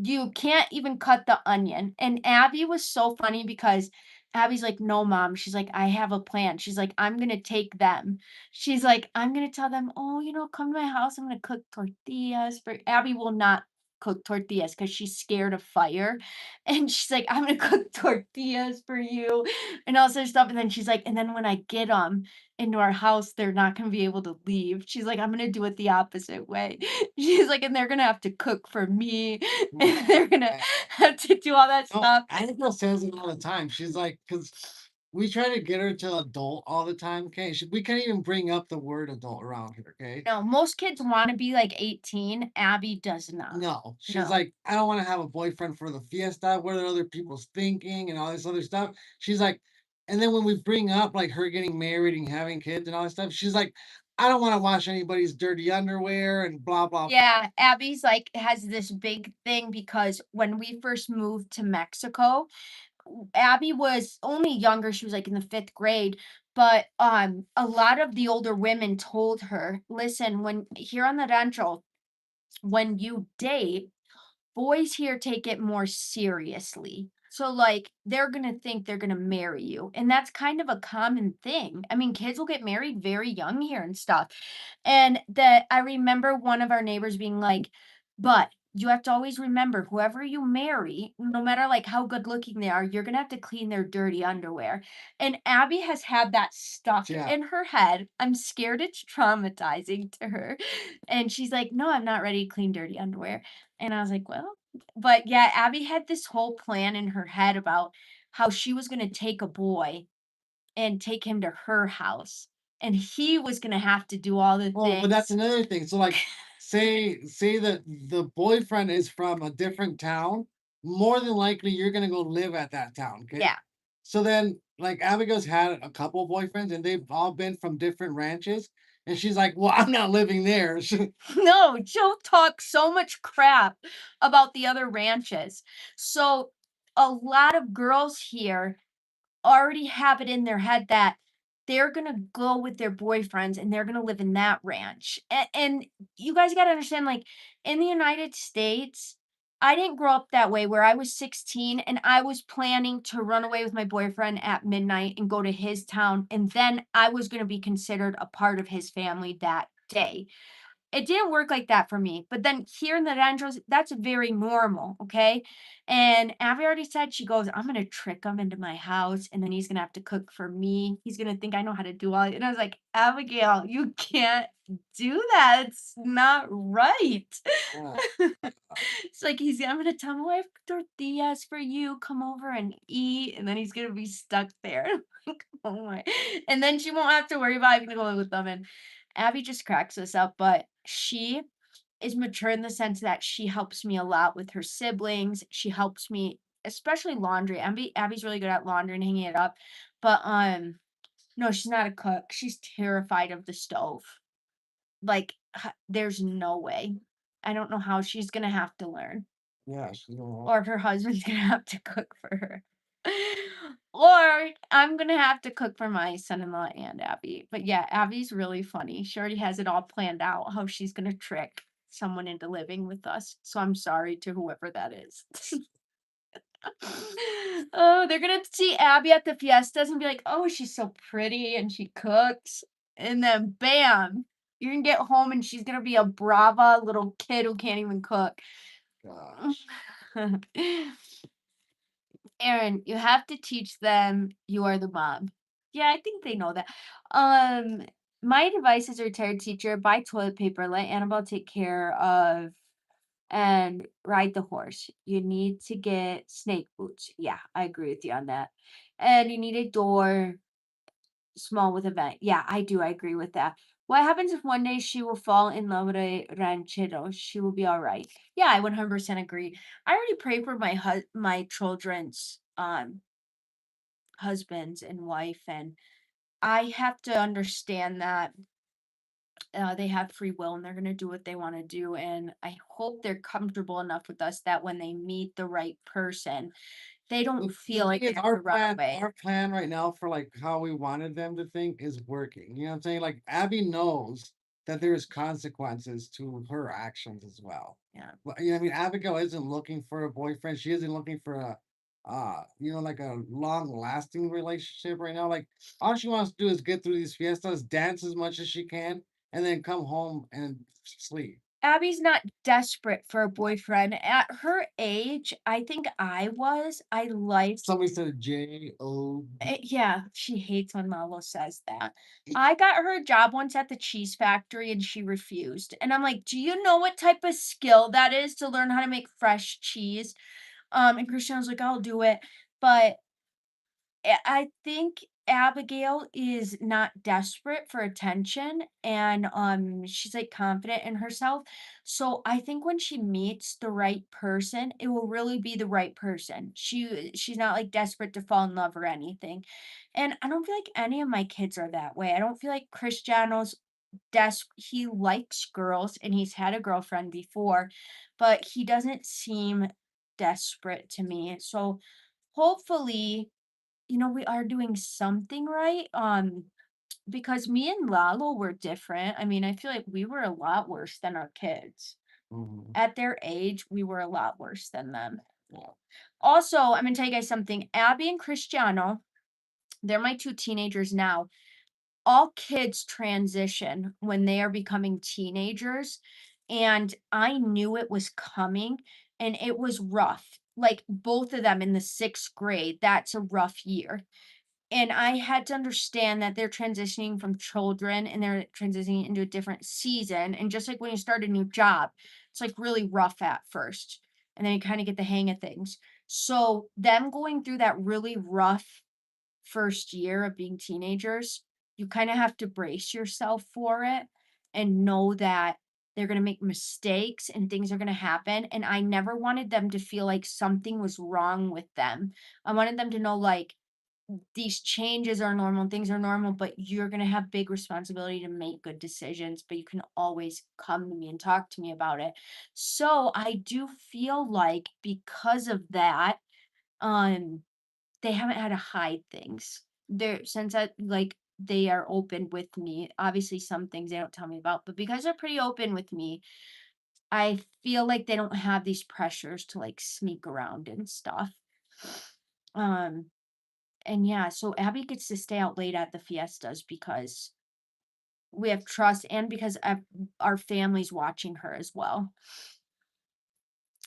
you can't even cut the onion. And Abby was so funny because Abby's like, no, mom. She's like, I have a plan. She's like, I'm gonna take them. She's like, I'm gonna tell them, oh, come to my house. I'm gonna cook tortillas for Abby will not cook tortillas because she's scared of fire. And she's like, I'm gonna cook tortillas for you and all this stuff. And then she's like, and then when I get them into our house, they're not gonna be able to leave. She's like, "I'm gonna do it the opposite way." She's like, "And they're gonna have to cook for me, and they're gonna have to do all that No, stuff." Annabelle says it all the time. She's like, because we try to get her to adult all the time. Okay, we can't even bring up the word adult around here. Okay, No, most kids wanna be like 18, Abby does not. no, she's No. like, I don't want to have a boyfriend for the fiesta. What are other people's thinking and all this other stuff? She's like, and then when we bring up like her getting married and having kids and all this stuff, she's like, I don't want to wash anybody's dirty underwear and blah blah. Yeah, Abby's, like, has this big thing because when we first moved to Mexico, Abby was only younger, she was, like, in the 5th grade, but, a lot of the older women told her, "Listen, when here on the rancho, when you date, boys here take it more seriously. So, like, they're gonna think they're gonna marry you, and that's kind of a common thing. I mean, kids will get married very young here and stuff. And that I remember one of our neighbors being like, "But you have to always remember whoever you marry, no matter like how good looking they are, you're gonna have to clean their dirty underwear." And Abby has had that stuck Yeah. in her head. I'm scared it's traumatizing to her. And she's like, "No, I'm not ready to clean dirty underwear." And I was like, "Well," but yeah, Abby had this whole plan in her head about how she was gonna take a boy and take him to her house, and he was gonna have to do all the Oh, but that's things. another thing. So, like, say that the boyfriend is from a different town, more than likely you're gonna go live at that town, okay? Yeah. So then, like, Abigail's had a couple boyfriends, and they've all been from different ranches, and she's like, "Well, I'm not living there." No, she'll talk so much crap about the other ranches. So, a lot of girls here already have it in their head that they're gonna go with their boyfriends and they're gonna live in that ranch. And you guys gotta understand, like in the United States, I didn't grow up that way where I was 16 and I was planning to run away with my boyfriend at midnight and go to his town, and then I was gonna be considered a part of his family that day. It didn't work like that for me, but then here in the Ranchos, that's very normal, okay? And Abby already said, she goes, "I'm gonna trick him into my house, and then he's gonna have to cook for me. He's gonna think I know how to do all," and I was like, "Abigail, you can't do that. It's not right." Yeah. It's like I'm gonna tell him, "Oh, I have tortillas for you. Come over and eat," and then he's gonna be stuck there. Like, oh my, and then she won't have to worry about having to go with them, and Abby just cracks us up, but she is mature in the sense that she helps me a lot with her siblings. She helps me, especially laundry. Abby's really good at laundry and hanging it up, but, no, she's not a cook. She's terrified of the stove. Like, there's no way. I don't know how she's gonna have to learn, Yeah, she's gonna or her husband's gonna have to cook for her. Or I'm gonna have to cook for my son-in-law and Abby. But yeah, Abby's really funny. She already has it all planned out how she's gonna trick someone into living with us. So I'm sorry to whoever that is. Oh, they're gonna see Abby at the fiestas and be like, "Oh, she's so pretty and she cooks." And then bam, you're gonna get home and she's gonna be a brava little kid who can't even cook. gosh. Aaron, you have to teach them you are the mom. Yeah, I think they know that. My advice as a retired teacher, buy toilet paper, let Annabelle take care of and ride the horse. You need to get snake boots. Yeah, I agree with you on that. And you need a door small with a vent. Yeah, I do. I agree with that. What happens if one day she will fall in love with a ranchero? She will be all right. Yeah, I 100% agree. I already pray for my children's husbands and wife, and I have to understand that they have free will and they're going to do what they want to do. And I hope they're comfortable enough with us that when they meet the right person, they don't The feel like thing they is, have to run away. our plan right now for, like, how we wanted them to think is working, you know what I'm saying? Like, Abby knows that there's consequences to her actions as well. Yeah. Well, you know what I mean? Abigail isn't looking for a boyfriend, she isn't looking for a, you know, like, a long-lasting relationship right now, like, all she wants to do is get through these fiestas, dance as much as she can, and then come home and sleep. Abby's not desperate for a boyfriend. At her age, I think I was. I liked Somebody said J-O-B. yeah, she hates when Lalo says that. I got her a job once at the cheese factory and she refused. And I'm like, "Do you know what type of skill that is to learn how to make fresh cheese?" And Christian's like, "I'll do it." But I think Abigail is not desperate for attention and she's like confident in herself. So I think when she meets the right person, it will really be the right person. She's not like desperate to fall in love or anything. And I don't feel like any of my kids are that way. I don't feel like Cristiano's he likes girls and he's had a girlfriend before, but he doesn't seem desperate to me. So hopefully we are doing something right, because me and Lalo were different. I mean, I feel like we were a lot worse than our kids. Mhm. At their age, we were a lot worse than them. Also, I'm gonna tell you guys something. Abby and Cristiano, they're my two teenagers now. All kids transition when they are becoming teenagers, and I knew it was coming, and it was rough. Like both of them in the sixth grade, that's a rough year. And I had to understand that they're transitioning from children and they're transitioning into a different season. And just like when you start a new job, it's like really rough at first. And then you kind of get the hang of things. So, them going through that really rough first year of being teenagers, you kind of have to brace yourself for it and know that they're going to make mistakes and things are going to happen. And I never wanted them to feel like something was wrong with them. I wanted them to know, like, these changes are normal, things are normal, but you're going to have big responsibility to make good decisions, but you can always come to me and talk to me about it. So I do feel like because of that, um, they haven't had to hide things. They're since I like they are open with me. Obviously some things they don't tell me about, but because they're pretty open with me, I feel like they don't have these pressures to like sneak around and stuff. Um and yeah, so Abby gets to stay out late at the fiestas because We have trust and because our family's watching her as well.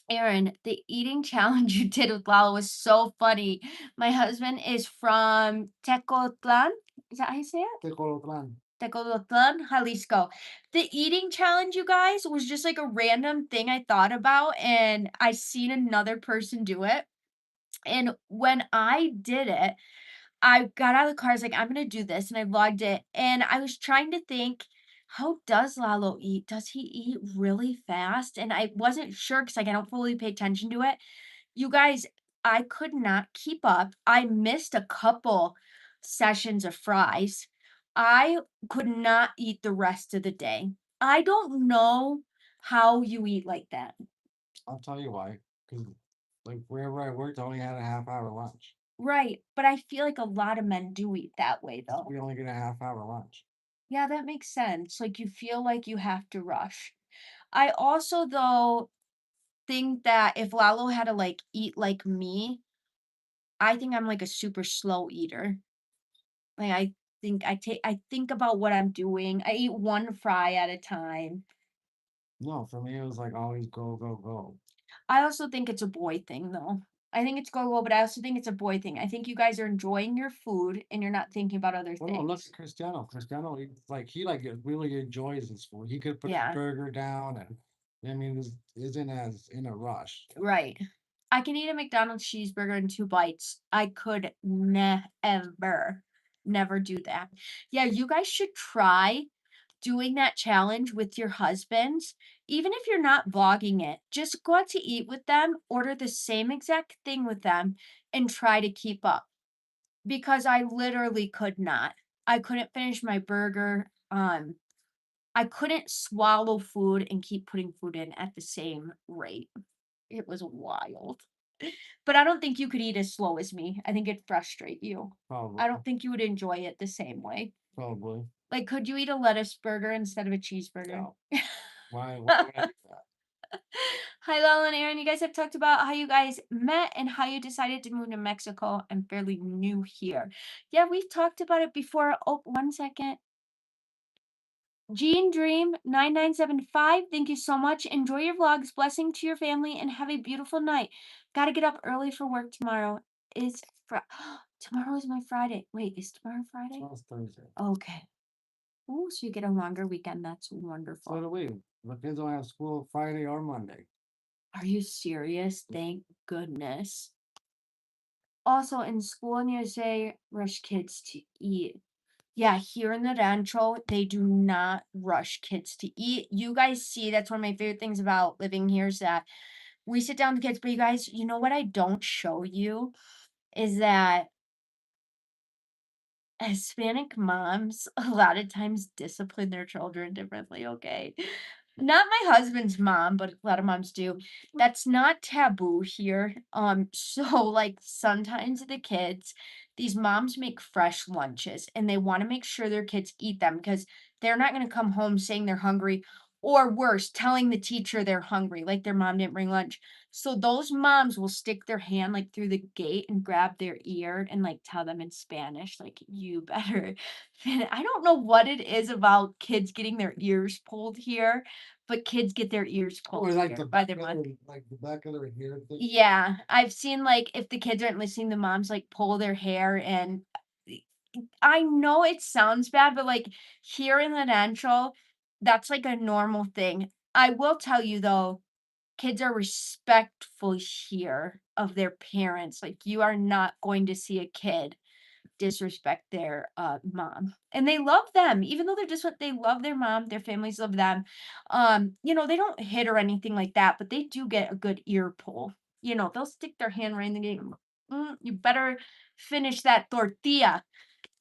Aaron, the eating challenge you did with Lalo was so funny. My husband is from Tecotlan. Is that how you say it? Tecolotlan. Tecolotlán, Jalisco. The eating challenge, you guys, was just like a random thing I thought about, and I seen another person do it. And when I did it, I got out of the car, I was like, "I'm gonna do this," and I logged it, and I was trying to think, "How does Lalo eat? Does he eat really fast?" And I wasn't sure because like, I don't fully pay attention to it. You guys, I could not keep up. I missed a couple sessions of fries. I could not eat the rest of the day. I don't know how you eat like that. I'll tell you why. Because like wherever I worked, I only had a half-hour lunch. Right, but I feel like a lot of men do eat that way, though. We only get a half-hour lunch. Yeah, that makes sense. Like, you feel like you have to rush. I also, though, think that if Lalo had to, like, eat like me, I think I'm, like, a super slow eater. Like, I think about what I'm doing. I eat 1 fry at a time. No, for me, it was like always go, go, go. I also think it's a boy thing, though. I think it's go, go, but I also think it's a boy thing. I think you guys are enjoying your food and you're not thinking about other Well, no, look things. at Cristiano. Cristiano, he like really enjoys his food. He could put his Yeah, burger down, and I mean, isn't as in a rush. right. I can eat a McDonald's cheeseburger in 2 bites. I could never do that. Yeah, you guys should try doing that challenge with your husbands. Even if you're not vlogging it, just go out to eat with them, order the same exact thing with them, and try to keep up. Because I literally could not. I couldn't finish my burger. I couldn't swallow food and keep putting food in at the same rate. It was wild. But I don't think you could eat as slow as me. I think it'd frustrate you. Probably, I don't think you would enjoy it the same way. probably. Like, could you eat a lettuce burger instead of a cheeseburger? No. Why would I do that? Hi, Lala and Aaron. You guys have talked about how you guys met and how you decided to move to Mexico. I'm fairly new here. Yeah, we've talked about it before. Oh, 1 second. Jean Dream 9975, thank you so much. Enjoy your vlogs. Blessing to your family and have a beautiful night. Gotta get up early for work tomorrow. Is fr tomorrow is my Friday. Wait, is tomorrow Friday? Tomorrow's Thursday. Okay. Oh, so you get a longer weekend. That's So wonderful. do we. The kids don't have school Friday or Monday. Are you serious? Thank goodness. Also, in school in USA, rush kids to eat. Yeah, here in the rancho, they do not rush kids to eat. You guys see, that's one of my favorite things about living here is that we sit down with kids, but you guys, you know what I don't show you is that Hispanic moms a lot of times discipline their children differently, okay? Not my husband's mom, but a lot of moms do. That's not taboo here. So like sometimes the kids, these moms make fresh lunches and they want to make sure their kids eat them because they're not going to come home saying they're hungry or worse, telling the teacher they're hungry, like their mom didn't bring lunch. So those moms will stick their hand like through the gate and grab their ear and like tell them in Spanish, like, you better. I don't know what it is about kids getting their ears pulled here, but kids get their ears pulled Or like here the by back their of mom. the back of their hair thing. Yeah, I've seen like if the kids aren't listening, the moms like pull their hair and I know it sounds bad, but like here in the rancho, that's like a normal thing. I will tell you though, kids are respectful here of their parents. Like, you are not going to see a kid disrespect their, mom, and they love them, even though they're just what they love their mom, their families love them. They don't hit or anything like that, but they do get a good ear pull. They'll stick their hand right in the gate, "You better finish that tortilla."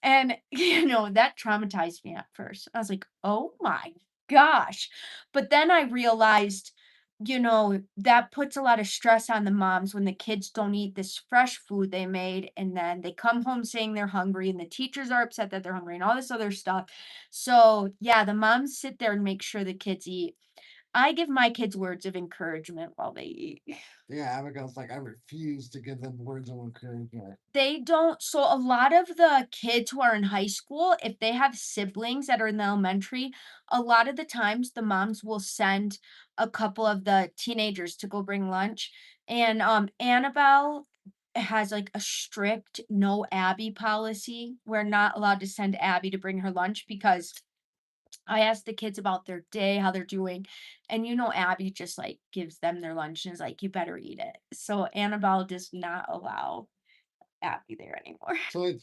And, that traumatized me at first. I was like, "Oh my gosh." But then I realized, that puts a lot of stress on the moms when the kids don't eat this fresh food they made, and then they come home saying they're hungry, and the teachers are upset that they're hungry and all this other stuff. So, yeah, the moms sit there and make sure the kids eat. I give my kids words of encouragement while they eat. Yeah, Abigail's like, I refuse to give them words of encouragement. They don't, so a lot of the kids who are in high school, if they have siblings that are in the elementary, a lot of the times the moms will send a couple of the teenagers to go bring lunch. And Annabelle has like a strict no Abby policy. We're not allowed to send Abby to bring her lunch because I ask the kids about their day, how they're doing, and Abby just like gives them their lunch and is like, you better eat it. So Annabelle does not allow Abby there anymore. So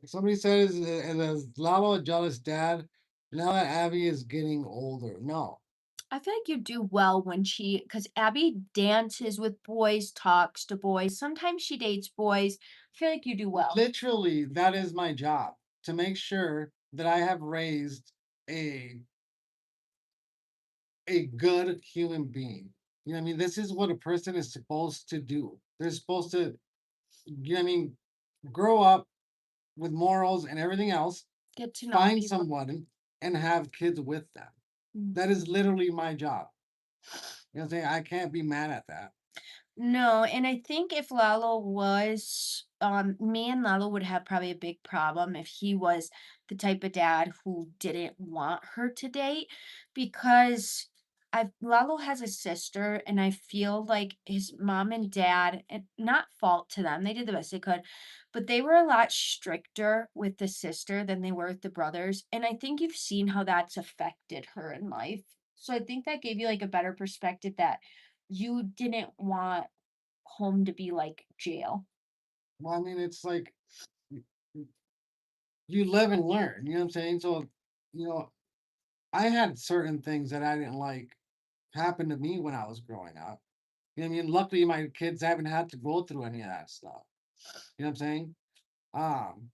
somebody says, and as Lalo a jealous dad, now that Abby is getting older. No, I feel like you do well when because Abby dances with boys, talks to boys. Sometimes she dates boys. I feel like you do well. literally, that is my job to make sure that I have raised a a good human being. You know what I mean? This is what a person is supposed to do. They're supposed to, you know what I mean, grow up with morals and everything else, Get to know find people. someone and have kids with them. Mm. That is literally my job. You know what I'm saying? I can't be mad at that. No, and I think if Lalo was, me and Lalo would have probably a big problem if he was the type of dad who didn't want her to date, because Lalo has a sister, and I feel like his mom and dad, and not fault to them, they did the best they could, but they were a lot stricter with the sister than they were with the brothers, and I think you've seen how that's affected her in life. So I think that gave you like a better perspective that you didn't want home to be like jail. Well, I mean, it's like y- y- you live and learn. You know what I'm saying? So, you know, I had certain things that I didn't like happen to me when I was growing up. You know what I mean? Luckily, my kids haven't had to go through any of that stuff. You know what I'm saying? Um,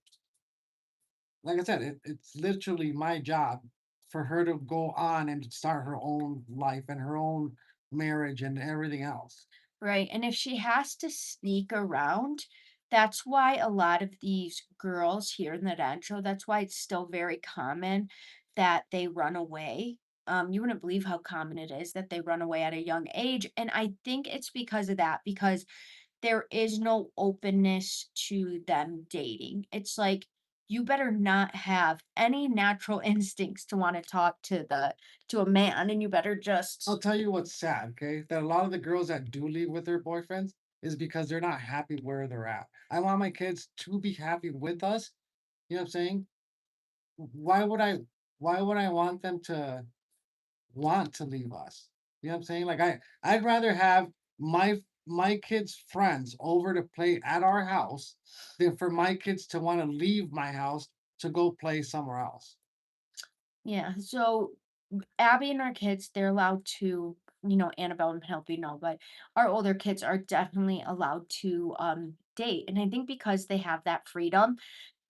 like I said, it's literally my job for her to go on and start her own life and her own marriage and everything else. Right. And if she has to sneak around, that's why a lot of these girls here in the rancho, that's why it's still very common that they run away. You wouldn't believe how common it is that they run away at a young age. And I think it's because of that, because there is no openness to them dating. It's like you better not have any natural instincts to want to talk to a man, and you better I'll just. tell you what's sad, okay? That a lot of the girls that do leave with their boyfriends is because they're not happy where they're at. I want my kids to be happy with us. You know what I'm saying? Why would I want them to want to leave us? You know what I'm saying? Like I'd rather have my kids' friends over to play at our house than for my kids to want to leave my house to go play somewhere else. Yeah, so Abby and our kids, they're allowed to, Annabelle and Penelope know, but our older kids are definitely allowed to date. And I think because they have that freedom,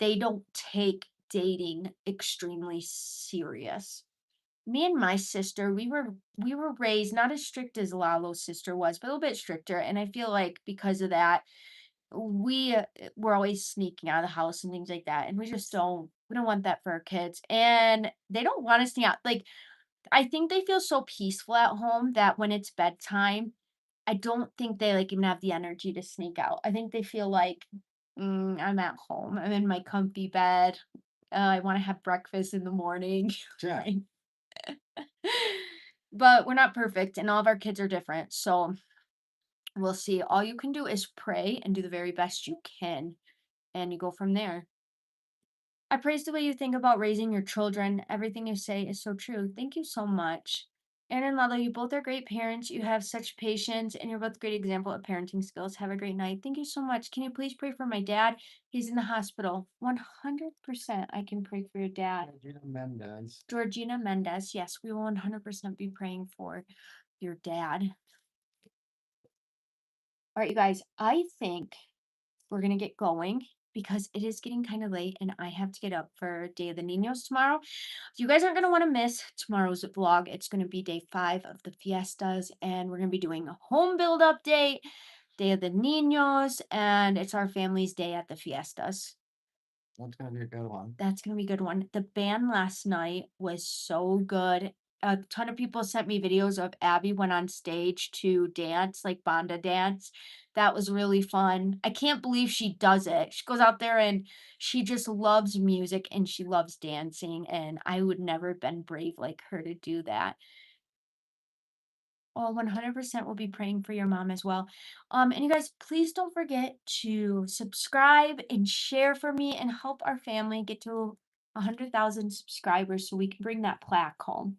they don't take dating extremely serious. Me and my sister, we were raised not as strict as Lalo's sister was, but a little bit stricter. And I feel like because of that, we're always sneaking out of the house and things like that. And we don't want that for our kids. And they don't want to sneak out. Like I think they feel so peaceful at home that when it's bedtime, I don't think they, like, even have the energy to sneak out. I think they feel like, I'm at home. I'm in my comfy bed. I wanna have breakfast in the morning." Yeah. Right? But we're not perfect, and all of our kids are different, so we'll see. All you can do is pray and do the very best you can, and you go from there. I praise the way you think about raising your children. Everything you say is so true. Thank you so much. Aaron and Lalo, you both are great parents. You have such patience and you're both great example of parenting skills. Have a great night. Thank you so much. Can you please pray for my dad? He's in the hospital. 100% I can pray for your dad. Regina Mendez. Georgina Mendez. Yes, we will 100% be praying for your dad. All right, you guys, I think we're gonna get going because it is getting kind of late and I have to get up for Day of the Niños tomorrow. You guys aren't gonna want to miss tomorrow's vlog. It's gonna be day 5 of the fiestas, and we're gonna be doing a home build update, Day of the Niños, and it's our family's day at the fiestas. That's gonna be a good one. That's gonna be a good one. The band last night was so good. a ton of people sent me videos of Abby went on stage to dance, like banda dance. That was really fun. I can't believe she does it. She goes out there and she just loves music and she loves dancing, and I would never have been brave like her to do that. Oh, 100% will be praying for your mom as well. And you guys, please don't forget to subscribe and share for me and help our family get to 100,000 subscribers so we can bring that plaque home.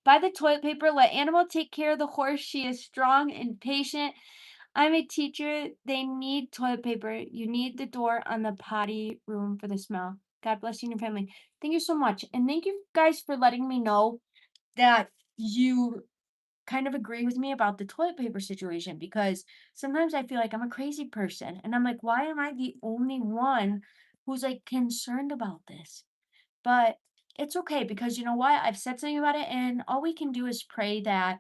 Buy the toilet paper. Let Animal take care of the horse. She is strong and patient. I'm a teacher. They need toilet paper. You need the door on the potty room for the smell. God bless you and your family. Thank you so much. And thank you guys for letting me know that you kind of agree with me about the toilet paper situation, because sometimes I feel like I'm a crazy person and I'm like, why am I the only one who's like concerned about this? But it's okay, because you know what? I've said something about it, and all we can do is pray that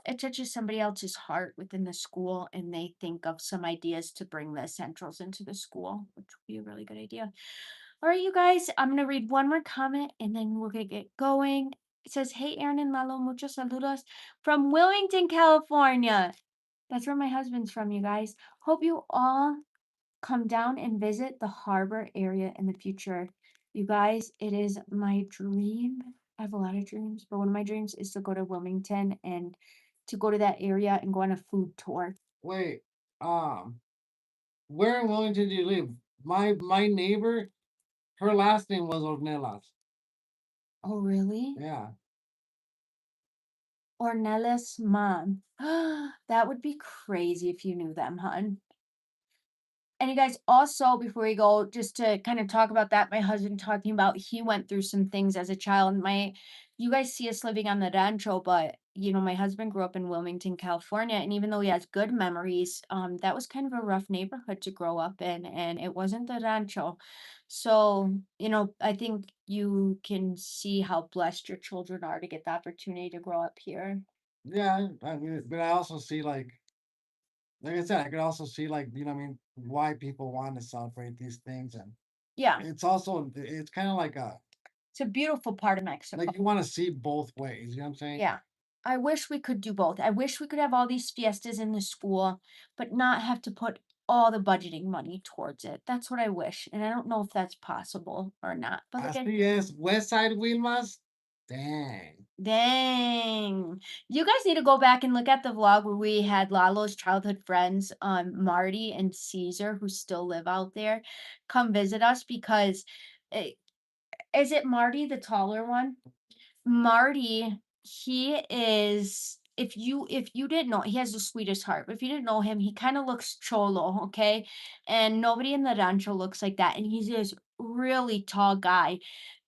it touches somebody else's heart within the school and they think of some ideas to bring the essentials into the school, which would be a really good idea. All right, you guys, I'm gonna read one more comment and then we're gonna get going. It says, "Hey, Aaron and Lalo, muchos saludos from Wilmington, California." That's where my husband's from, you guys. Hope you all come down and visit the harbor area in the future. You guys, it is my dream. I have a lot of dreams, but one of my dreams is to go to Wilmington and to go to that area and go on a food tour. Wait, um, where in Wellington do you live? My neighbor, her last name was Ornelas. Oh, really? Yeah. Ornelas mom. That would be crazy if you knew them, hun. And you guys, also, before we go, just to kind of talk about that, my husband talking about he went through some things as a child. You guys see us living on the rancho, but my husband grew up in Wilmington, California, and even though he has good memories, that was kind of a rough neighborhood to grow up in, and it wasn't the rancho. So, I think you can see how blessed your children are to get the opportunity to grow up here. Yeah, I mean, but I also see like I said, I could also see like, what I mean, why people want to celebrate these things. And Yeah, it's kind of it's a beautiful part of Mexico. like you want to see both ways, you know what I'm saying? Yeah. I wish we could do both. I wish we could have all these fiestas in the school, but not have to put all the budgeting money towards it. That's what I wish. And I don't know if that's possible or not. But look at Así es, West Side Wilmas. Dang. dang. You guys need to go back and look at the vlog where we had Lalo's childhood friends, Marty and Caesar, who still live out there, come visit us because eh, is it Marty, the taller one? Marty, he is, if you didn't know, he has the sweetest heart, but if you didn't know him, he kinda looks cholo, okay? And nobody in the rancho looks like that, and he's this really tall guy.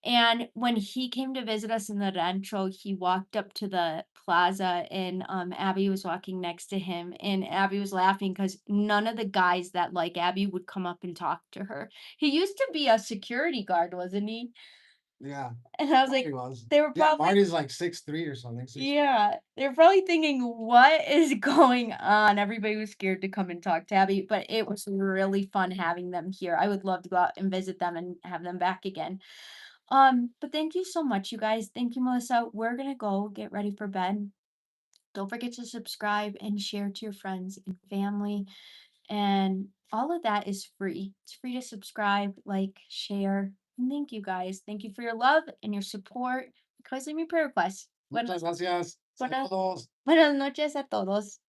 And when he came to visit us in the rancho, he walked up to the plaza and, Abby was walking next to him, and Abby was laughing because none of the guys that like Abby would come up and talk to her. He used to be a security guard, wasn't he? Yeah, And I was Marty like, was. they were Yeah, probably Marty's like 6'3" or something. Six. yeah, they're probably thinking, "What is going on?" Everybody was scared to come and talk to Abby, but it was really fun having them here. I would love to go out and visit them and have them back again. But thank you so much, you guys. Thank you, Melissa. We're gonna go get ready for bed. Don't forget to subscribe and share to your friends and family. And all of that is free. It's free to subscribe, like, share. And thank you guys. Thank you for your love and your support. Please leave me prayer requests. Muchas gracias. Buenas, Saludos. buenas noches a todos.